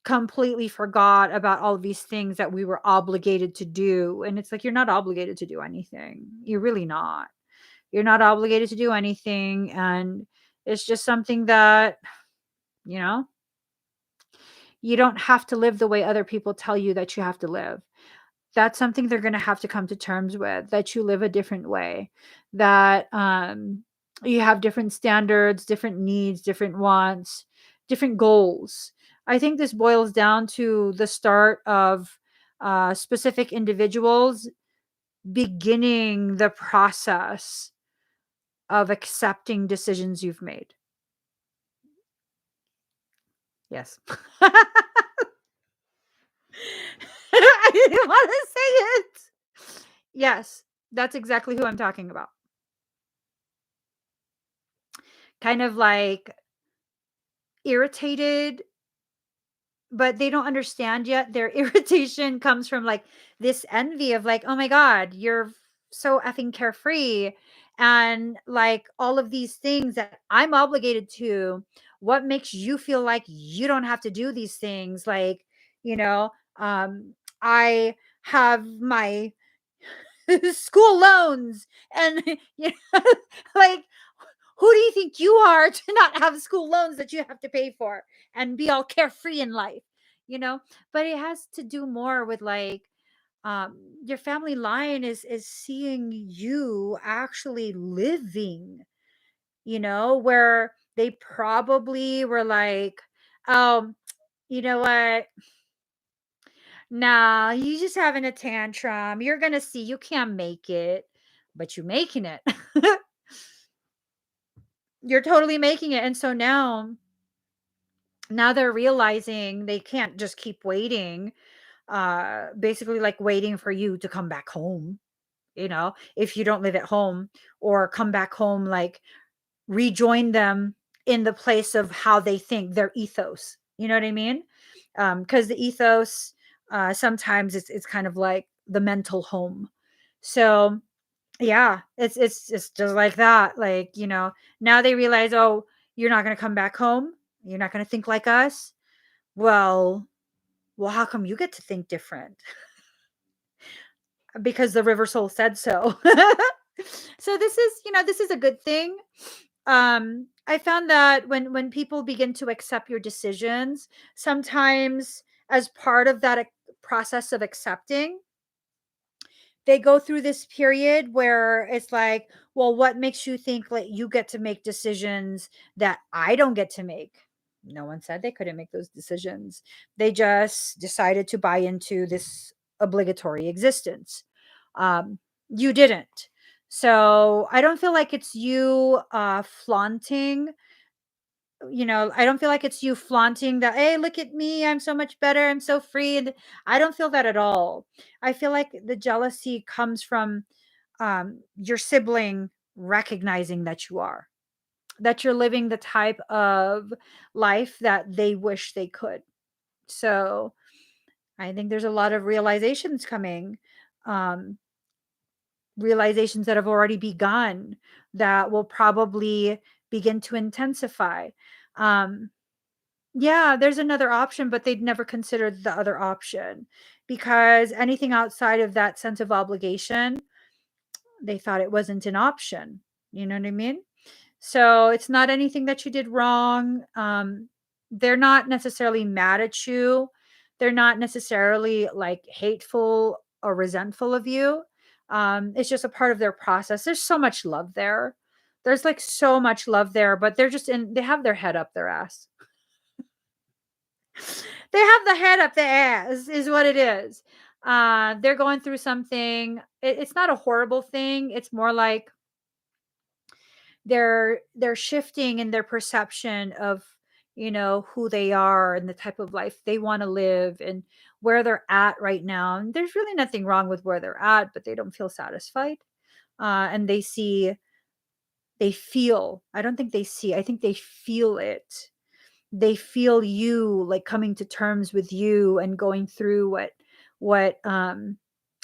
completely forgot about all of these things that we were obligated to do. And it's like, you're not obligated to do anything. You're really not. You're not obligated to do anything. And it's just something that, you know, you don't have to live the way other people tell you that you have to live. That's something they're going to have to come to terms with, that you live a different way, that you have different standards, different needs, different wants, different goals. I think this boils down to the start of specific individuals beginning the process of accepting decisions you've made. Yes. I didn't want to say it. Yes, that's exactly who I'm talking about. Kind of like irritated, but they don't understand yet. Their irritation comes from like this envy of like, oh my God, you're so effing carefree. And like all of these things that I'm obligated to, what makes you feel like you don't have to do these things? Like, you know, I have my school loans and like, who do you think you are to not have school loans that you have to pay for and be all carefree in life, you know? But it has to do more with like your family line is seeing you actually living, where they probably were like, oh, you know what, nah, you just having a tantrum, you're gonna see, you can't make it, but you're making it. You're totally making it. And so now they're realizing they can't just keep waiting, basically like waiting for you to come back home, if you don't live at home, or come back home, like rejoin them in the place of how they think their ethos, you know what I mean? Because the ethos, sometimes it's kind of like the mental home. So yeah, it's just like that. Like, now they realize, oh, you're not gonna come back home. You're not gonna think like us. Well, how come you get to think different? Because the river soul said so. So this is a good thing. I found that when people begin to accept your decisions, sometimes as part of that process of accepting, they go through this period where it's like, well, what makes you think like you get to make decisions that I don't get to make? No one said they couldn't make those decisions. They just decided to buy into this obligatory existence. You didn't. So I don't feel like it's you flaunting, I don't feel like it's you flaunting that, hey, look at me, I'm so much better, I'm so free. And I don't feel that at all. I feel like the jealousy comes from your sibling recognizing that you are, that you're living the type of life that they wish they could. So I think there's a lot of realizations coming, um, realizations that have already begun that will probably begin to intensify. Um, yeah, there's another option, but they'd never considered the other option because anything outside of that sense of obligation, they thought it wasn't an option. You know what I mean? So it's not anything that you did wrong. They're not necessarily mad at you. They're not necessarily like hateful or resentful of you. It's just a part of their process. There's so much love there. There's like so much love there, but they're just they have their head up their ass. They have the head up the ass, is what it is. They're going through something. It's not a horrible thing. It's more like they're shifting in their perception of, who they are and the type of life they want to live and where they're at right now. And there's really nothing wrong with where they're at, but they don't feel satisfied. And they feel, I don't think they see, I think they feel it. They feel you like coming to terms with you and going through what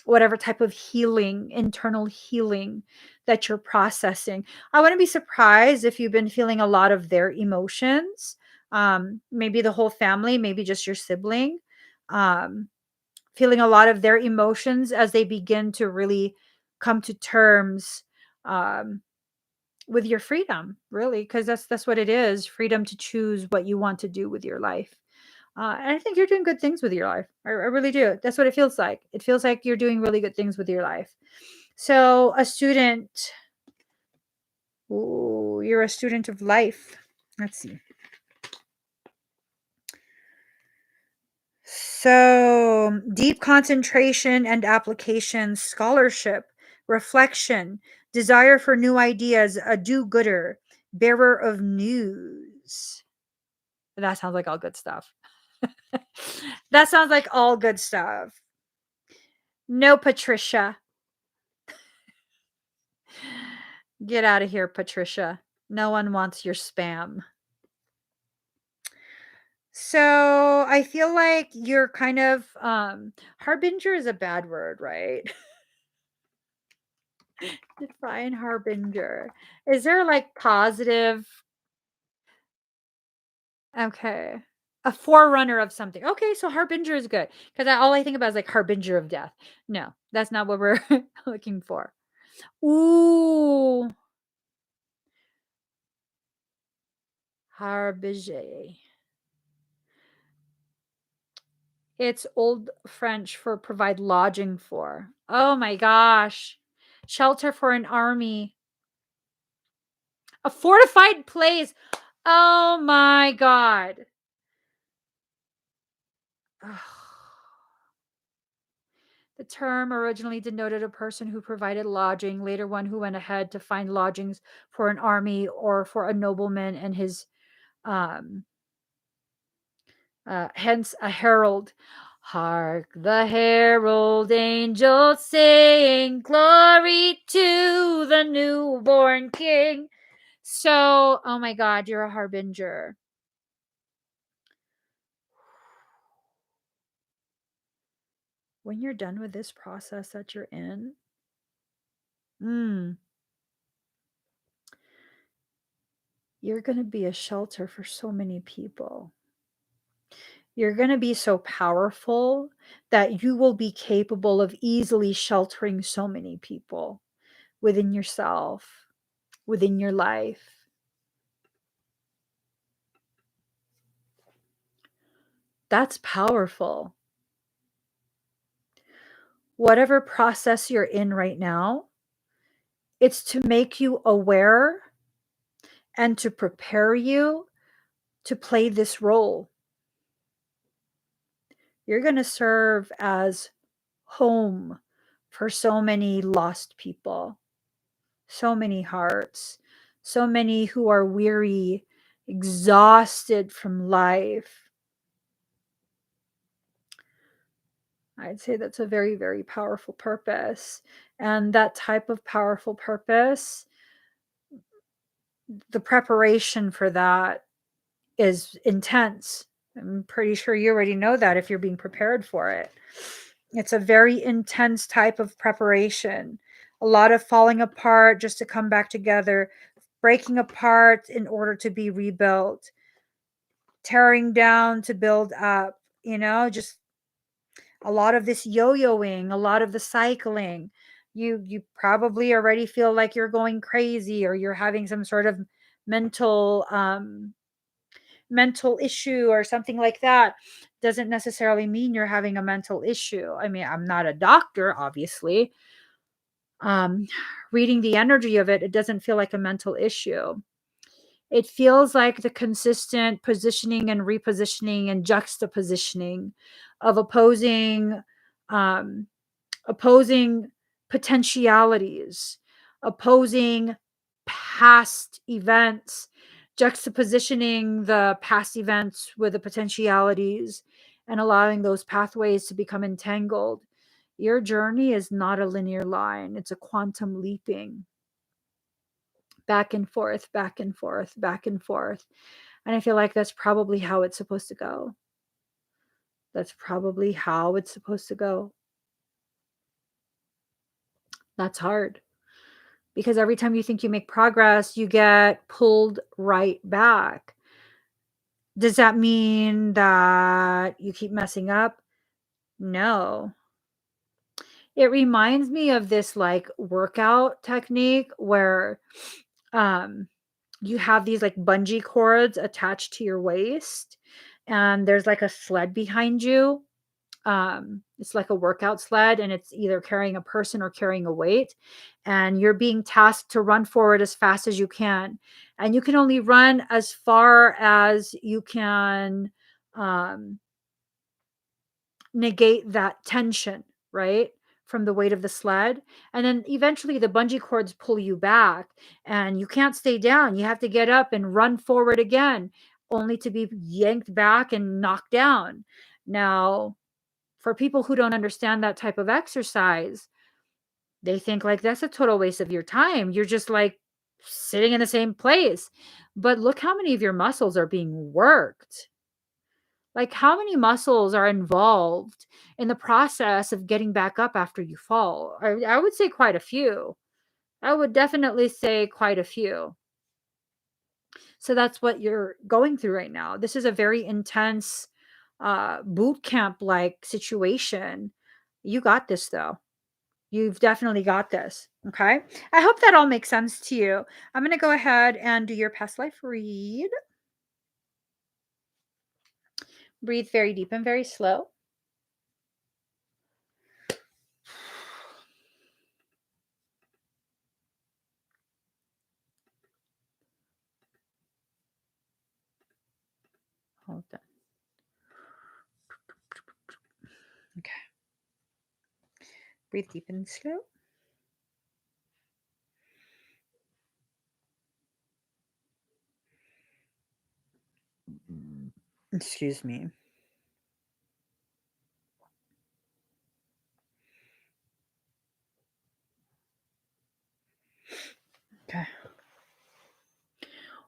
whatever type of healing, internal healing that you're processing. I wouldn't be surprised if you've been feeling a lot of their emotions. Maybe the whole family, maybe just your sibling, um, feeling a lot of their emotions as they begin to really come to terms, um, with your freedom, really, because that's what it is, freedom to choose what you want to do with your life. And I think you're doing good things with your life. I really do. That's what it feels like. It feels like you're doing really good things with your life. So a student, ooh, you're a student of life. Let's see. So deep concentration and application, scholarship, reflection, desire for new ideas, a do-gooder, bearer of news. That sounds like all good stuff. That sounds like all good stuff. No, Patricia. Get out of here, Patricia. No one wants your spam. So I feel like you're kind of harbinger is a bad word, right? Define harbinger. Is there like positive? Okay. A forerunner of something. Okay, so harbinger is good because all I think about is like harbinger of death. No, that's not what we're looking for. Ooh, harbinger. It's Old French for provide lodging for. Oh my gosh. Shelter for an army. A fortified place. Oh my god. Ugh. The term originally denoted a person who provided lodging, later one who went ahead to find lodgings for an army or for a nobleman and his um hence a herald. Hark the herald angels sing, glory to the newborn king. So, oh my god, you're a harbinger. When you're done with this process that you're in, you're going to be a shelter for so many people. You're going to be so powerful that you will be capable of easily sheltering so many people within yourself, within your life. That's powerful. Whatever process you're in right now, it's to make you aware and to prepare you to play this role. You're going to serve as home for so many lost people, so many hearts, so many who are weary, exhausted from life. I'd say that's a very, very powerful purpose. And that type of powerful purpose, the preparation for that is intense. I'm pretty sure you already know that if you're being prepared for it. It's a very intense type of preparation. A lot of falling apart just to come back together, breaking apart in order to be rebuilt, tearing down to build up, just a lot of this yo-yoing, a lot of the cycling. You probably already feel like you're going crazy or you're having some sort of mental mental issue or something like that. Doesn't necessarily mean you're having a mental issue. I mean, I'm not a doctor, obviously. Um, Reading the energy of it, it doesn't feel like a mental issue. It feels like the consistent positioning and repositioning and juxtapositioning of um, opposing potentialities, opposing past events, juxtapositioning the past events with the potentialities, and allowing those pathways to become entangled. Your journey is not a linear line, it's a quantum leaping back and forth, back and forth, back and forth. And I feel like that's probably how it's supposed to go. That's probably how it's supposed to go. That's hard because every time you think you make progress, you get pulled right back. Does that mean that you keep messing up? No. It reminds me of this like workout technique where um you have these like bungee cords attached to your waist and there's like a sled behind you. It's like a workout sled and it's either carrying a person or carrying a weight, and you're being tasked to run forward as fast as you can, and you can only run as far as you can um, negate that tension, right, from the weight of the sled. And then eventually the bungee cords pull you back and you can't stay down. You have to get up and run forward again, only to be yanked back and knocked down. Now, for people who don't understand that type of exercise, they think like that's a total waste of your time. You're just like sitting in the same place. But look how many of your muscles are being worked. Like, how many muscles are involved in the process of getting back up after you fall? I would say quite a few. I would definitely say quite a few. So that's what you're going through right now. This is a very intense boot camp like situation. You got this though. You've definitely got this. Okay. I hope that all makes sense to you. I'm going to go ahead and do your past life read. Breathe very deep and very slow. Hold on. Okay. Breathe deep and slow. Excuse me. Okay.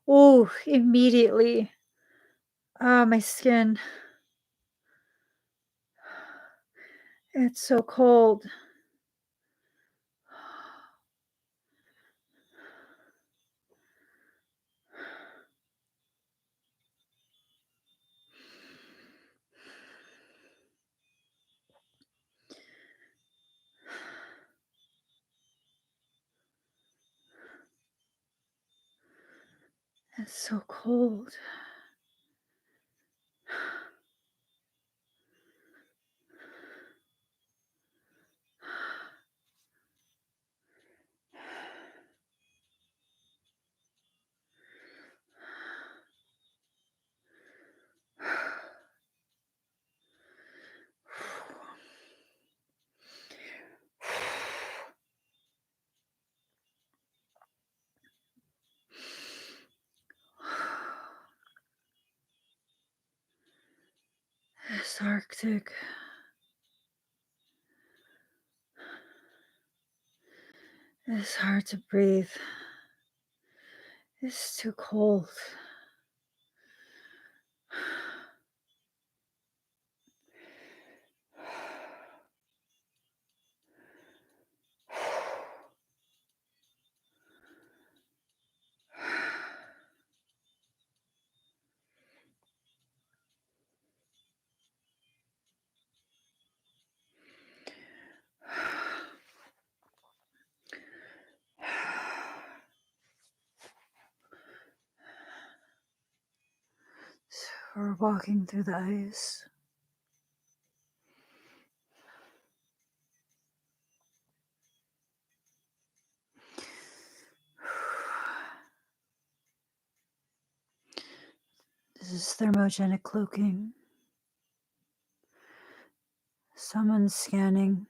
Oh, immediately. Oh, my skin. It's so cold. It's so cold. It's Arctic. It's hard to breathe. It's too cold. So we're walking through the ice. This is thermogenic cloaking. Someone's scanning.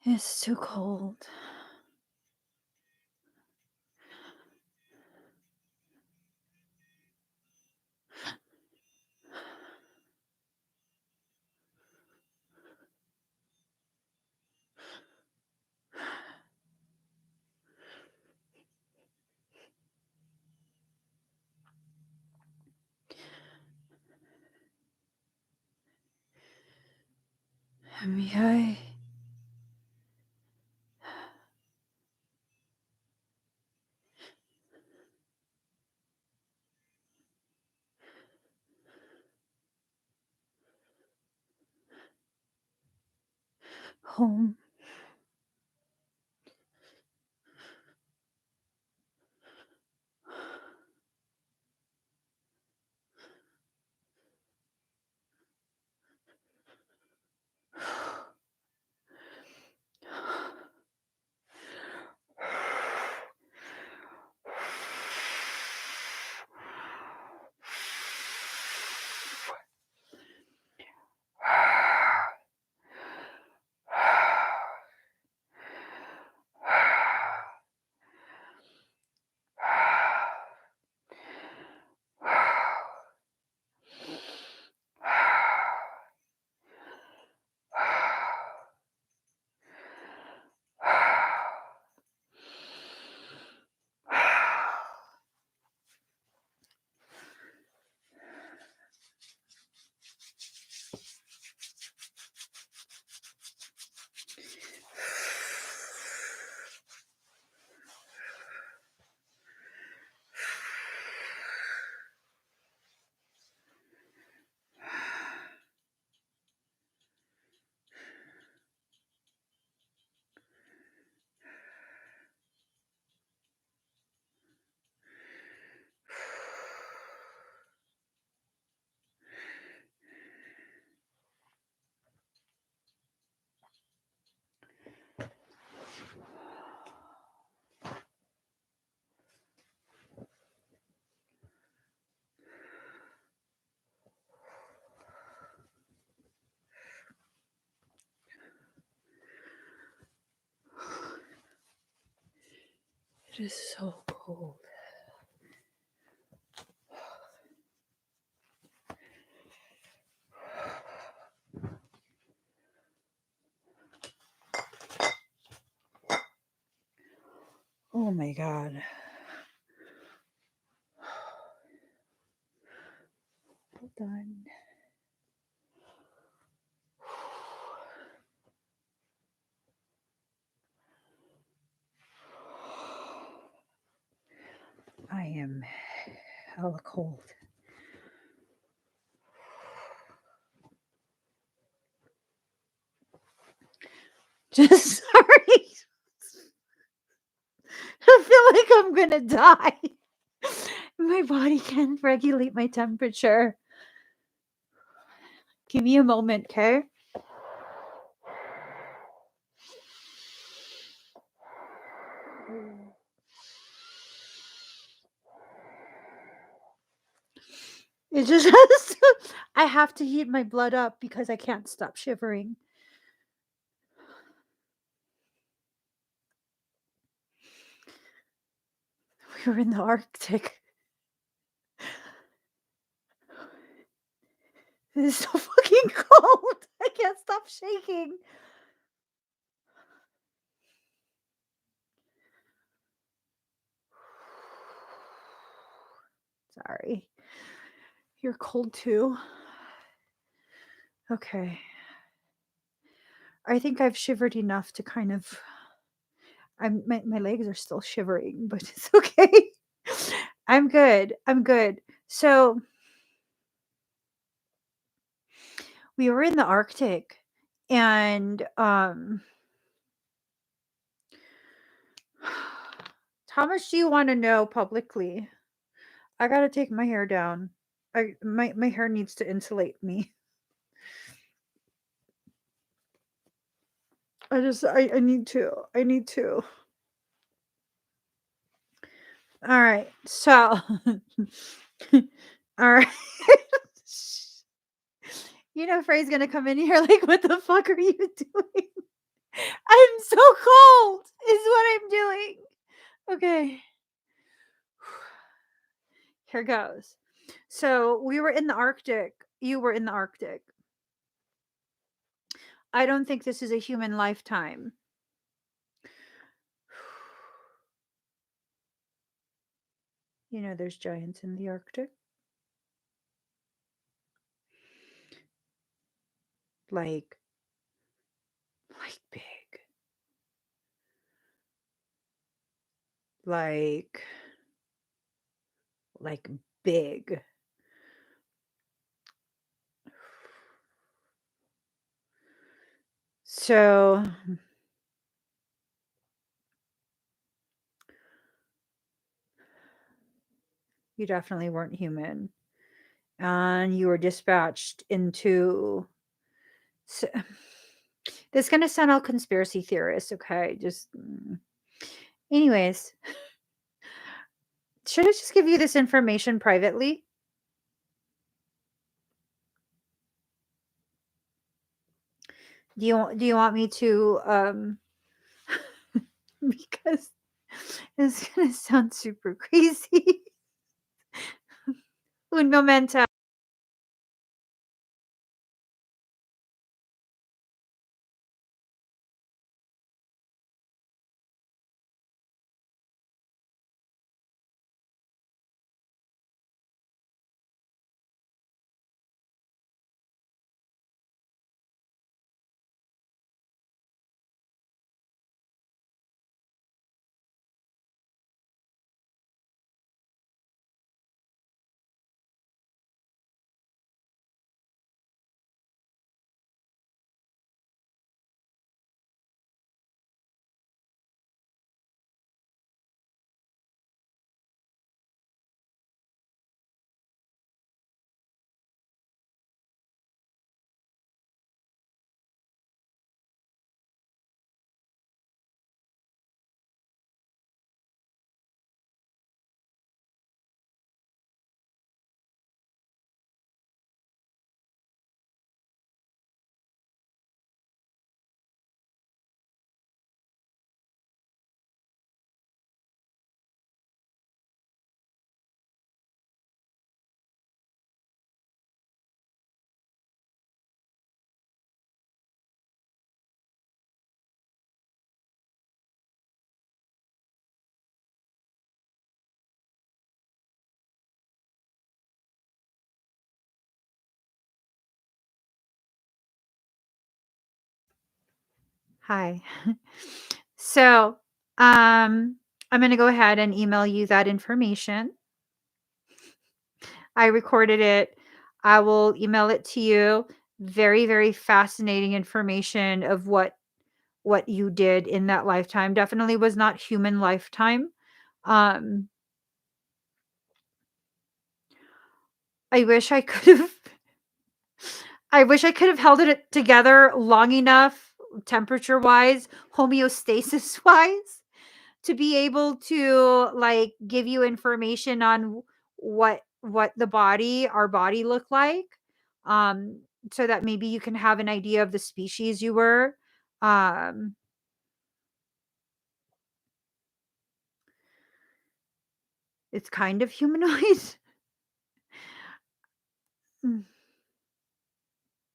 It's too cold. Emmie, home. It is so cold. Oh my God. Hold on. I am hella cold. Just sorry. I feel like I'm gonna die. My body can't regulate my temperature. Give me a moment, okay? It just has to, I have to heat my blood up because I can't stop shivering. We were in the Arctic. It is so fucking cold. I can't stop shaking. Sorry. You're cold too? Okay. I think I've shivered enough to kind of, my legs are still shivering, but it's okay. I'm good. I'm good. So we were in the Arctic and how much do you want to know publicly? I gotta take my hair down. My hair needs to insulate me. I need to. I need to. All right. So all right. You know Frey's gonna come in here like, what the fuck are you doing? I'm so cold, is what I'm doing. Okay. Here goes. So we were in the Arctic. You were in the Arctic. I don't think this is a human lifetime. You know, there's giants in the Arctic. Like big. Like big. So you definitely weren't human. And you were dispatched into. So, this is going to sound all conspiracy theorist, okay? Just. Anyways, should I just give you this information privately? Do you want me to because it's gonna sound super crazy. Un momento. Hi. So, I'm gonna go ahead and email you that information. I recorded it. I will email it to you. Very, very fascinating information of what you did in that lifetime. Definitely was not human lifetime. Um, I wish I could have I wish I could have held it together long enough, temperature wise, homeostasis wise, to be able to like give you information on what what our body looked like, um, so that maybe you can have an idea of the species you were. Um, it's kind of humanoid. Mm,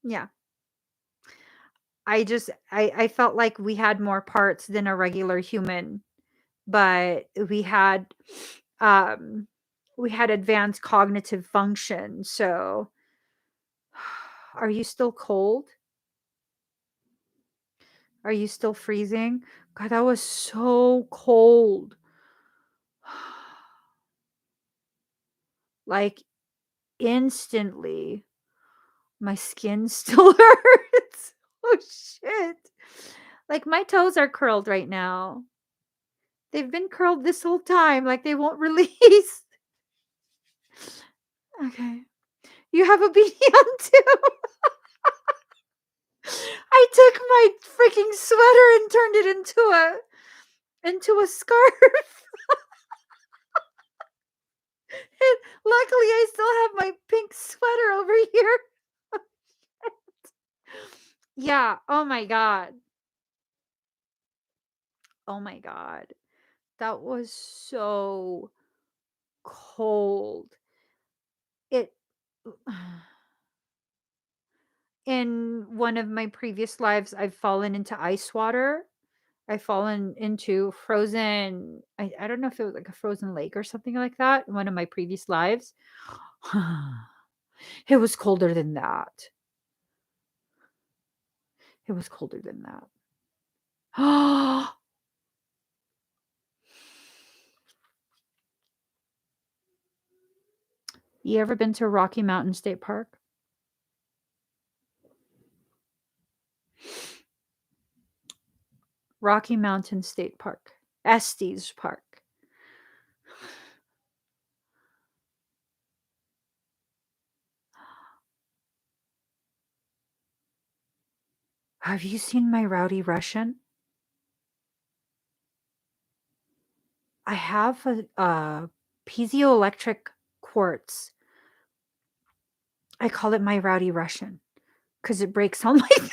yeah. I felt like we had more parts than a regular human, but um we had advanced cognitive function. So are you still cold? Are you still freezing? God, that was so cold. Like instantly, my skin still hurts. Oh shit. Like my toes are curled right now. They've been curled this whole time, like they won't release. Okay. You have a beanie on too. I took my freaking sweater and turned it into a scarf. And luckily I still have my pink sweater over here. Yeah, oh my god. Oh my god. That was so cold. It in one of my previous lives, I've fallen into ice water. I've fallen into frozen, I don't know if it was like a frozen lake or something like that in one of my previous lives. It was colder than that. It was colder than that. You ever been to Rocky Mountain State Park? Rocky Mountain State Park. Estes Park. Have you seen my rowdy Russian? I have a piezoelectric quartz. I call it my rowdy Russian because it breaks all my things.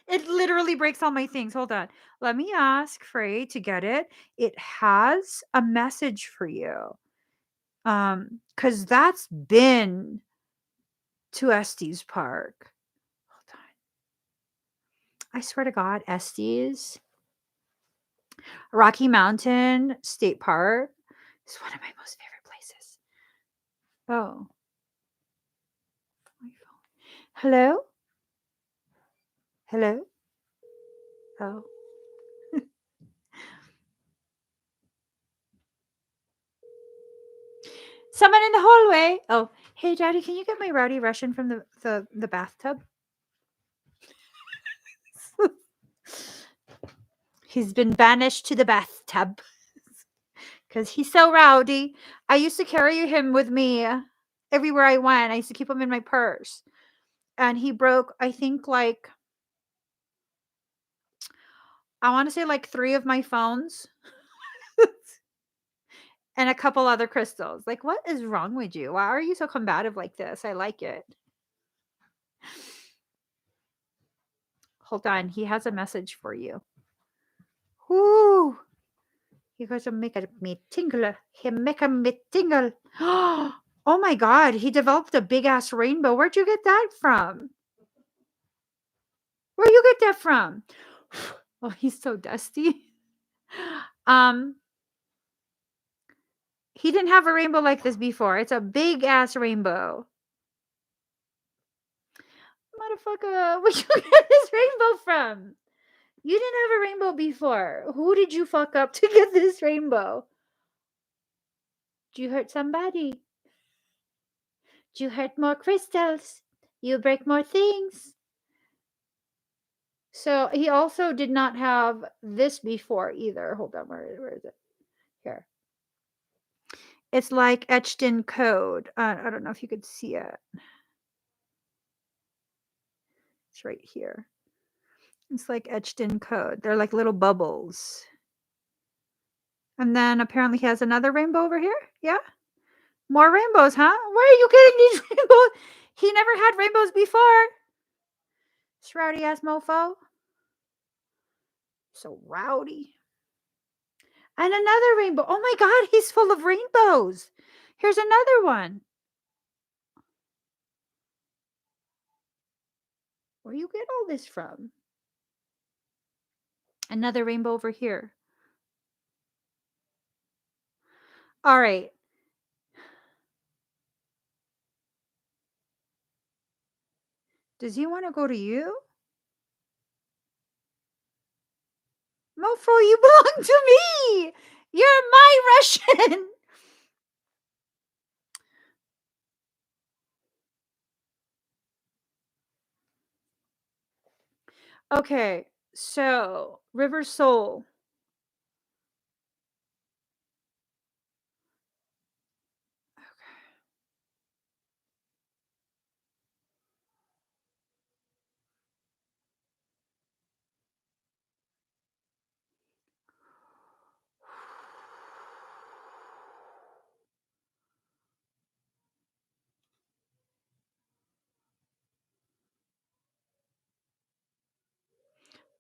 It literally breaks all my things. Hold on. Let me ask Frey to get it. It has a message for you. Because that's been to Estes Park. Hold on. I swear to God, Estes, Rocky Mountain State Park is one of my most favorite places. Oh, my phone. Hello? Hello? Oh. Someone in the hallway. Oh, hey, Daddy, can you get my rowdy Russian from the bathtub? He's been banished to the bathtub because he's so rowdy. I used to carry him with me everywhere I went. I used to keep him in my purse. And he broke, I think, like, I want to say like 3 of my phones and a couple other crystals. Like, what is wrong with you? Why are you so combative like this? I like it. Hold on. He has a message for you. Whoo! He goes to make me tingle. He make me tingle. Oh my god, he developed a big ass rainbow. Where'd you get that from? Where'd you get that from? Oh, he's so dusty. Um, he didn't have a rainbow like this before. It's a big ass rainbow. Motherfucker, where'd you get this rainbow from? You didn't have a rainbow before. Who did you fuck up to get this rainbow? Did you hurt somebody? Did you hurt more crystals? You break more things? So he also did not have this before either. Hold on, where is it? Here. It's like etched in code. I don't know if you could see it. It's right here. It's like etched in code. They're like little bubbles. And then apparently he has another rainbow over here. Yeah. More rainbows, huh? Where are you getting these rainbows? He never had rainbows before. This rowdy ass mofo. So rowdy. And another rainbow. Oh my god, he's full of rainbows. Here's another one. Where you get all this from? Another rainbow over here. All right. Does he want to go to you? Mofo, you belong to me. You're my Russian. Okay, so River Soul.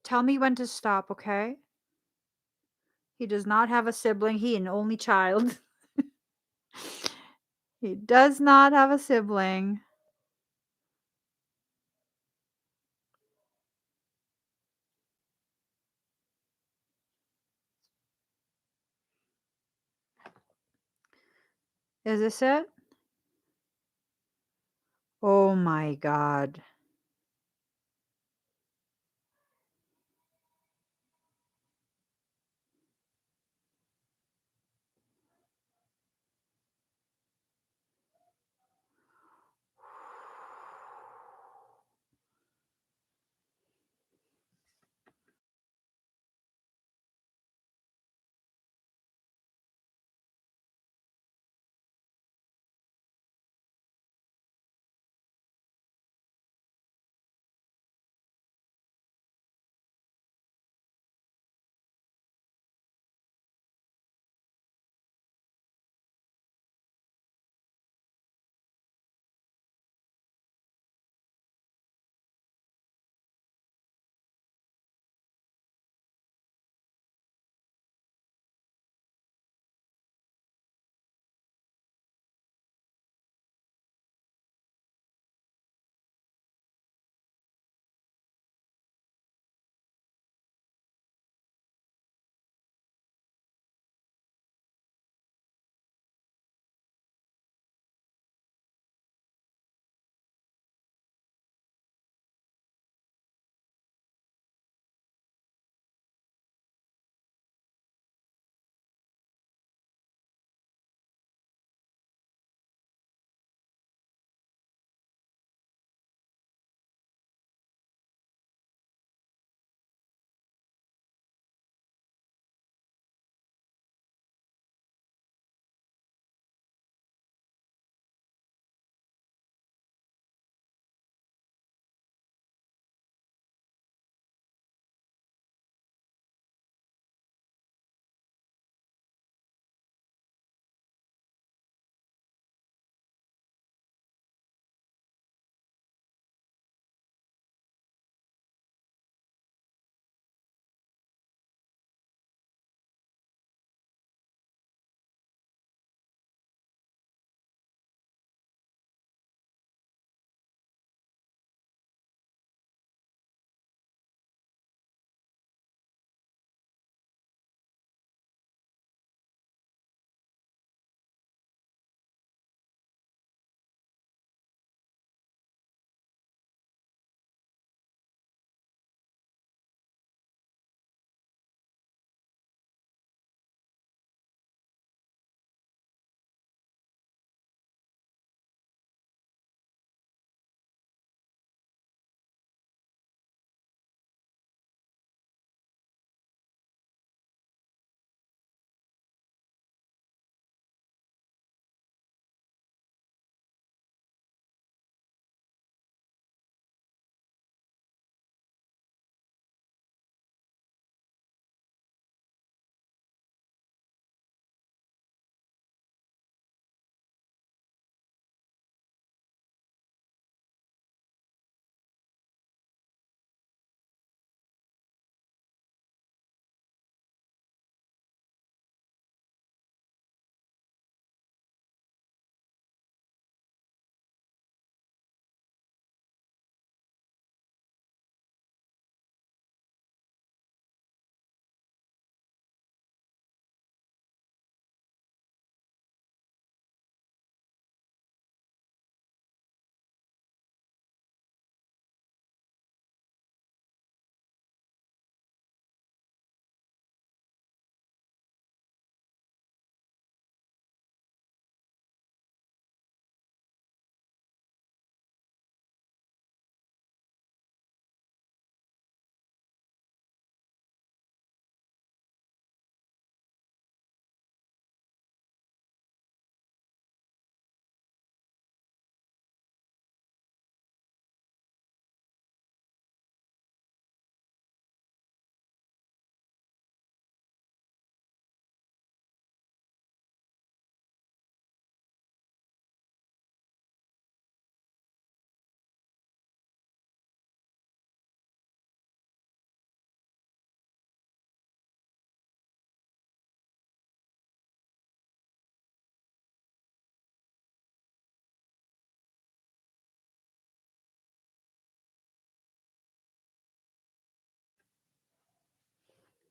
Tell me when to stop, okay? He does not have a sibling. He an only child. He does not have a sibling. Is this it? Oh my god.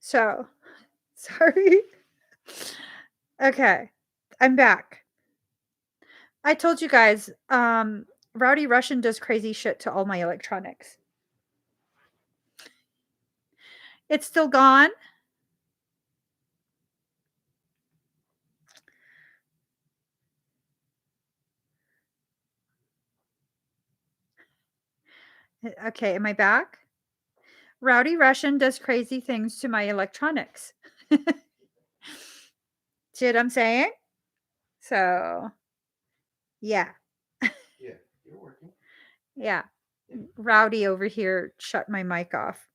So, sorry. Okay, I'm back. I told you guys, Rowdy Russian does crazy shit to all my electronics. It's still gone. Okay, am I back? Rowdy Russian does crazy things to my electronics. See what I'm saying? So, yeah. Yeah, you're working. Yeah. Rowdy over here shut my mic off.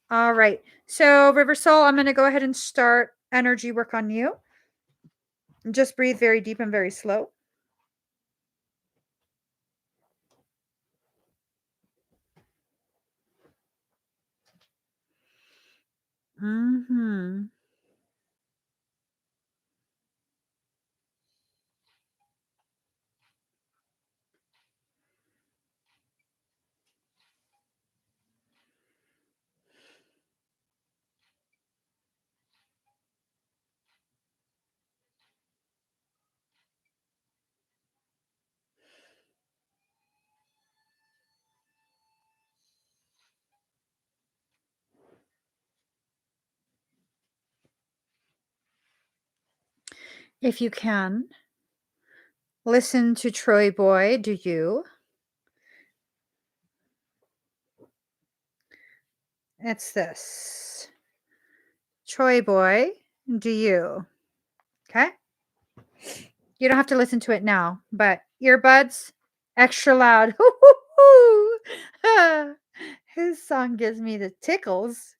All right. So, River Soul, I'm going to go ahead and start energy work on you. Just breathe very deep and very slow. Mm-hmm. If you can, listen to Troy Boy, Do You? It's this. Troy Boy, Do You? Okay? You don't have to listen to it now, but earbuds, extra loud. His song gives me the tickles.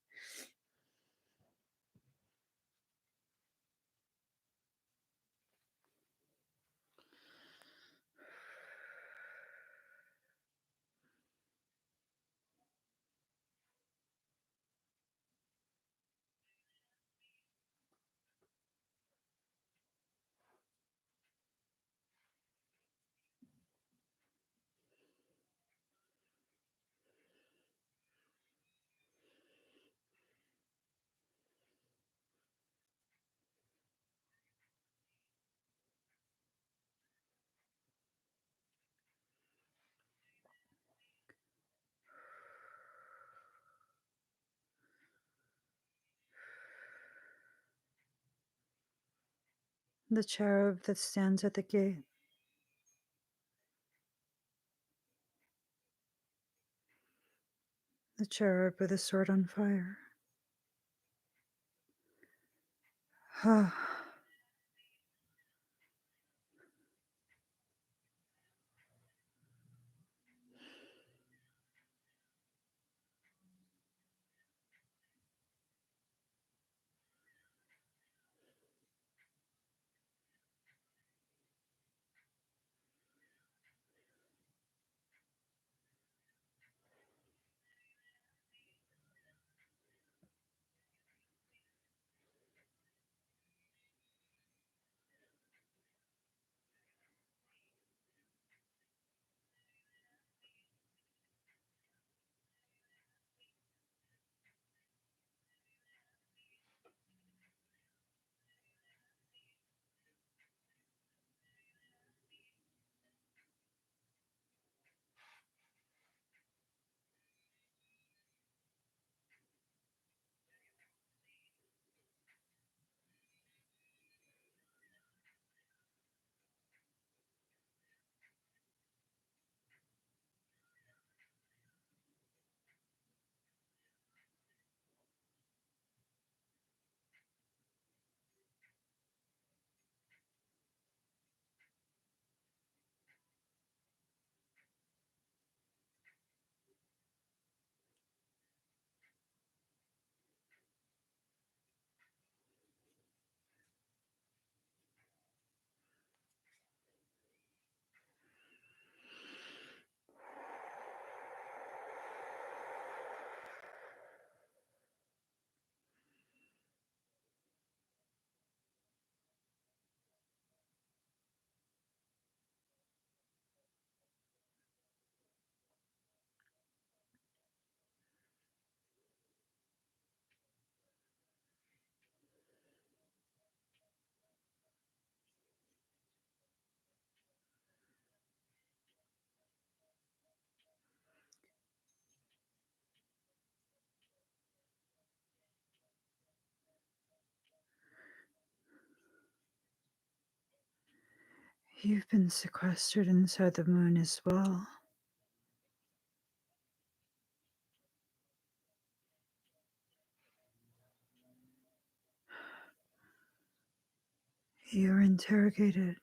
The cherub that stands at the gate. The cherub with a sword on fire. You've been sequestered inside the moon as well. You're interrogated.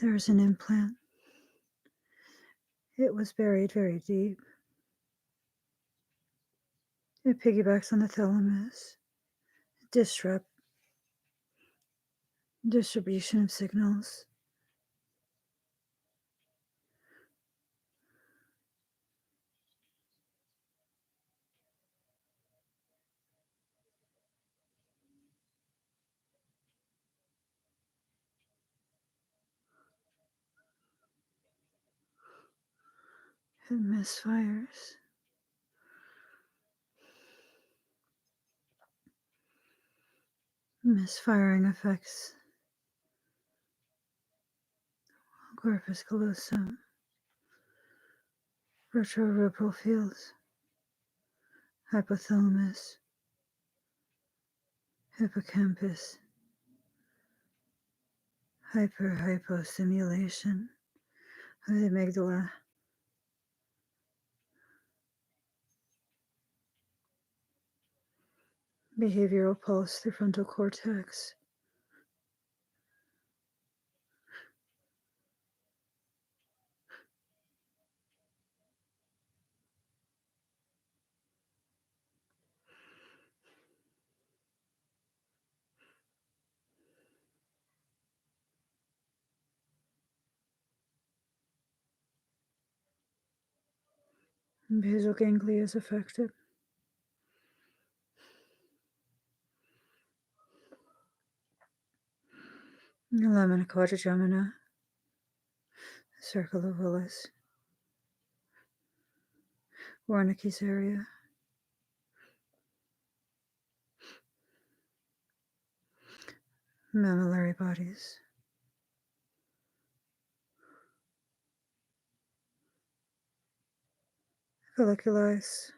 There's an implant. It was buried very deep. It piggybacks on the thalamus. Distribution of signals. It misfires. Misfiring affects corpus callosum, retrorubral fields, hypothalamus, hippocampus, hypostimulation of the amygdala, behavioral pulse through frontal cortex, basal ganglia is affected. Lamina quadrigemina, circle of Willis, Wernicke's area, mammillary bodies, folliculitis,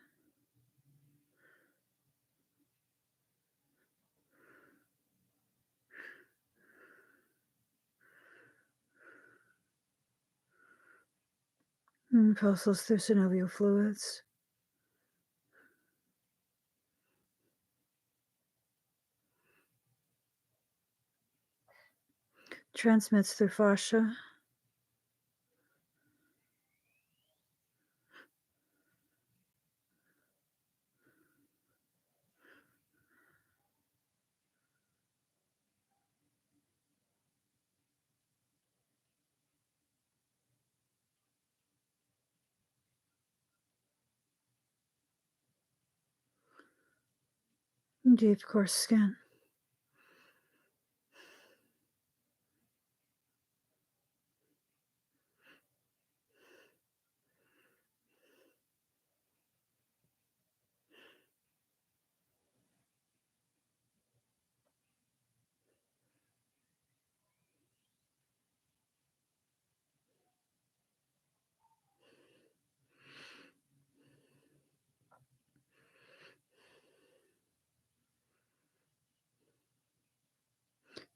pulses through synovial fluids, transmits through fascia, deep coarse skin.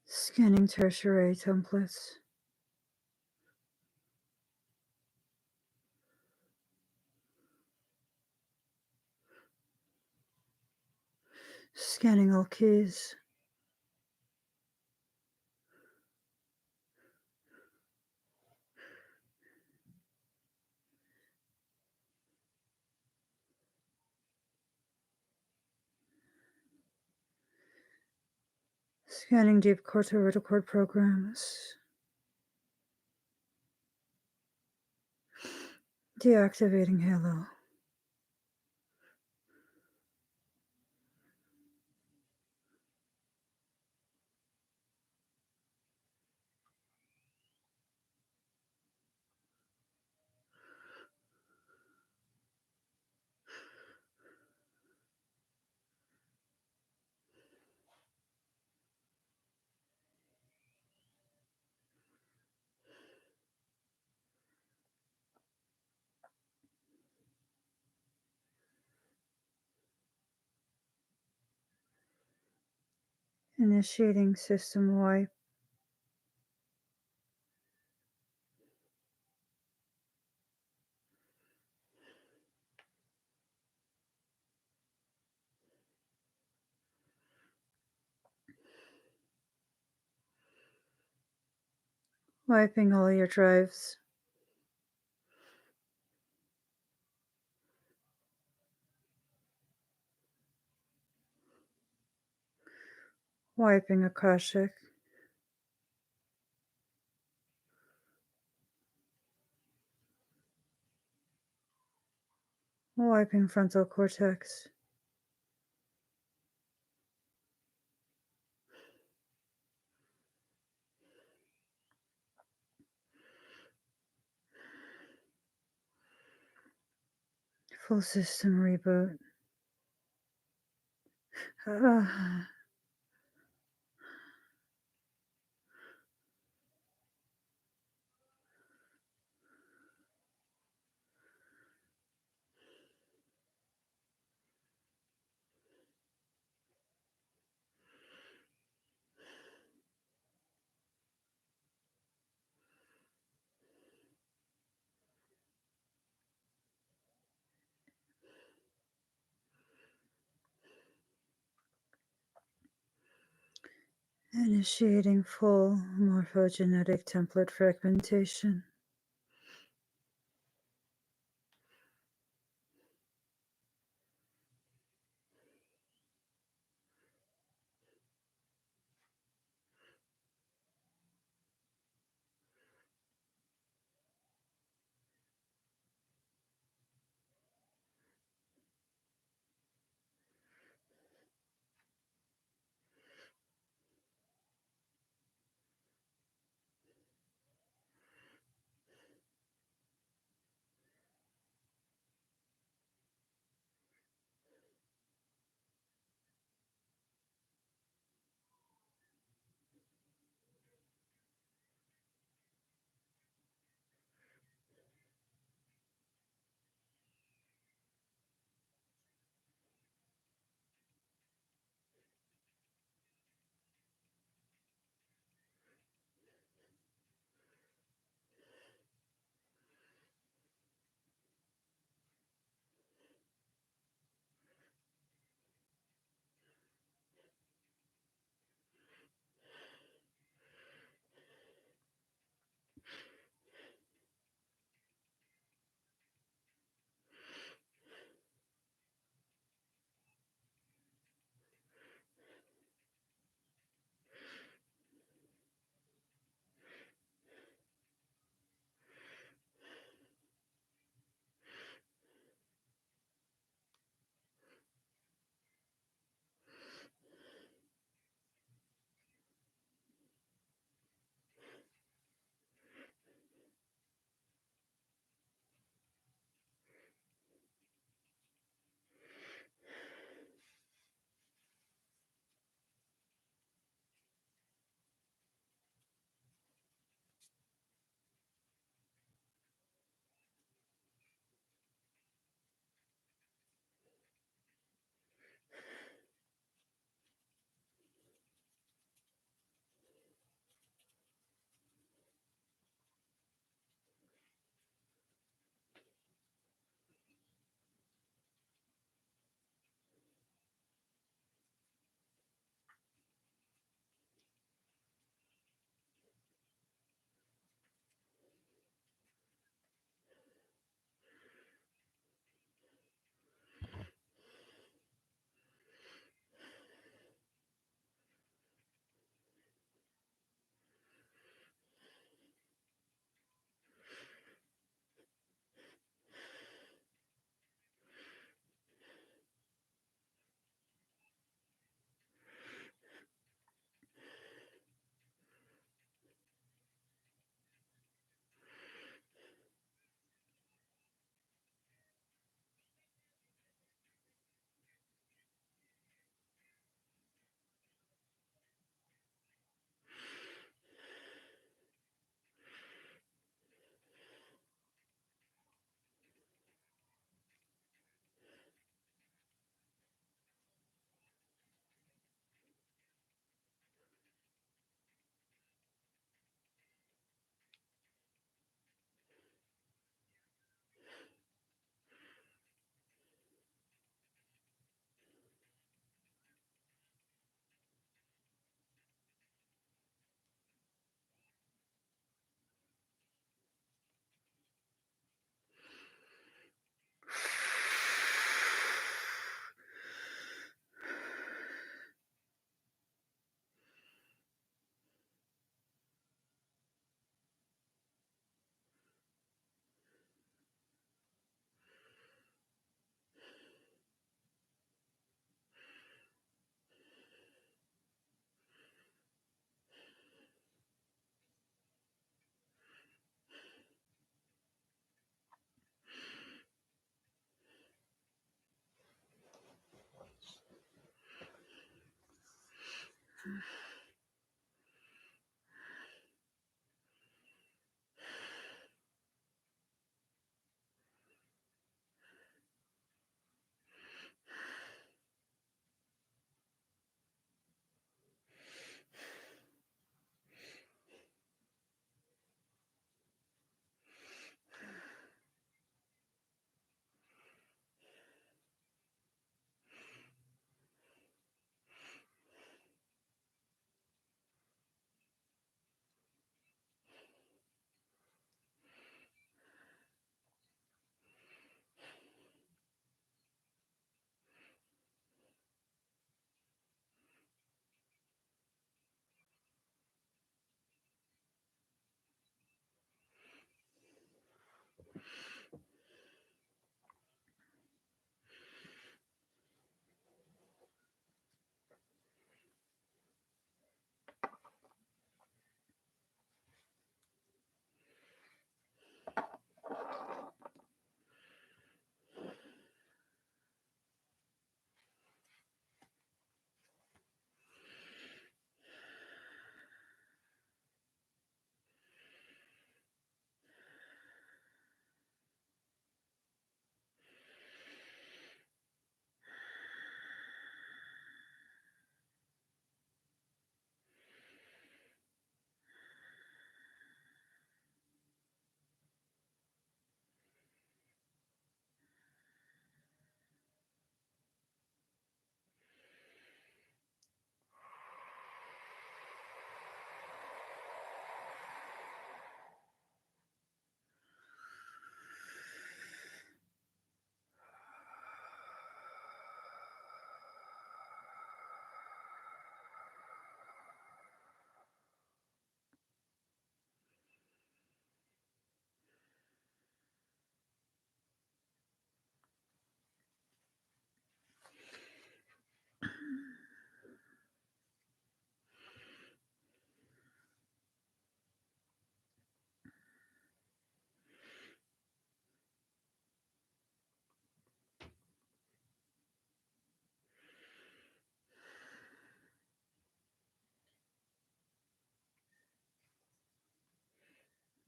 Scanning tertiary templates. Scanning all keys. Scanning deep cortical programs. Deactivating halo. Initiating system wipe. Wiping all your drives. Wiping Akashic. Wiping frontal cortex. Full system reboot. Initiating full morphogenetic template fragmentation.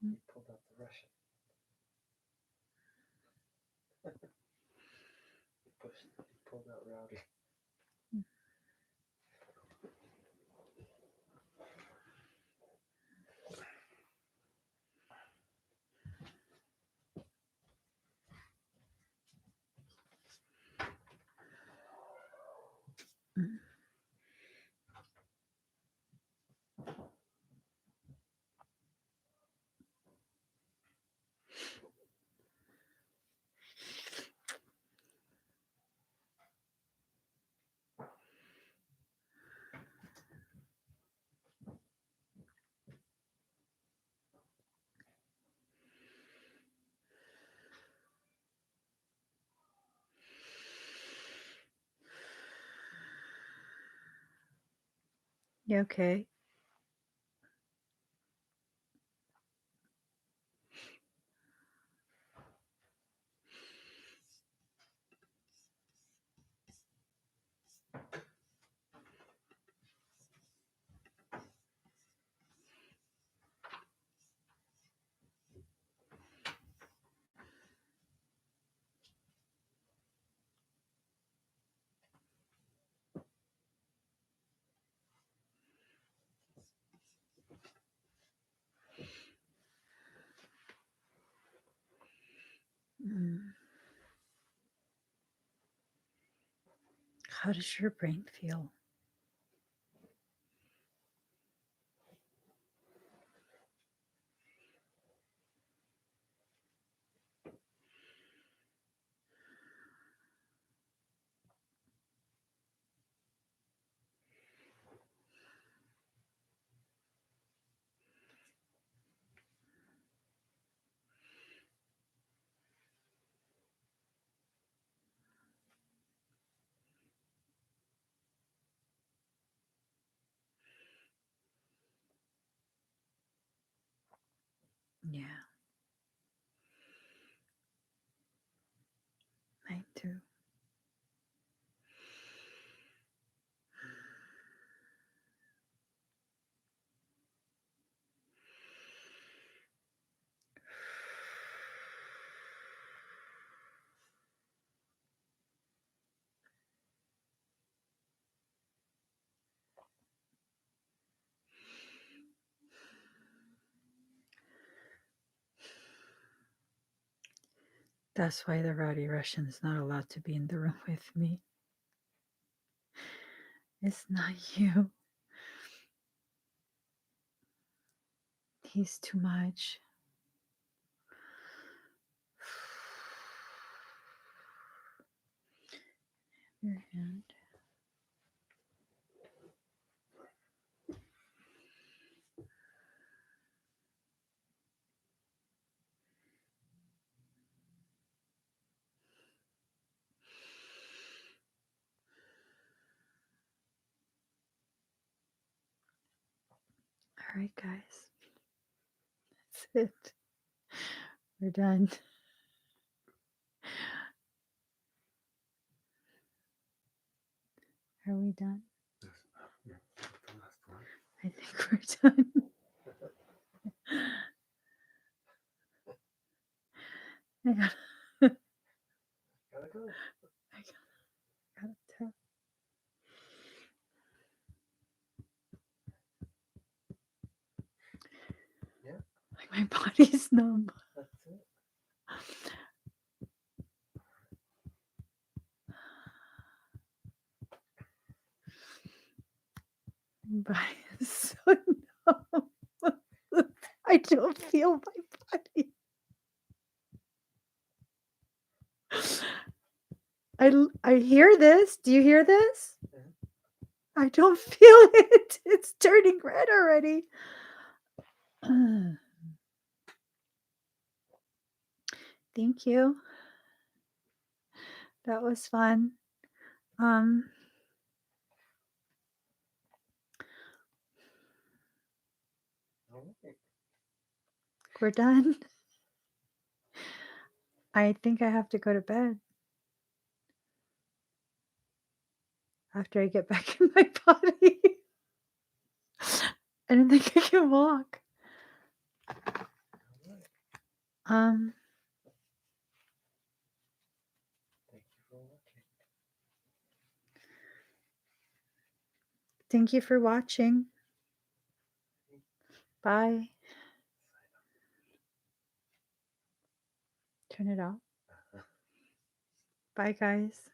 He pulled out the Russian. He pulled out Rowdy. You okay? How does your brain feel? Yeah. Mine too. That's why the rowdy Russian is not allowed to be in the room with me. It's not you. He's too much. Your hand. All right, guys. That's it. We're done. Are we done? Yeah, the last one. I think we're done. I Gotta go. gotta tell. Yeah. Like my body's numb. That's it. My body is so numb. I don't feel my body. I hear this. Do you hear this? I don't feel it. It's turning red already. Thank you. That was fun. Okay. We're done. I think I have to go to bed after I get back in my body. I don't think I can walk. Um, Thank you for watching. thank you for watching. Bye. Turn it off. Bye, guys.